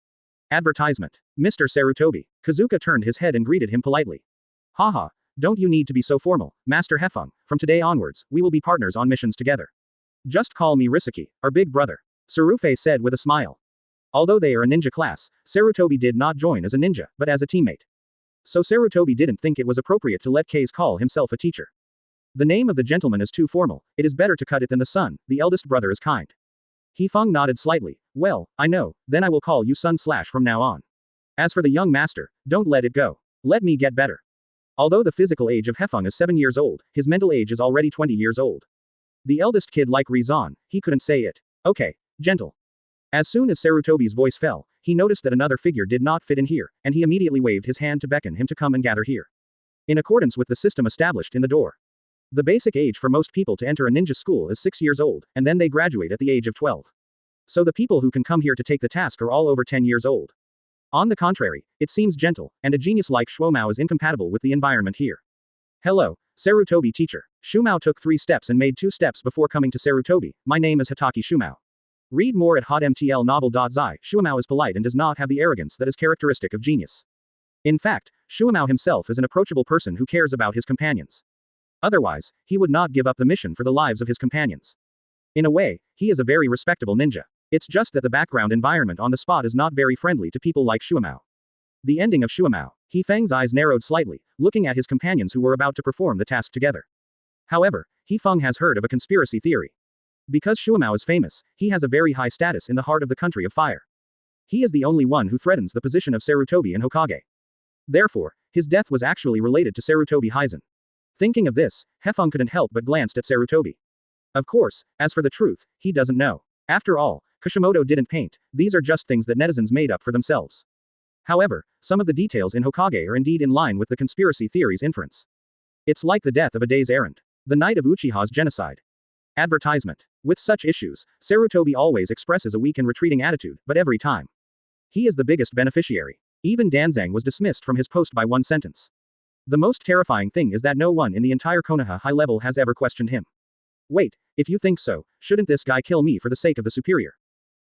Advertisement. Mr. Sarutobi. Kazuka turned his head and greeted him politely. Haha, don't you need to be so formal, Master Hefeng, from today onwards, we will be partners on missions together. Just call me Risaki, our big brother. Sarufei said with a smile. Although they are a ninja class, Sarutobi did not join as a ninja, but as a teammate. So Sarutobi didn't think it was appropriate to let Kase call himself a teacher. The name of the gentleman is too formal, it is better to cut it than the son, the eldest brother is kind. Hefeng nodded slightly. Well, I know, then I will call you son/ from now on. As for the young master, don't let it go. Let me get better. Although the physical age of Hefeng is 7 years old, his mental age is already 20 years old. The eldest kid like Rizan, he couldn't say it. Okay, gentle. As soon as Sarutobi's voice fell, he noticed that another figure did not fit in here, and he immediately waved his hand to beckon him to come and gather here. In accordance with the system established in the door. The basic age for most people to enter a ninja school is 6 years old, and then they graduate at the age of 12. So the people who can come here to take the task are all over 10 years old. On the contrary, it seems gentle, and a genius like Shuomao is incompatible with the environment here. Hello, Sarutobi teacher. Shumao took 3 steps and made 2 steps before coming to Sarutobi. My name is Hitaki Shumao. Read more at hotmtlnovel.zi. Shuomao is polite and does not have the arrogance that is characteristic of genius. In fact, Shuomao himself is an approachable person who cares about his companions. Otherwise, he would not give up the mission for the lives of his companions. In a way, he is a very respectable ninja. It's just that the background environment on the spot is not very friendly to people like Shuomao. The ending of Shuomao. Hefeng's eyes narrowed slightly, looking at his companions who were about to perform the task together. However, Hefeng has heard of a conspiracy theory. Because Shuomao is famous, he has a very high status in the heart of the country of fire. He is the only one who threatens the position of Sarutobi and Hokage. Therefore, his death was actually related to Sarutobi Hizen. Thinking of this, Hefeng couldn't help but glanced at Sarutobi. Of course, as for the truth, he doesn't know. After all, Kishimoto didn't paint, these are just things that netizens made up for themselves. However, some of the details in Hokage are indeed in line with the conspiracy theory's inference. It's like the death of a day's errand. The night of Uchiha's genocide. Advertisement. With such issues, Sarutobi always expresses a weak and retreating attitude, but every time. He is the biggest beneficiary. Even Danzang was dismissed from his post by one sentence. The most terrifying thing is that no one in the entire Konoha high level has ever questioned him. Wait, if you think so, shouldn't this guy kill me for the sake of the superior?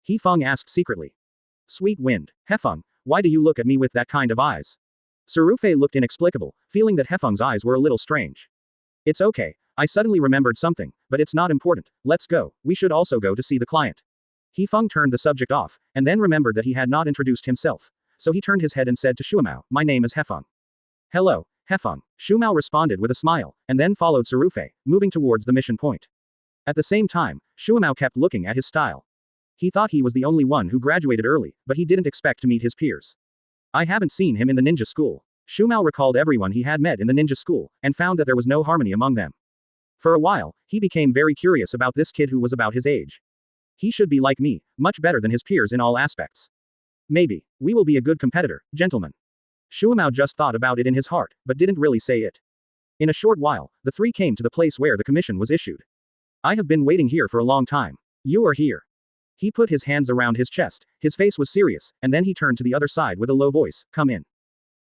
Hefeng asked secretly. Sweet wind, Hefeng, why do you look at me with that kind of eyes? Sarufei looked inexplicable, feeling that Hefeng's eyes were a little strange. It's okay, I suddenly remembered something, but it's not important, let's go, we should also go to see the client. Hefeng turned the subject off, and then remembered that he had not introduced himself, so he turned his head and said to Shuomao, my name is Hefeng. Hello, Hefeng. Shuomao responded with a smile, and then followed Sarufei, moving towards the mission point. At the same time, Shuomao kept looking at his style. He thought he was the only one who graduated early, but he didn't expect to meet his peers. I haven't seen him in the ninja school. Shuomao recalled everyone he had met in the ninja school, and found that there was no harmony among them. For a while, he became very curious about this kid who was about his age. He should be like me, much better than his peers in all aspects. Maybe, we will be a good competitor, gentlemen. Shuomao just thought about it in his heart, but didn't really say it. In a short while, the 3 came to the place where the commission was issued. I have been waiting here for a long time. You are here. He put his hands around his chest, his face was serious, and then he turned to the other side with a low voice, come in.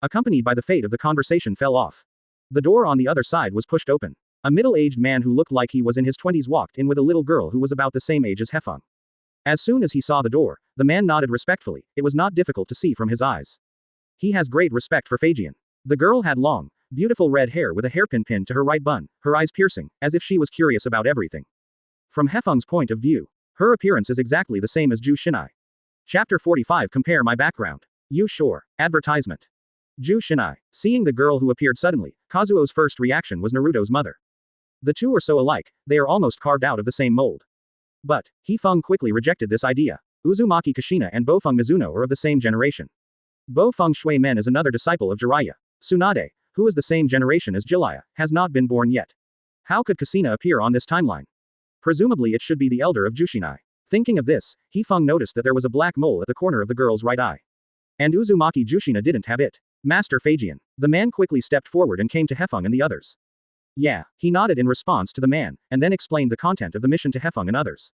Accompanied by the fate of the conversation fell off. The door on the other side was pushed open. A middle-aged man who looked like he was in his 20s walked in with a little girl who was about the same age as Hefeng. As soon as he saw the door, the man nodded respectfully, it was not difficult to see from his eyes. He has great respect for Feijian. The girl had long, beautiful red hair with a hairpin pinned to her right bun, her eyes piercing, as if she was curious about everything. From Hefeng's point of view, her appearance is exactly the same as Ju Shinai. Chapter 45 Compare my background. You sure? Advertisement. Ju Shinai. Seeing the girl who appeared suddenly, Kazuo's first reaction was Naruto's mother. The two are so alike, they are almost carved out of the same mold. But, Hefeng quickly rejected this idea. Uzumaki Kushina and Bofeng Mizuno are of the same generation. Bofeng Shuimen is another disciple of Jiraiya. Tsunade, who is the same generation as Jiraiya, has not been born yet. How could Kushina appear on this timeline? Presumably it should be the elder of Jushinai. Thinking of this, Hefeng noticed that there was a black mole at the corner of the girl's right eye. And Uzumaki Jushina didn't have it. Master Phagian. The man quickly stepped forward and came to Hefeng and the others. Yeah, he nodded in response to the man, and then explained the content of the mission to Hefeng and others.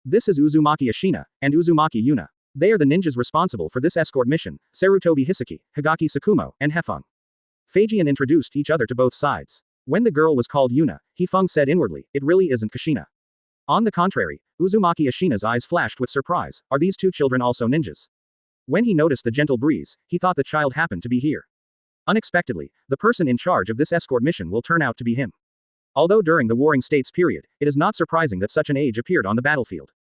This is Uzumaki Ashina, and Uzumaki Yuna. They are the ninjas responsible for this escort mission, Sarutobi Hizen, Higaki Tsukumo, and Hefeng. Phagian introduced each other to both sides. When the girl was called Yuna, Hefeng said inwardly, it really isn't Kushina. On the contrary, Uzumaki Ashina's eyes flashed with surprise, are these two children also ninjas? When he noticed the gentle breeze, he thought the child happened to be here. Unexpectedly, the person in charge of this escort mission will turn out to be him. Although during the Warring States period, it is not surprising that such an age appeared on the battlefield.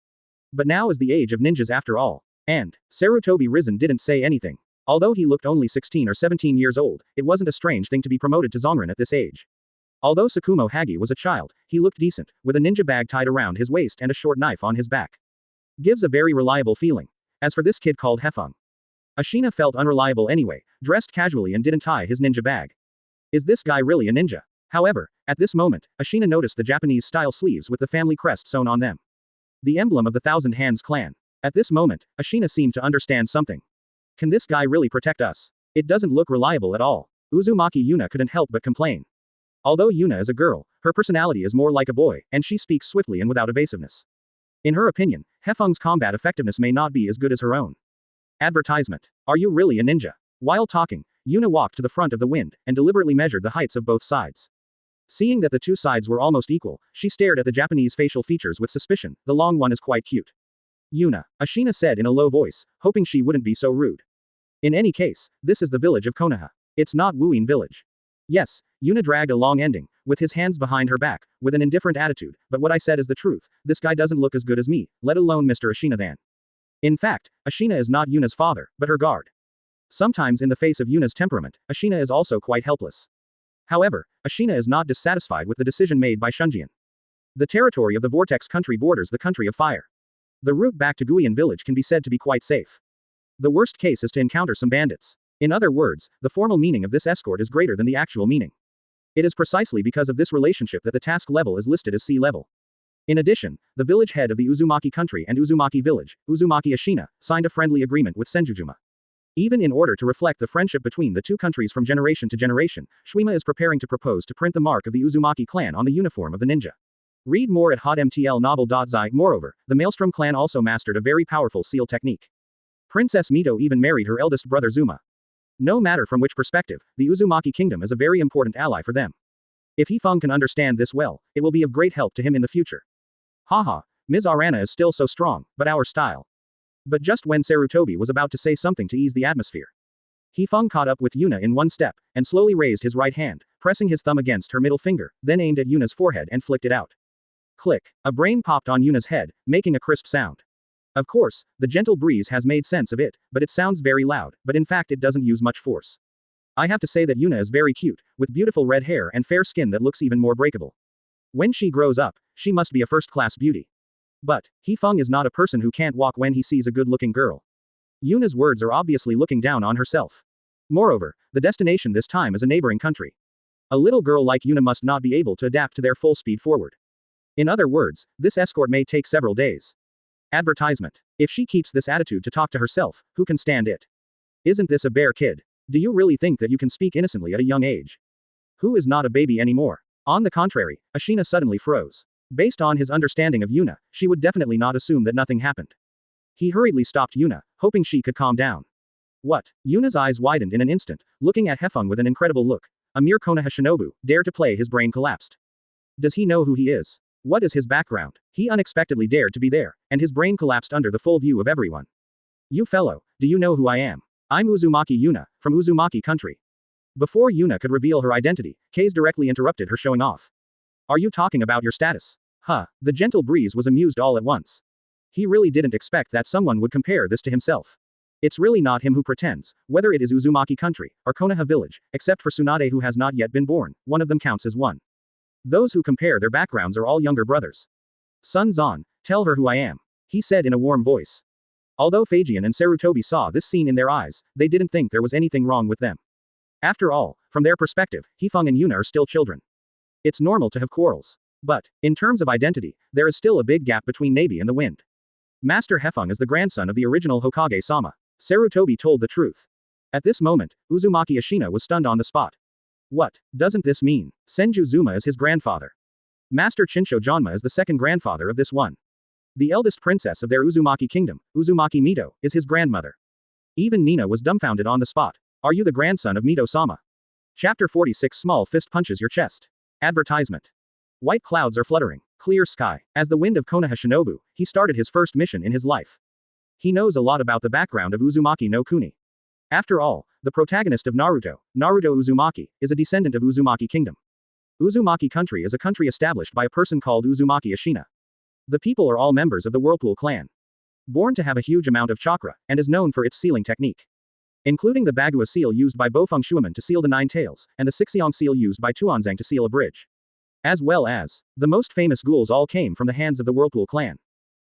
But now is the age of ninjas after all. And, Sarutobi Hizen didn't say anything. Although he looked only 16 or 17 years old, it wasn't a strange thing to be promoted to Zonrin at this age. Although Tsukumo Hagi was a child, he looked decent, with a ninja bag tied around his waist and a short knife on his back. Gives a very reliable feeling. As for this kid called Hefeng, Ashina felt unreliable anyway, dressed casually and didn't tie his ninja bag. Is this guy really a ninja? However, at this moment, Ashina noticed the Japanese-style sleeves with the family crest sewn on them. The emblem of the Thousand Hands clan. At this moment, Ashina seemed to understand something. Can this guy really protect us? It doesn't look reliable at all. Uzumaki Yuna couldn't help but complain. Although Yuna is a girl, her personality is more like a boy, and she speaks swiftly and without evasiveness. In her opinion, Hefeng's combat effectiveness may not be as good as her own. Advertisement. Are you really a ninja? While talking, Yuna walked to the front of the wind, and deliberately measured the heights of both sides. Seeing that the two sides were almost equal, she stared at the Japanese facial features with suspicion, the long one is quite cute. Yuna, Ashina said in a low voice, hoping she wouldn't be so rude. In any case, this is the village of Konoha. It's not Wuin village. Yes, Yuna dragged a long ending, with his hands behind her back, with an indifferent attitude, but what I said is the truth, this guy doesn't look as good as me, let alone Mr. Ashina than. In fact, Ashina is not Yuna's father, but her guard. Sometimes in the face of Yuna's temperament, Ashina is also quite helpless. However, Ashina is not dissatisfied with the decision made by Shunjian. The territory of the Vortex country borders the country of fire. The route back to Guian village can be said to be quite safe. The worst case is to encounter some bandits. In other words, the formal meaning of this escort is greater than the actual meaning. It is precisely because of this relationship that the task level is listed as sea level. In addition, the village head of the Uzumaki country and Uzumaki village, Uzumaki Ashina, signed a friendly agreement with Senjujuma. Even in order to reflect the friendship between the two countries from generation to generation, Shuima is preparing to propose to print the mark of the Uzumaki clan on the uniform of the ninja. Read more at hotmtl novel.zi. Moreover, the Maelstrom clan also mastered a very powerful seal technique. Princess Mito even married her eldest brother Zuma. No matter from which perspective, the Uzumaki kingdom is a very important ally for them. If Hefeng can understand this well, it will be of great help to him in the future. Haha, Ms. Arana is still so strong, but our style. But just when Sarutobi was about to say something to ease the atmosphere, Hefeng caught up with Yuna in one step, and slowly raised his right hand, pressing his thumb against her middle finger, then aimed at Yuna's forehead and flicked it out. Click. A brain popped on Yuna's head, making a crisp sound. Of course, the gentle breeze has made sense of it, but it sounds very loud, but in fact it doesn't use much force. I have to say that Yuna is very cute, with beautiful red hair and fair skin that looks even more breakable. When she grows up, she must be a first-class beauty. But, Hefeng is not a person who can't walk when he sees a good-looking girl. Yuna's words are obviously looking down on herself. Moreover, the destination this time is a neighboring country. A little girl like Yuna must not be able to adapt to their full speed forward. In other words, this escort may take several days. Advertisement. If she keeps this attitude to talk to herself, who can stand it? Isn't this a bear kid? Do you really think that you can speak innocently at a young age? Who is not a baby anymore? On the contrary, Ashina suddenly froze. Based on his understanding of Yuna, she would definitely not assume that nothing happened. He hurriedly stopped Yuna, hoping she could calm down. What? Yuna's eyes widened in an instant, looking at Hefeng with an incredible look. A mere Konoha shinobu, dare to play his brain collapsed. Does he know who he is? What is his background? He unexpectedly dared to be there, and his brain collapsed under the full view of everyone. You fellow, do you know who I am? I'm Uzumaki Yuna, from Uzumaki country. Before Yuna could reveal her identity, Kaze directly interrupted her, showing off. Are you talking about your status? Huh, the gentle breeze was amused all at once. He really didn't expect that someone would compare this to himself. It's really not him who pretends, whether it is Uzumaki country, or Konoha village, except for Tsunade who has not yet been born, one of them counts as one. Those who compare their backgrounds are all younger brothers. Sun Zan, tell her who I am, he said in a warm voice. Although Phaegian and Sarutobi saw this scene in their eyes, they didn't think there was anything wrong with them. After all, from their perspective, Hefeng and Yuna are still children. It's normal to have quarrels. But, in terms of identity, there is still a big gap between Nabi and the Wind. Master Hefeng is the grandson of the original Hokage-sama. Sarutobi told the truth. At this moment, Uzumaki Ashina was stunned on the spot. What doesn't this mean? Senju Zuma is his grandfather. Master Chinsho Janma is the second grandfather of this one. The eldest princess of their Uzumaki kingdom, Uzumaki Mito, is his grandmother. Even Nina was dumbfounded on the spot. Are you the grandson of Mito-sama? Chapter 46 Small fist punches your chest. Advertisement. White clouds are fluttering. Clear sky. As the Wind of Konoha Shinobu, he started his first mission in his life. He knows a lot about the background of Uzumaki no Kuni. After all, the protagonist of Naruto, Naruto Uzumaki, is a descendant of Uzumaki kingdom. Uzumaki country is a country established by a person called Uzumaki Ashina. The people are all members of the Whirlpool clan. Born to have a huge amount of chakra, and is known for its sealing technique. Including the Bagua seal used by Bofeng Shuaman to seal the Nine Tails, and the Sixiong seal used by Tuanzang to seal a bridge. As well as, the most famous ghouls all came from the hands of the Whirlpool clan.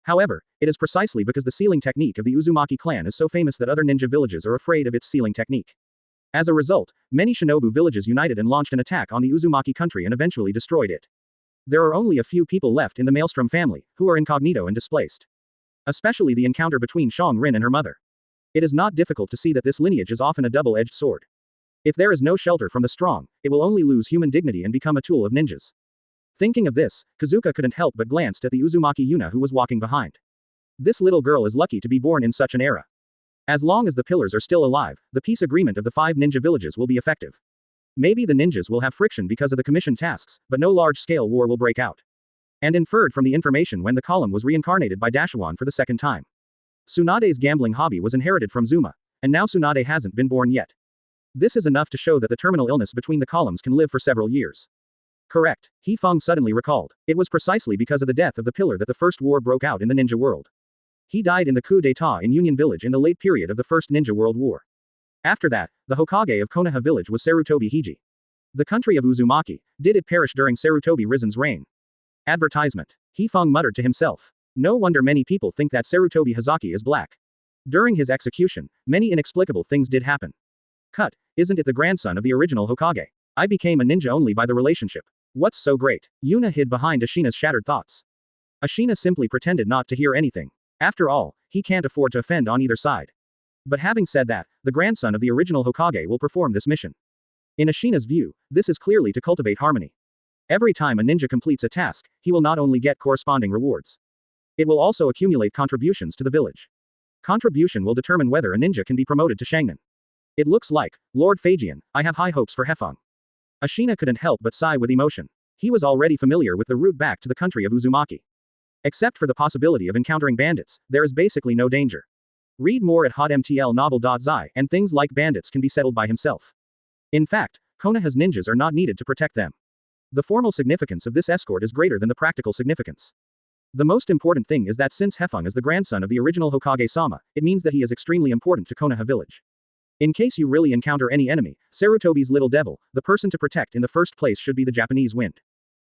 However, it is precisely because the sealing technique of the Uzumaki clan is so famous that other ninja villages are afraid of its sealing technique. As a result, many shinobu villages united and launched an attack on the Uzumaki country and eventually destroyed it. There are only a few people left in the Maelstrom family, who are incognito and displaced. Especially the encounter between Shang Rin and her mother. It is not difficult to see that this lineage is often a double-edged sword. If there is no shelter from the strong, it will only lose human dignity and become a tool of ninjas. Thinking of this, Kazuka couldn't help but glanced at the Uzumaki Yuna who was walking behind. This little girl is lucky to be born in such an era. As long as the pillars are still alive, the peace agreement of the 5 ninja villages will be effective. Maybe the ninjas will have friction because of the commissioned tasks, but no large-scale war will break out. And inferred from the information when the column was reincarnated by Dashawan for the second time. Tsunade's gambling hobby was inherited from Zuma, and now Tsunade hasn't been born yet. This is enough to show that the terminal illness between the columns can live for several years. Correct, Hefeng suddenly recalled. It was precisely because of the death of the pillar that the first war broke out in the ninja world. He died in the coup d'état in Union Village in the late period of the First Ninja World War. After that, the Hokage of Konoha village was Sarutobi Hizen. The country of Uzumaki, did it perish during Sarutobi Hizen's reign? Advertisement. Hefeng muttered to himself. No wonder many people think that Sarutobi Hizen is black. During his execution, many inexplicable things did happen. Cut, isn't it the grandson of the original Hokage? I became a ninja only by the relationship. What's so great? Yuna hid behind Ashina's shattered thoughts. Ashina simply pretended not to hear anything. After all, he can't afford to offend on either side. But having said that, the grandson of the original Hokage will perform this mission. In Ashina's view, this is clearly to cultivate harmony. Every time a ninja completes a task, he will not only get corresponding rewards. It will also accumulate contributions to the village. Contribution will determine whether a ninja can be promoted to Shangnan. It looks like, Lord Phaegian, I have high hopes for Hefeng. Ashina couldn't help but sigh with emotion. He was already familiar with the route back to the country of Uzumaki. Except for the possibility of encountering bandits, there is basically no danger. Read more at hotmtlnovel.zi, and things like bandits can be settled by himself. In fact, Konoha's ninjas are not needed to protect them. The formal significance of this escort is greater than the practical significance. The most important thing is that since Hefeng is the grandson of the original Hokage-sama, it means that he is extremely important to Konoha village. In case you really encounter any enemy, Sarutobi's little devil, the person to protect in the first place should be the Japanese Wind.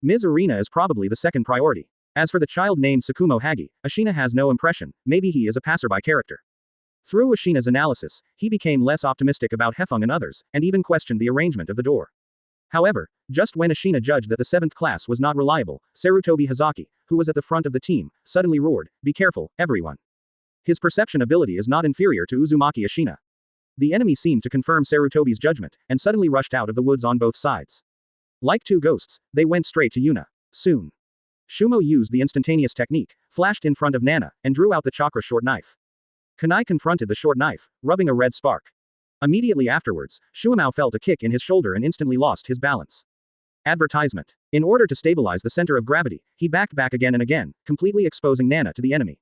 Ms. Arena is probably the second priority. As for the child named Tsukumo Hagi, Ashina has no impression, maybe he is a passerby character. Through Ashina's analysis, he became less optimistic about Hefeng and others, and even questioned the arrangement of the door. However, just when Ashina judged that the 7th class was not reliable, Sarutobi Hizen, who was at the front of the team, suddenly roared, "Be careful, everyone." His perception ability is not inferior to Uzumaki Ashina. The enemy seemed to confirm Sarutobi's judgment, and suddenly rushed out of the woods on both sides. Like two ghosts, they went straight to Yuna. Soon. Shumo used the instantaneous technique, flashed in front of Nana, and drew out the chakra short knife. Kunai confronted the short knife, rubbing a red spark. Immediately afterwards, Shuamao felt a kick in his shoulder and instantly lost his balance. Advertisement. In order to stabilize the center of gravity, he backed back again and again, completely exposing Nana to the enemy.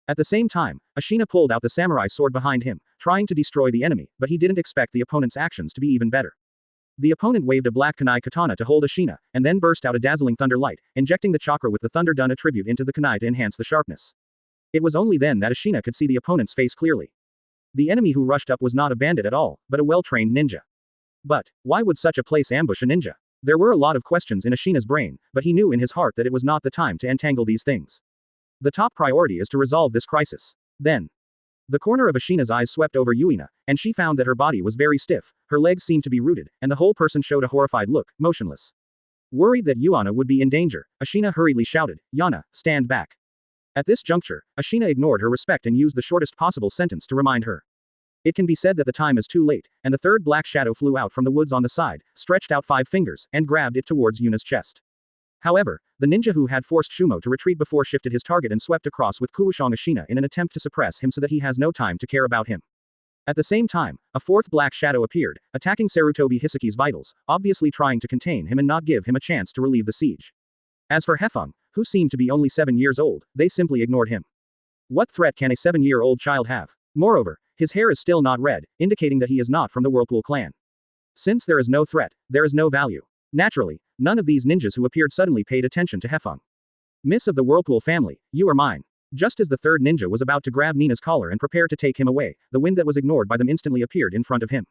At the same time, Ashina pulled out the samurai sword behind him, trying to destroy the enemy, but he didn't expect the opponent's actions to be even better. The opponent waved a black kunai katana to hold Ashina, and then burst out a dazzling thunder light, injecting the chakra with the thunder dun attribute into the kunai to enhance the sharpness. It was only then that Ashina could see the opponent's face clearly. The enemy who rushed up was not a bandit at all, but a well-trained ninja. But, why would such a place ambush a ninja? There were a lot of questions in Ashina's brain, but he knew in his heart that it was not the time to entangle these things. The top priority is to resolve this crisis. Then, the corner of Ashina's eyes swept over Yuina, and she found that her body was very stiff, her legs seemed to be rooted, and the whole person showed a horrified look, motionless. Worried that Yuana would be in danger, Ashina hurriedly shouted, "Yana, stand back." At this juncture, Ashina ignored her respect and used the shortest possible sentence to remind her. It can be said that the time is too late, and the third black shadow flew out from the woods on the side, stretched out 5 fingers, and grabbed it towards Yuna's chest. However, the ninja who had forced Shumo to retreat before shifted his target and swept across with Kuwashong Ashina in an attempt to suppress him so that he has no time to care about him. At the same time, a fourth black shadow appeared, attacking Sarutobi Hizen's vitals, obviously trying to contain him and not give him a chance to relieve the siege. As for Hefeng, who seemed to be only 7 years old, they simply ignored him. What threat can a 7-year-old child have? Moreover, his hair is still not red, indicating that he is not from the Whirlpool clan. Since there is no threat, there is no value. Naturally, none of these ninjas who appeared suddenly paid attention to Hefeng. "Miss of the Whirlpool family, you are mine." Just as the third ninja was about to grab Nina's collar and prepare to take him away, the wind that was ignored by them instantly appeared in front of him.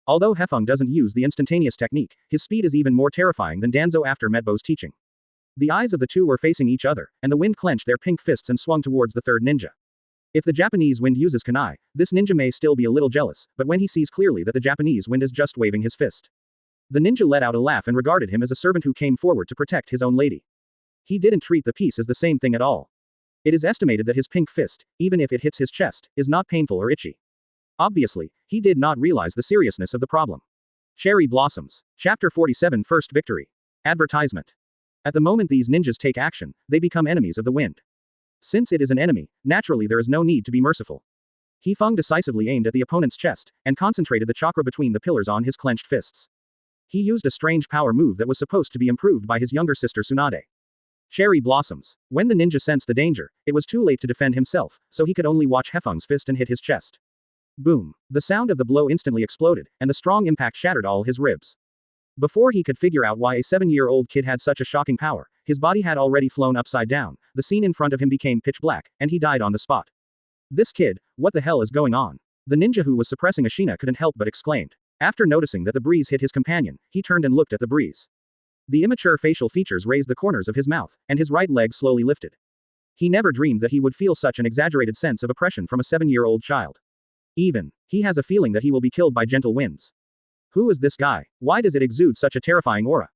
Although Hefeng doesn't use the instantaneous technique, his speed is even more terrifying than Danzo after Medbo's teaching. The eyes of the two were facing each other, and the wind clenched their pink fists and swung towards the third ninja. If the Japanese wind uses kunai, this ninja may still be a little jealous, but when he sees clearly that the Japanese wind is just waving his fist. The ninja let out a laugh and regarded him as a servant who came forward to protect his own lady. He didn't treat the piece as the same thing at all. It is estimated that his pink fist, even if it hits his chest, is not painful or itchy. Obviously, he did not realize the seriousness of the problem. Cherry Blossoms. Chapter 47 First Victory. Advertisement. At the moment these ninjas take action, they become enemies of the wind. Since it is an enemy, naturally there is no need to be merciful. Hefeng decisively aimed at the opponent's chest, and concentrated the chakra between the pillars on his clenched fists. He used a strange power move that was supposed to be improved by his younger sister Tsunade. Cherry Blossoms. When the ninja sensed the danger, it was too late to defend himself, so he could only watch Hefeng's fist and hit his chest. Boom. The sound of the blow instantly exploded, and the strong impact shattered all his ribs. Before he could figure out why a 7-year-old kid had such a shocking power, his body had already flown upside down, the scene in front of him became pitch black, and he died on the spot. This kid, what the hell is going on? The ninja who was suppressing Ashina couldn't help but exclaimed. After noticing that the breeze hit his companion, he turned and looked at the breeze. The immature facial features raised the corners of his mouth, and his right leg slowly lifted. He never dreamed that he would feel such an exaggerated sense of oppression from a 7-year-old child. He has a feeling that he will be killed by gentle winds. Who is this guy? Why does it exude such a terrifying aura?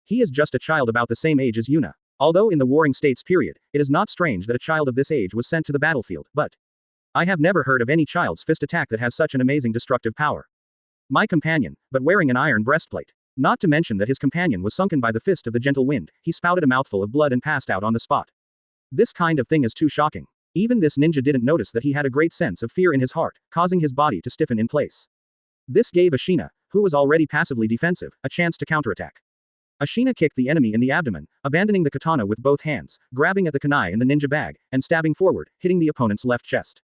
He is just a child about the same age as Yuna. Although in the Warring States period, it is not strange that a child of this age was sent to the battlefield, but I have never heard of any child's fist attack that has such an amazing destructive power. My companion, but wearing an iron breastplate. Not to mention that his companion was sunken by the fist of the gentle wind, he spouted a mouthful of blood and passed out on the spot. This kind of thing is too shocking. Even this ninja didn't notice that he had a great sense of fear in his heart, causing his body to stiffen in place. This gave Ashina, who was already passively defensive, a chance to counterattack. Ashina kicked the enemy in the abdomen, abandoning the katana with both hands, grabbing at the kunai in the ninja bag, and stabbing forward, hitting the opponent's left chest.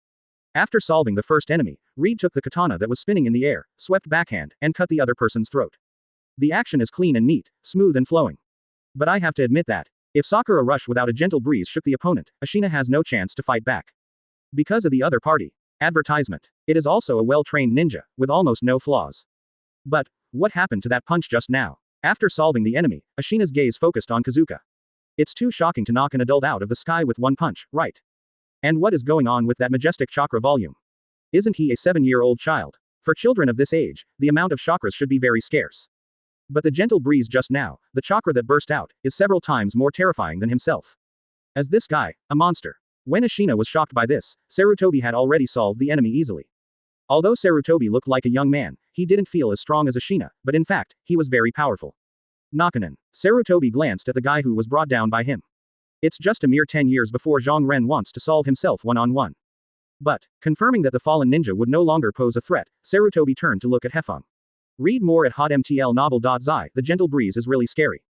After solving the first enemy, Reed took the katana that was spinning in the air, swept backhand, and cut the other person's throat. The action is clean and neat, smooth and flowing. But I have to admit that, if Sakura rush without a gentle breeze shook the opponent, Ashina has no chance to fight back. Because of the other party. Advertisement. It is also a well-trained ninja, with almost no flaws. But, what happened to that punch just now? After solving the enemy, Ashina's gaze focused on Kazuka. It's too shocking to knock an adult out of the sky with one punch, right? And what is going on with that majestic chakra volume? Isn't he a 7-year-old child? For children of this age, the amount of chakras should be very scarce. But the gentle breeze just now, the chakra that burst out, is several times more terrifying than himself. As this guy, a monster. When Ashina was shocked by this, Sarutobi had already solved the enemy easily. Although Sarutobi looked like a young man, he didn't feel as strong as Ashina, but in fact, he was very powerful. Nakanen. Sarutobi glanced at the guy who was brought down by him. It's just a mere 10 years before Zhang Ren wants to solve himself one-on-one. But, confirming that the fallen ninja would no longer pose a threat, Sarutobi turned to look at Hefeng. Read more at hotmtlnovel.zi. The gentle breeze is really scary.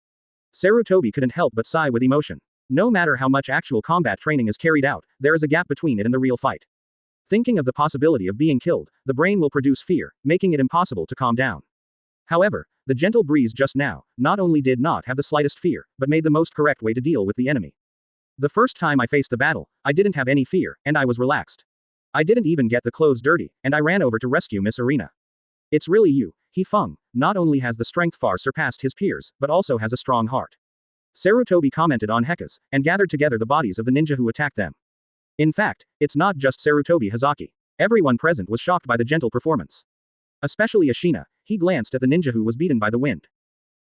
Sarutobi couldn't help but sigh with emotion. No matter how much actual combat training is carried out, there is a gap between it and the real fight. Thinking of the possibility of being killed, the brain will produce fear, making it impossible to calm down. However, The gentle breeze just now, not only did not have the slightest fear, but made the most correct way to deal with the enemy. The first time I faced the battle, I didn't have any fear, and I was relaxed. I didn't even get the clothes dirty, and I ran over to rescue Miss Arena. It's really you, Hefeng, not only has the strength far surpassed his peers, but also has a strong heart. Sarutobi commented on Hekkas, and gathered together the bodies of the ninja who attacked them. In fact, it's not just Sarutobi Hizen. Everyone present was shocked by the gentle performance. Especially Ashina, he glanced at the ninja who was beaten by the wind.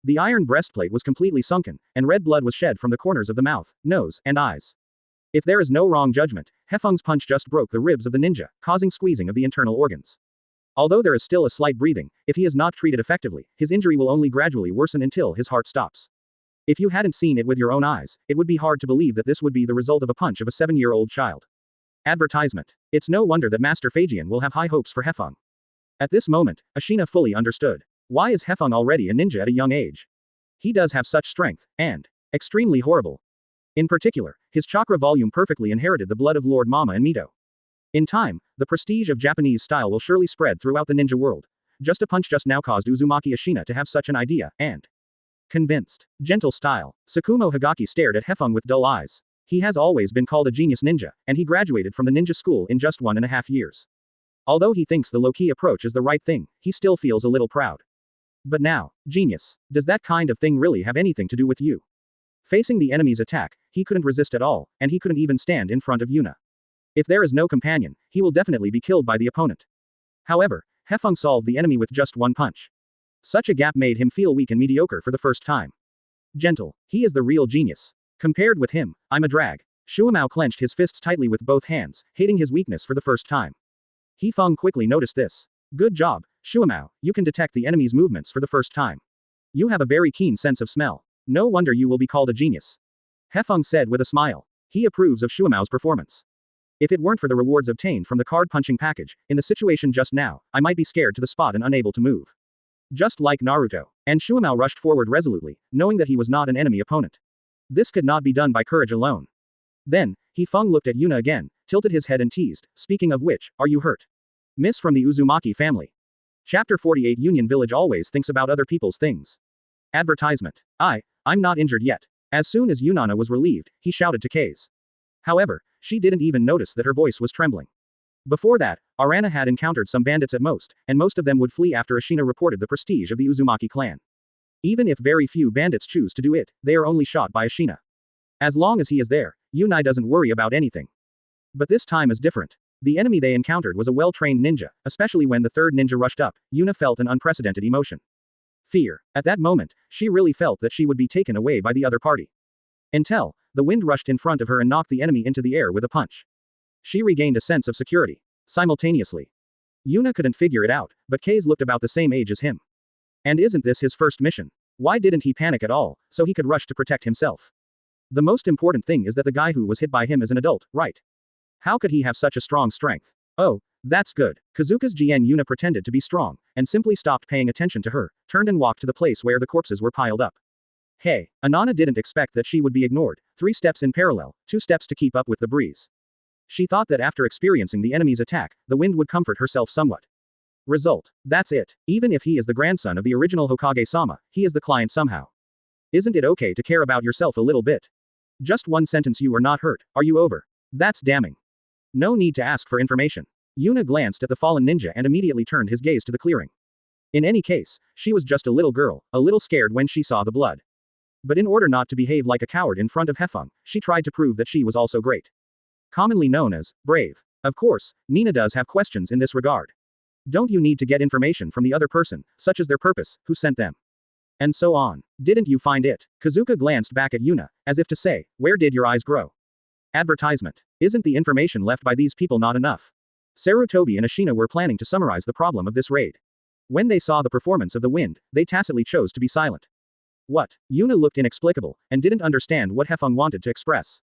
The iron breastplate was completely sunken, and red blood was shed from the corners of the mouth, nose, and eyes. If there is no wrong judgment, Hefeng's punch just broke the ribs of the ninja, causing squeezing of the internal organs. Although there is still a slight breathing, if he is not treated effectively, his injury will only gradually worsen until his heart stops. If you hadn't seen it with your own eyes, it would be hard to believe that this would be the result of a punch of a 7-year-old child. Advertisement. It's no wonder that Master Fagian will have high hopes for Hefeng. At this moment, Ashina fully understood. Why is Hefeng already a ninja at a young age? He does have such strength, and extremely horrible. In particular, his chakra volume perfectly inherited the blood of Lord Mama and Mito. In time, the prestige of Japanese style will surely spread throughout the ninja world. Just a punch just now caused Uzumaki Ashina to have such an idea, and convinced. Gentle style. Tsukumo Higaki stared at Hefeng with dull eyes. He has always been called a genius ninja, and he graduated from the ninja school in just 1.5 years. Although he thinks the low-key approach is the right thing, he still feels a little proud. But now, genius, does that kind of thing really have anything to do with you? Facing the enemy's attack, he couldn't resist at all, and he couldn't even stand in front of Yuna. If there is no companion, he will definitely be killed by the opponent. However, Hefeng solved the enemy with just one punch. Such a gap made him feel weak and mediocre for the first time. Gentle, he is the real genius. Compared with him, I'm a drag. Shuamao clenched his fists tightly with both hands, hating his weakness for the first time. Hefeng quickly noticed this. Good job, Shuamao, you can detect the enemy's movements for the first time. You have a very keen sense of smell. No wonder you will be called a genius. Hefeng said with a smile. He approves of Shuamao's performance. If it weren't for the rewards obtained from the card punching package, in the situation just now, I might be scared to the spot and unable to move. Just like Naruto. And Shuamao rushed forward resolutely, knowing that he was not an enemy opponent. This could not be done by courage alone. Then, Hefeng looked at Yuna again, tilted his head and teased, speaking of which, are you hurt? Miss from the Uzumaki family. Chapter 48 Union Village always thinks about other people's things. Advertisement. I'm not injured yet. As soon as Yunana was relieved, he shouted to Kaze. However, she didn't even notice that her voice was trembling. Before that, Arana had encountered some bandits at most, and most of them would flee after Ashina reported the prestige of the Uzumaki clan. Even if very few bandits choose to do it, they are only shot by Ashina. As long as he is there, Yunai doesn't worry about anything. But this time is different. The enemy they encountered was a well-trained ninja, especially when the third ninja rushed up, Yuna felt an unprecedented emotion. Fear. At that moment, she really felt that she would be taken away by the other party. Until, the wind rushed in front of her and knocked the enemy into the air with a punch. She regained a sense of security. Simultaneously. Yuna couldn't figure it out, but Kaze looked about the same age as him. And isn't this his first mission? Why didn't he panic at all, so he could rush to protect himself? The most important thing is that the guy who was hit by him is an adult, right? How could he have such a strong strength? Oh, that's good. Kazuka's GN Yuna pretended to be strong, and simply stopped paying attention to her, turned and walked to the place where the corpses were piled up. Hey, Anana didn't expect that she would be ignored, 3 steps in parallel, 2 steps to keep up with the breeze. She thought that after experiencing the enemy's attack, the wind would comfort herself somewhat. Result. That's it. Even if he is the grandson of the original Hokage-sama, he is the client somehow. Isn't it okay to care about yourself a little bit? Just one sentence, you are not hurt, are you over? That's damning. No need to ask for information. Yuna glanced at the fallen ninja and immediately turned his gaze to the clearing. In any case, she was just a little girl, a little scared when she saw the blood. But in order not to behave like a coward in front of Hefeng, she tried to prove that she was also great. Commonly known as brave. Of course, Nina does have questions in this regard. Don't you need to get information from the other person, such as their purpose, who sent them? And so on. Didn't you find it? Kazuka glanced back at Yuna, as if to say, where did your eyes grow? Advertisement. Isn't the information left by these people not enough? Sarutobi and Ashina were planning to summarize the problem of this raid. When they saw the performance of the wind, they tacitly chose to be silent. What? Yuna looked inexplicable, and didn't understand what Hefeng wanted to express.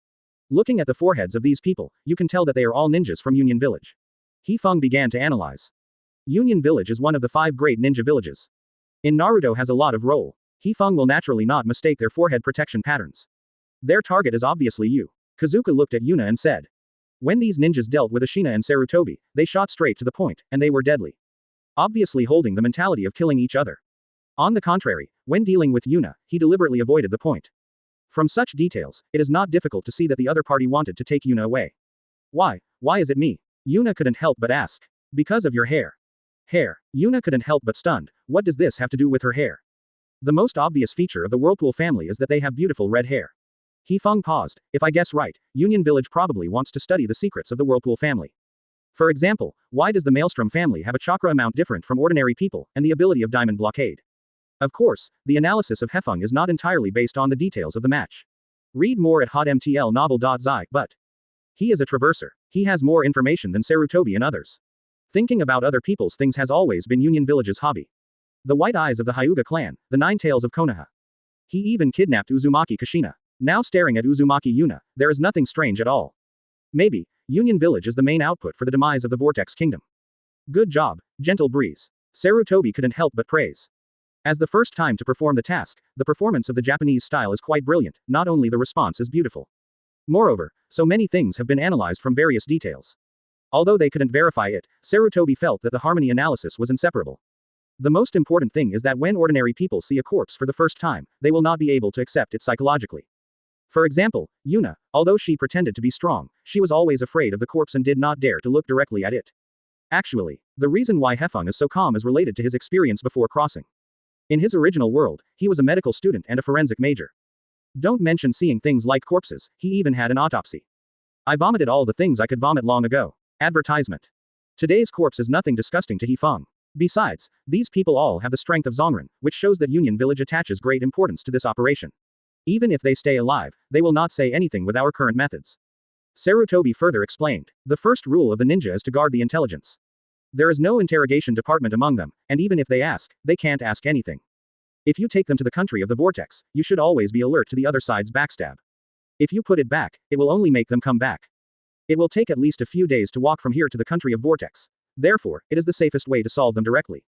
Looking at the foreheads of these people, you can tell that they are all ninjas from Union Village. Hefeng began to analyze. Union Village is one of the 5 great ninja villages. In Naruto has a lot of role. Hefeng will naturally not mistake their forehead protection patterns. Their target is obviously you. Kazuka looked at Yuna and said. When these ninjas dealt with Ashina and Sarutobi, they shot straight to the point, and they were deadly. Obviously holding the mentality of killing each other. On the contrary, when dealing with Yuna, he deliberately avoided the point. From such details, it is not difficult to see that the other party wanted to take Yuna away. Why? Why is it me? Yuna couldn't help but ask. Because of your hair. Hair. Yuna couldn't help but stunned. What does this have to do with her hair? The most obvious feature of the Whirlpool family is that they have beautiful red hair. Hefeng paused. If I guess right, Union Village probably wants to study the secrets of the Whirlpool family. For example, why does the Maelstrom family have a chakra amount different from ordinary people, and the ability of diamond blockade? Of course, the analysis of Hefeng is not entirely based on the details of the match. Read more at hotmtlnovel.zi, but he is a traverser. He has more information than Sarutobi and others. Thinking about other people's things has always been Union Village's hobby. The white eyes of the Hyuga clan, the nine tails of Konoha. He even kidnapped Uzumaki Kushina. Now staring at Uzumaki Yuna, there is nothing strange at all. Maybe, Union Village is the main output for the demise of the Vortex Kingdom. Good job, gentle breeze. Sarutobi couldn't help but praise. As the first time to perform the task, the performance of the Japanese style is quite brilliant, not only the response is beautiful. Moreover, so many things have been analyzed from various details. Although they couldn't verify it, Sarutobi felt that the harmony analysis was inseparable. The most important thing is that when ordinary people see a corpse for the first time, they will not be able to accept it psychologically. For example, Yuna, although she pretended to be strong, she was always afraid of the corpse and did not dare to look directly at it. Actually, the reason why Hefeng is so calm is related to his experience before crossing. In his original world, he was a medical student and a forensic major. Don't mention seeing things like corpses, he even had an autopsy. I vomited all the things I could vomit long ago. Advertisement. Today's corpse is nothing disgusting to Hefeng. Besides, these people all have the strength of Zongren, which shows that Union Village attaches great importance to this operation. Even if they stay alive, they will not say anything with our current methods. Sarutobi further explained. The first rule of the ninja is to guard the intelligence. There is no interrogation department among them, and even if they ask, they can't ask anything. If you take them to the country of the vortex, you should always be alert to the other side's backstab. If you put it back, it will only make them come back. It will take at least a few days to walk from here to the country of vortex. Therefore, it is the safest way to solve them directly.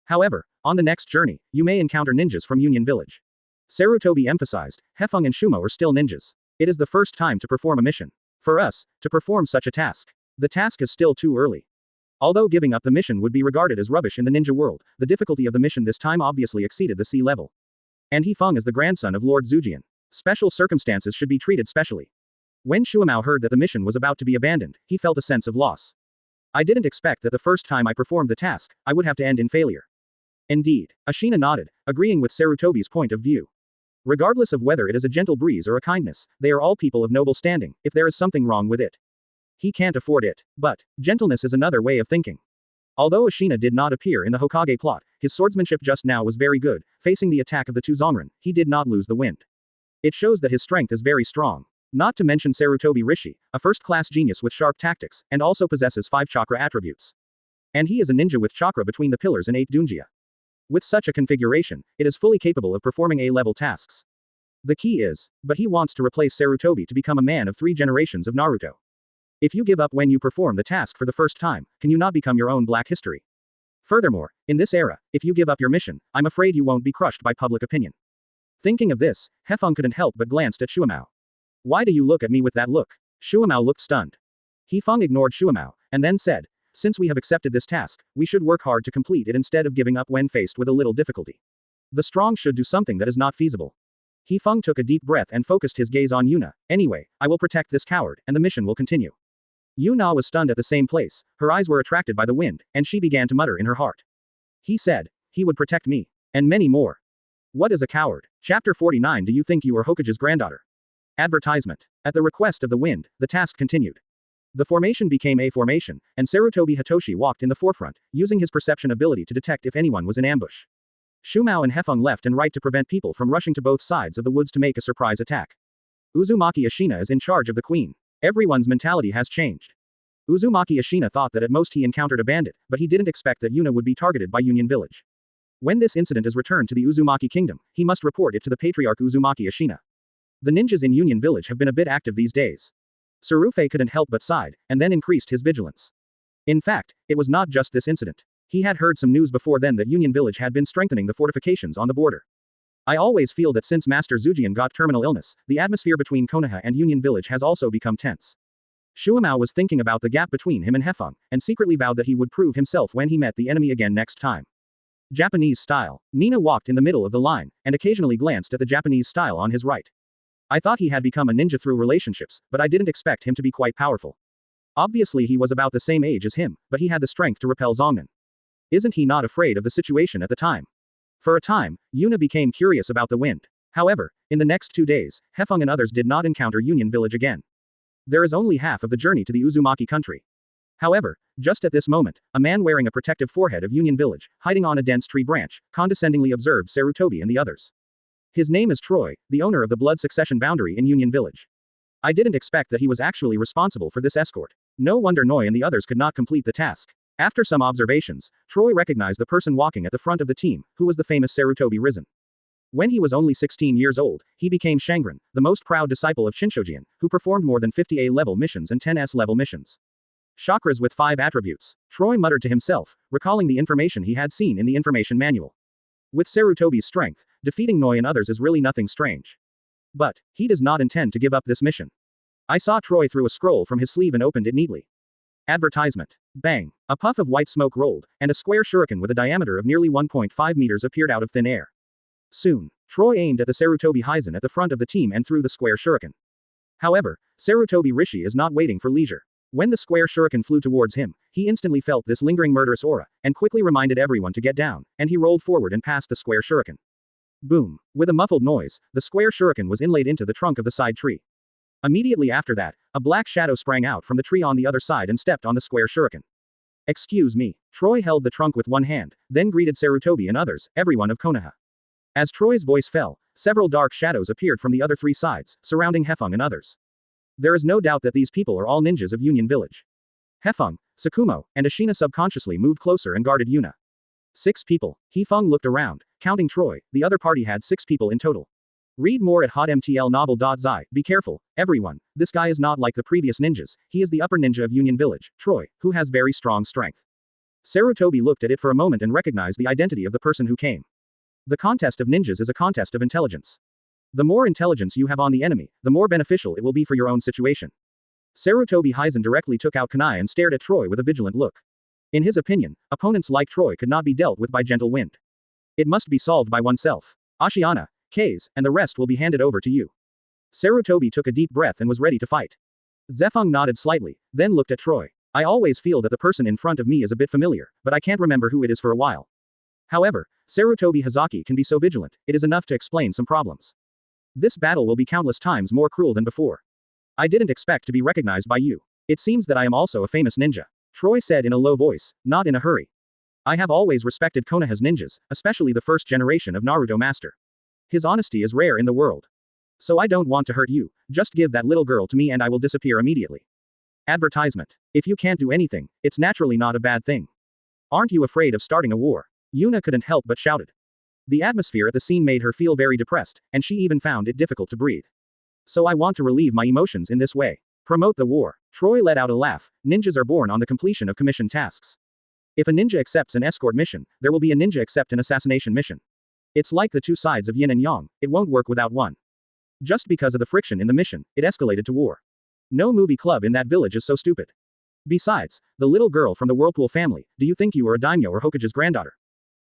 However, on the next journey, you may encounter ninjas from Union Village. Sarutobi emphasized, Hefeng and Shumo are still ninjas. It is the first time to perform a mission. For us, to perform such a task. The task is still too early. Although giving up the mission would be regarded as rubbish in the ninja world, the difficulty of the mission this time obviously exceeded the sea level. And Hefeng is the grandson of Lord Zujian. Special circumstances should be treated specially. When Shuamao heard that the mission was about to be abandoned, he felt a sense of loss. I didn't expect that the first time I performed the task, I would have to end in failure. Indeed, Ashina nodded, agreeing with Sarutobi's point of view. Regardless of whether it is a gentle breeze or a kindness, they are all people of noble standing, if there is something wrong with it. He can't afford it. But, gentleness is another way of thinking. Although Ashina did not appear in the Hokage plot, his swordsmanship just now was very good. Facing the attack of the two Zongren, he did not lose the wind. It shows that his strength is very strong. Not to mention Sarutobi Rishi, a first-class genius with sharp tactics, and also possesses 5 chakra attributes. And he is a ninja with chakra between the pillars and 8 dunjia. With such a configuration, it is fully capable of performing A-level tasks. The key is, but he wants to replace Sarutobi to become a man of 3 generations of Naruto. If you give up when you perform the task for the first time, can you not become your own black history? Furthermore, in this era, if you give up your mission, I'm afraid you won't be crushed by public opinion. Thinking of this, Hefeng couldn't help but glanced at Shuamao. Why do you look at me with that look? Shuamao looked stunned. Hefeng ignored Shuamao, and then said, since we have accepted this task, we should work hard to complete it instead of giving up when faced with a little difficulty. The strong should do something that is not feasible. Hefeng took a deep breath and focused his gaze on Yuna. Anyway, I will protect this coward, and the mission will continue. Yuna was stunned at the same place, her eyes were attracted by the wind, and she began to mutter in her heart. He said, he would protect me. And many more. What is a coward? Chapter 49. Do you think you are Hokage's granddaughter? Advertisement. At the request of the wind, the task continued. The formation became a formation, and Sarutobi Hitoshi walked in the forefront, using his perception ability to detect if anyone was in ambush. Shumao and Hefeng left and right to prevent people from rushing to both sides of the woods to make a surprise attack. Uzumaki Ashina is in charge of the queen. Everyone's mentality has changed. Uzumaki Ashina thought that at most he encountered a bandit, but he didn't expect that Yuna would be targeted by Union Village. When this incident is returned to the Uzumaki kingdom, he must report it to the patriarch Uzumaki Ashina. The ninjas in Union Village have been a bit active these days. Sarutobi couldn't help but sighed, and then increased his vigilance. In fact, it was not just this incident. He had heard some news before then that Union Village had been strengthening the fortifications on the border. I always feel that since Master Zujian got terminal illness, the atmosphere between Konoha and Union Village has also become tense. Shuamao was thinking about the gap between him and Hefeng, and secretly vowed that he would prove himself when he met the enemy again next time. Japanese style. Nina walked in the middle of the line, and occasionally glanced at the Japanese style on his right. I thought he had become a ninja through relationships, but I didn't expect him to be quite powerful. Obviously he was about the same age as him, but he had the strength to repel Zongnan. Isn't he not afraid of the situation at the time? For a time, Yuna became curious about the wind. However, in the next 2 days, Hefeng and others did not encounter Union Village again. There is only half of the journey to the Uzumaki country. However, just at this moment, a man wearing a protective forehead of Union Village, hiding on a dense tree branch, condescendingly observed Sarutobi and the others. His name is Troy, the owner of the blood succession boundary in Union Village. I didn't expect that he was actually responsible for this escort. No wonder Noi and the others could not complete the task. After some observations, Troy recognized the person walking at the front of the team, who was the famous Sarutobi Hizen. When he was only 16 years old, he became Shangren, the most proud disciple of Shinshojian, who performed more than 50 A-level missions and 10 S-level missions. Chakras with 5 attributes. Troy muttered to himself, recalling the information he had seen in the information manual. With Sarutobi's strength, defeating Noi and others is really nothing strange. But, he does not intend to give up this mission. I saw Troy through a scroll from his sleeve and opened it neatly. Advertisement. Bang. A puff of white smoke rolled, and a square shuriken with a diameter of nearly 1.5 meters appeared out of thin air. Soon, Troy aimed at the Sarutobi Hizen at the front of the team and threw the square shuriken. However, Sarutobi Rishi is not waiting for leisure. When the square shuriken flew towards him, he instantly felt this lingering murderous aura, and quickly reminded everyone to get down, and he rolled forward and passed the square shuriken. Boom. With a muffled noise, the square shuriken was inlaid into the trunk of the side tree. Immediately after that, a black shadow sprang out from the tree on the other side and stepped on the square shuriken. Excuse me. Troy held the trunk with one hand, then greeted Sarutobi and others, everyone of Konoha. As Troy's voice fell, several dark shadows appeared from the other 3 sides, surrounding Hefeng and others. There is no doubt that these people are all ninjas of Union Village. Hefeng, Sakumo, and Ashina subconsciously moved closer and guarded Yuna. 6 people. Hefeng looked around, counting Troy, the other party had 6 people in total. Read more at hotmtlnovel.zi. Be careful, everyone, this guy is not like the previous ninjas, he is the upper ninja of Union Village, Troy, who has very strong strength. Sarutobi looked at it for a moment and recognized the identity of the person who came. The contest of ninjas is a contest of intelligence. The more intelligence you have on the enemy, the more beneficial it will be for your own situation. Sarutobi Hizen directly took out kunai and stared at Troy with a vigilant look. In his opinion, opponents like Troy could not be dealt with by gentle wind. It must be solved by oneself. Ashiana, K's, and the rest will be handed over to you. Sarutobi took a deep breath and was ready to fight. Zefeng nodded slightly, then looked at Troy. I always feel that the person in front of me is a bit familiar, but I can't remember who it is for a while. However, Sarutobi Hazaki can be so vigilant, it is enough to explain some problems. This battle will be countless times more cruel than before. I didn't expect to be recognized by you. It seems that I am also a famous ninja. Troy said in a low voice, not in a hurry. I have always respected Konoha's ninjas, especially the first generation of Naruto master. His honesty is rare in the world. So I don't want to hurt you, just give that little girl to me and I will disappear immediately. Advertisement. If you can't do anything, it's naturally not a bad thing. Aren't you afraid of starting a war? Yuna couldn't help but shouted. The atmosphere at the scene made her feel very depressed, and she even found it difficult to breathe. So I want to relieve my emotions in this way. Promote the war. Troy let out a laugh. Ninjas are born on the completion of commission tasks. If a ninja accepts an escort mission, there will be a ninja accept an assassination mission. It's like the 2 sides of yin and yang, it won't work without one. Just because of the friction in the mission, it escalated to war. No movie club in that village is so stupid. Besides, the little girl from the Whirlpool family, do you think you are a daimyo or Hokage's granddaughter?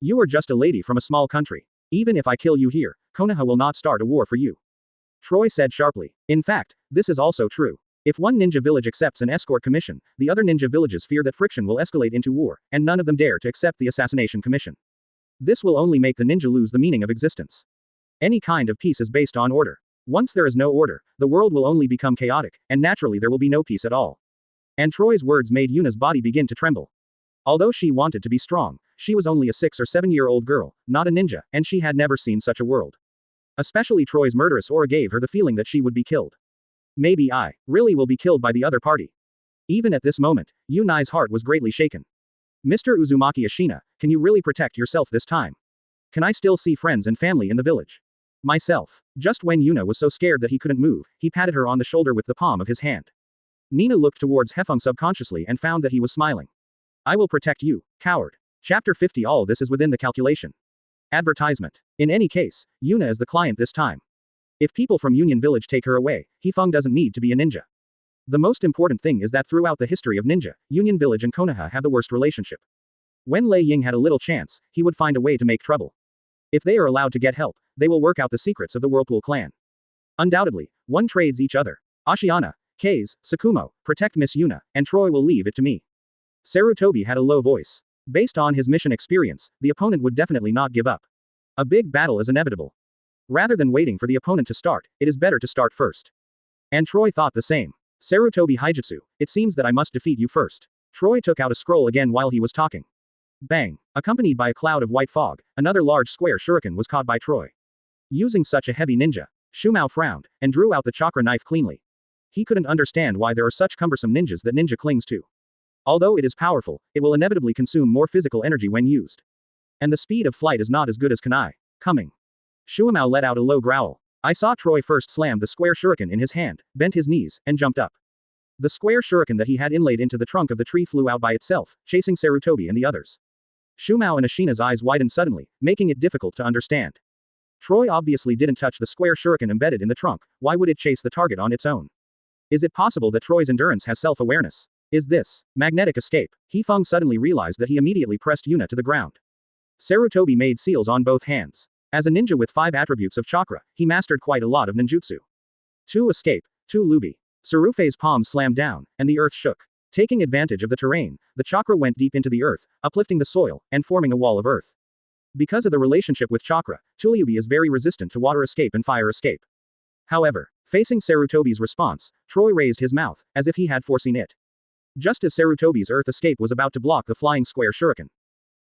You are just a lady from a small country. Even if I kill you here, Konoha will not start a war for you. Troy said sharply. In fact, this is also true. If one ninja village accepts an escort commission, the other ninja villages fear that friction will escalate into war, and none of them dare to accept the assassination commission. This will only make the ninja lose the meaning of existence. Any kind of peace is based on order. Once there is no order, the world will only become chaotic, and naturally there will be no peace at all. And Troy's words made Yuna's body begin to tremble. Although she wanted to be strong, she was only a 6 or 7-year-old girl, not a ninja, and she had never seen such a world. Especially Troy's murderous aura gave her the feeling that she would be killed. Maybe I really will be killed by the other party. Even at this moment, Yunai's heart was greatly shaken. Mr. Uzumaki Ashina, can you really protect yourself this time? Can I still see friends and family in the village? Myself. Just when Yuna was so scared that he couldn't move, he patted her on the shoulder with the palm of his hand. Nina looked towards Hefeng subconsciously and found that he was smiling. I will protect you, coward. Chapter 50. All this is within the calculation. Advertisement. In any case, Yuna is the client this time. If people from Union Village take her away, Hefeng doesn't need to be a ninja. The most important thing is that throughout the history of ninja, Union Village and Konoha have the worst relationship. When Lei Ying had a little chance, he would find a way to make trouble. If they are allowed to get help, they will work out the secrets of the Whirlpool clan. Undoubtedly, one trades each other. Ashiana, Kaze, Sakumo, protect Miss Yuna, and Troy will leave it to me. Sarutobi had a low voice. Based on his mission experience, the opponent would definitely not give up. A big battle is inevitable. Rather than waiting for the opponent to start, it is better to start first. And Troy thought the same. Sarutobi Hizen, it seems that I must defeat you first. Troy took out a scroll again while he was talking. Bang! Accompanied by a cloud of white fog, another large square shuriken was caught by Troy. Using such a heavy ninja, Shumao frowned, and drew out the chakra knife cleanly. He couldn't understand why there are such cumbersome ninjas that ninja clings to. Although it is powerful, it will inevitably consume more physical energy when used. And the speed of flight is not as good as kunai. Coming. Shumao let out a low growl. I saw Troy first slam the square shuriken in his hand, bent his knees, and jumped up. The square shuriken that he had inlaid into the trunk of the tree flew out by itself, chasing Sarutobi and the others. Shumao and Ashina's eyes widened suddenly, making it difficult to understand. Troy obviously didn't touch the square shuriken embedded in the trunk, why would it chase the target on its own? Is it possible that Troy's endurance has self-awareness? Is this magnetic escape? Hefeng suddenly realized that he immediately pressed Yuna to the ground. Sarutobi made seals on both hands. As a ninja with 5 attributes of chakra, he mastered quite a lot of ninjutsu. 2 escape, 2 lubi. Sarufei's palm slammed down, and the earth shook. Taking advantage of the terrain, the chakra went deep into the earth, uplifting the soil, and forming a wall of earth. Because of the relationship with chakra, Tuliubi is very resistant to water escape and fire escape. However, facing Sarutobi's response, Troy raised his mouth, as if he had foreseen it. Just as Sarutobi's earth escape was about to block the flying square shuriken.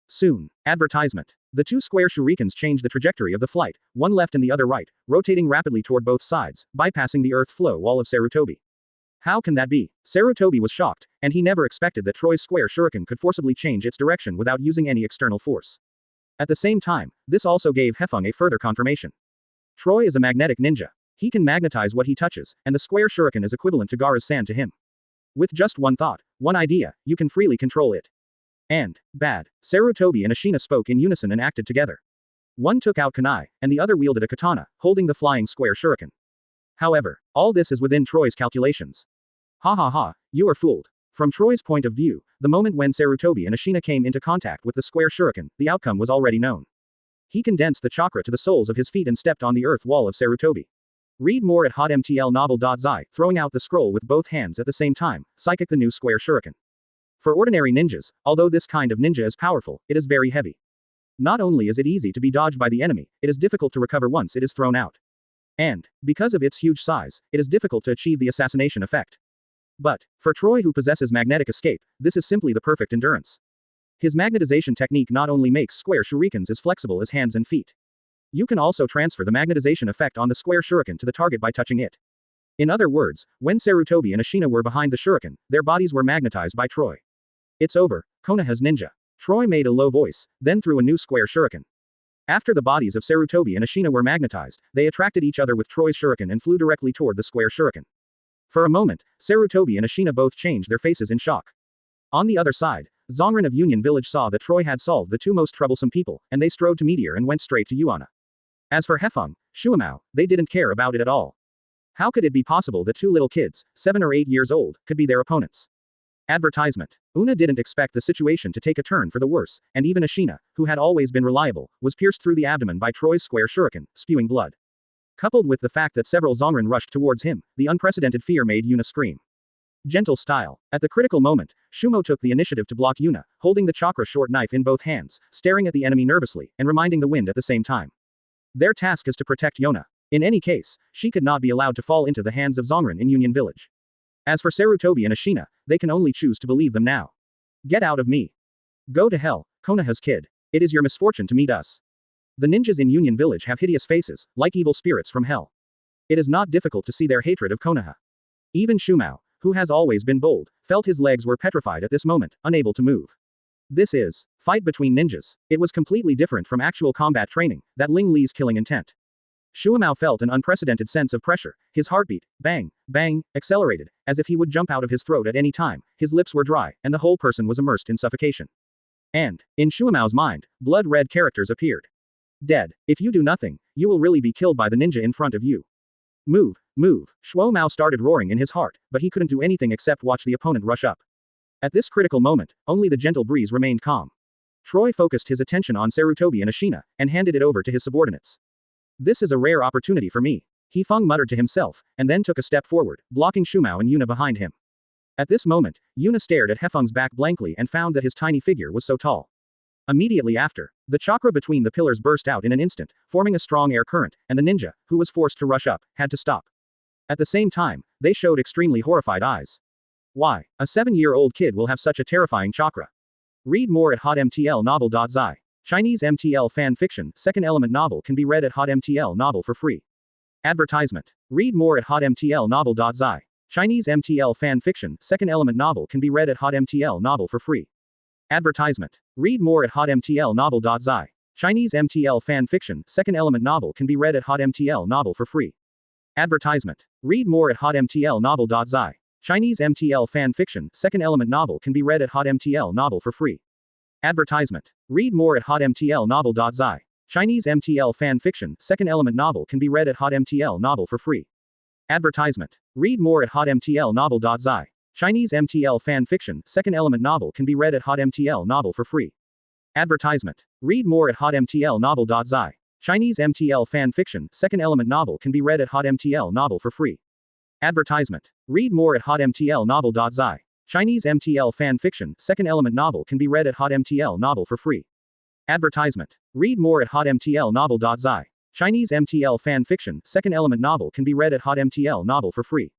Soon. Advertisement. The 2 square shurikens changed the trajectory of the flight, one left and the other right, rotating rapidly toward both sides, bypassing the earth flow wall of Sarutobi. How can that be? Sarutobi was shocked, and he never expected that Troy's square shuriken could forcibly change its direction without using any external force. At the same time, this also gave Hefeng a further confirmation. Troy is a magnetic ninja. He can magnetize what he touches, and the square shuriken is equivalent to Gaara's sand to him. With just one thought, one idea, you can freely control it. And, bad. Sarutobi and Ashina spoke in unison and acted together. One took out kunai, and the other wielded a katana, holding the flying square shuriken. However, all this is within Troy's calculations. Ha ha ha, you are fooled. From Troy's point of view, the moment when Sarutobi and Ashina came into contact with the square shuriken, the outcome was already known. He condensed the chakra to the soles of his feet and stepped on the earth wall of Sarutobi. Read more at hotmtlnovel.zi, throwing out the scroll with both hands at the same time, psychic the new square shuriken. For ordinary ninjas, although this kind of ninja is powerful, it is very heavy. Not only is it easy to be dodged by the enemy, it is difficult to recover once it is thrown out. And, because of its huge size, it is difficult to achieve the assassination effect. But, for Troy who possesses magnetic escape, this is simply the perfect endurance. His magnetization technique not only makes square shurikens as flexible as hands and feet. You can also transfer the magnetization effect on the square shuriken to the target by touching it. In other words, when Sarutobi and Ashina were behind the shuriken, their bodies were magnetized by Troy. It's over, Konoha's ninja. Troy made a low voice, then threw a new square shuriken. After the bodies of Sarutobi and Ashina were magnetized, they attracted each other with Troy's shuriken and flew directly toward the square shuriken. For a moment, Sarutobi and Ashina both changed their faces in shock. On the other side, Zongren of Union Village saw that Troy had solved the 2 most troublesome people, and they strode to Meteor and went straight to Yuana. As for Hefeng, Shumao, they didn't care about it at all. How could it be possible that 2 little kids, 7 or 8 years old, could be their opponents? Advertisement. Una didn't expect the situation to take a turn for the worse, and even Ashina, who had always been reliable, was pierced through the abdomen by Troy's square shuriken, spewing blood. Coupled with the fact that several Zongren rushed towards him, the unprecedented fear made Yuna scream. Gentle style. At the critical moment, Shumo took the initiative to block Yuna, holding the chakra short knife in both hands, staring at the enemy nervously, and reminding the wind at the same time. Their task is to protect Yuna. In any case, she could not be allowed to fall into the hands of Zongren in Union Village. As for Sarutobi and Ashina, they can only choose to believe them now. Get out of me. Go to hell, Konoha's kid. It is your misfortune to meet us. The ninjas in Union Village have hideous faces, like evil spirits from hell. It is not difficult to see their hatred of Konoha. Even Shumao, who has always been bold, felt his legs were petrified at this moment, unable to move. This is fight between ninjas. It was completely different from actual combat training, that Ling Li's killing intent. Shumao felt an unprecedented sense of pressure, his heartbeat, bang, bang, accelerated, as if he would jump out of his throat at any time, his lips were dry, and the whole person was immersed in suffocation. And, in Shumao's mind, blood-red characters appeared. Dead. If you do nothing, you will really be killed by the ninja in front of you. Move, move. Shuo Mao started roaring in his heart, but he couldn't do anything except watch the opponent rush up. At this critical moment, only the gentle breeze remained calm. Troy focused his attention on Sarutobi and Ashina, and handed it over to his subordinates. This is a rare opportunity for me. Hefeng muttered to himself, and then took a step forward, blocking Shumao and Yuna behind him. At this moment, Yuna stared at Hefeng's back blankly and found that his tiny figure was so tall. Immediately after, the chakra between the pillars burst out in an instant, forming a strong air current, and the ninja, who was forced to rush up, had to stop. At the same time, they showed extremely horrified eyes. Why? A 7-year-old kid will have such a terrifying chakra. Read more at hotmtlnovel.zi. Chinese MTL fan fiction, second element novel can be read at hotmtl novel for free. Advertisement. Read more at hotmtlnovel.zi. Chinese MTL fan fiction, second element novel can be read at hotmtl novel for free. Advertisement. Read more at hotmtlnovel.zi. Chinese MTL fan fiction, second element novel can be read at hotmtl novel for free. Advertisement. Read more at hotmtlnovel.zi. Chinese MTL fan fiction, second element novel can be read at hotmtl novel for free. Advertisement. Read more at hotmtlnovel.zi. Chinese MTL fan fiction, second element novel can be read at hotmtl novel for free. Advertisement. Read more at hotmtlnovel.zi. Chinese MTL fan fiction, second element novel can be read at hotmtl novel for free. Advertisement. Read more at hotmtlnovel.zi. Chinese MTL fan fiction, second element novel can be read at hotmtl novel for free. Advertisement. Read more at hotmtlnovel.zi. Chinese MTL fan fiction, second element novel can be read at hotmtl novel for free. Advertisement. Read more at hotmtlnovel.zi. Chinese MTL fan fiction, second element novel can be read at hotmtl novel for free.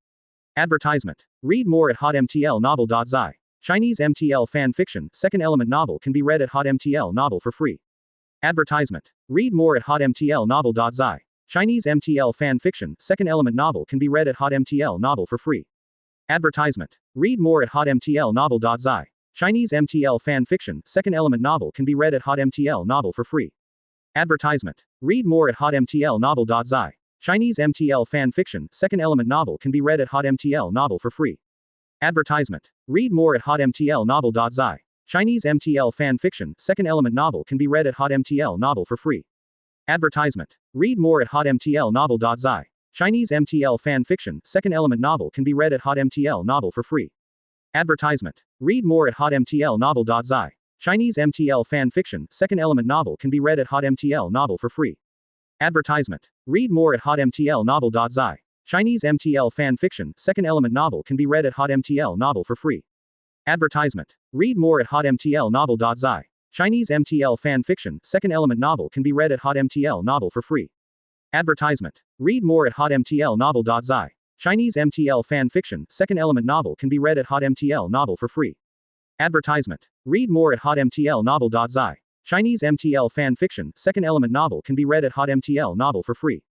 Advertisement. Read more at hotmtlnovel.zi. Chinese MTL fan fiction, second element novel can be read at hotmtl novel for free. Advertisement. Read more at hotmtlnovel.zi. Chinese MTL fan fiction, second element novel can be read at hotmtl novel for free. Advertisement. Read more at hotmtlnovel.zi. Chinese MTL fan fiction, second element novel can be read at hotmtl novel for free. Advertisement. Read more at hotmtlnovel.zi. Chinese MTL fan fiction, second element novel can be read at hotmtl novel for free. Advertisement. Read more at hotmtlnovel.zi. Chinese MTL fan fiction, second element novel can be read at hotmtl novel for free. Advertisement. Read more at hotmtlnovel.zi. Chinese MTL fan fiction, second element novel can be read at hotmtl novel for free. Advertisement. Read more at hotmtlnovel.zi. Chinese MTL fan fiction, second element novel can be read at hotmtl novel for free. Advertisement. Read more at hotmtlnovel.zi. Chinese MTL fan fiction, second element novel can be read at hotmtl novel for free. Advertisement. Read more at hotmtlnovel.zi. Chinese MTL fan fiction, second element novel can be read at hotmtl novel for free. Advertisement. Read more at hotmtlnovel.zi. Chinese MTL fan fiction, second element novel can be read at hotmtl novel for free. Advertisement. Read more at hotmtlnovel.zi. Chinese MTL fan fiction, second element novel can be read at hotmtl novel for free.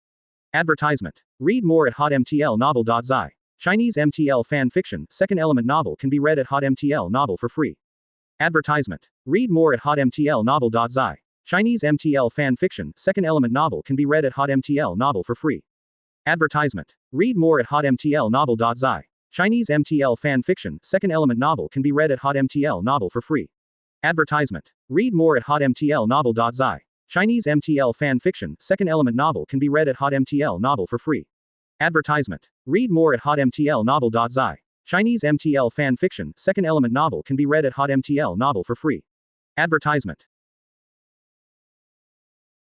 Advertisement. Read more at hotmtlnovel.zi. Chinese MTL fan fiction, second element novel can be read at hotmtl novel for free. Advertisement. Read more at hotmtlnovel.zi. Chinese MTL fan fiction, second element novel can be read at hotmtl novel for free. Advertisement. Read more at hotmtlnovel.zi. Chinese MTL fan fiction, second element novel can be read at hotmtl novel for free. Advertisement. Read more at hotmtlnovel.zi. Chinese MTL fan fiction, second element novel can be read at hotmtl novel for free. Advertisement. Read more at hotmtlnovel.zi. Chinese MTL fan fiction, second element novel can be read at hotmtl novel for free. Advertisement.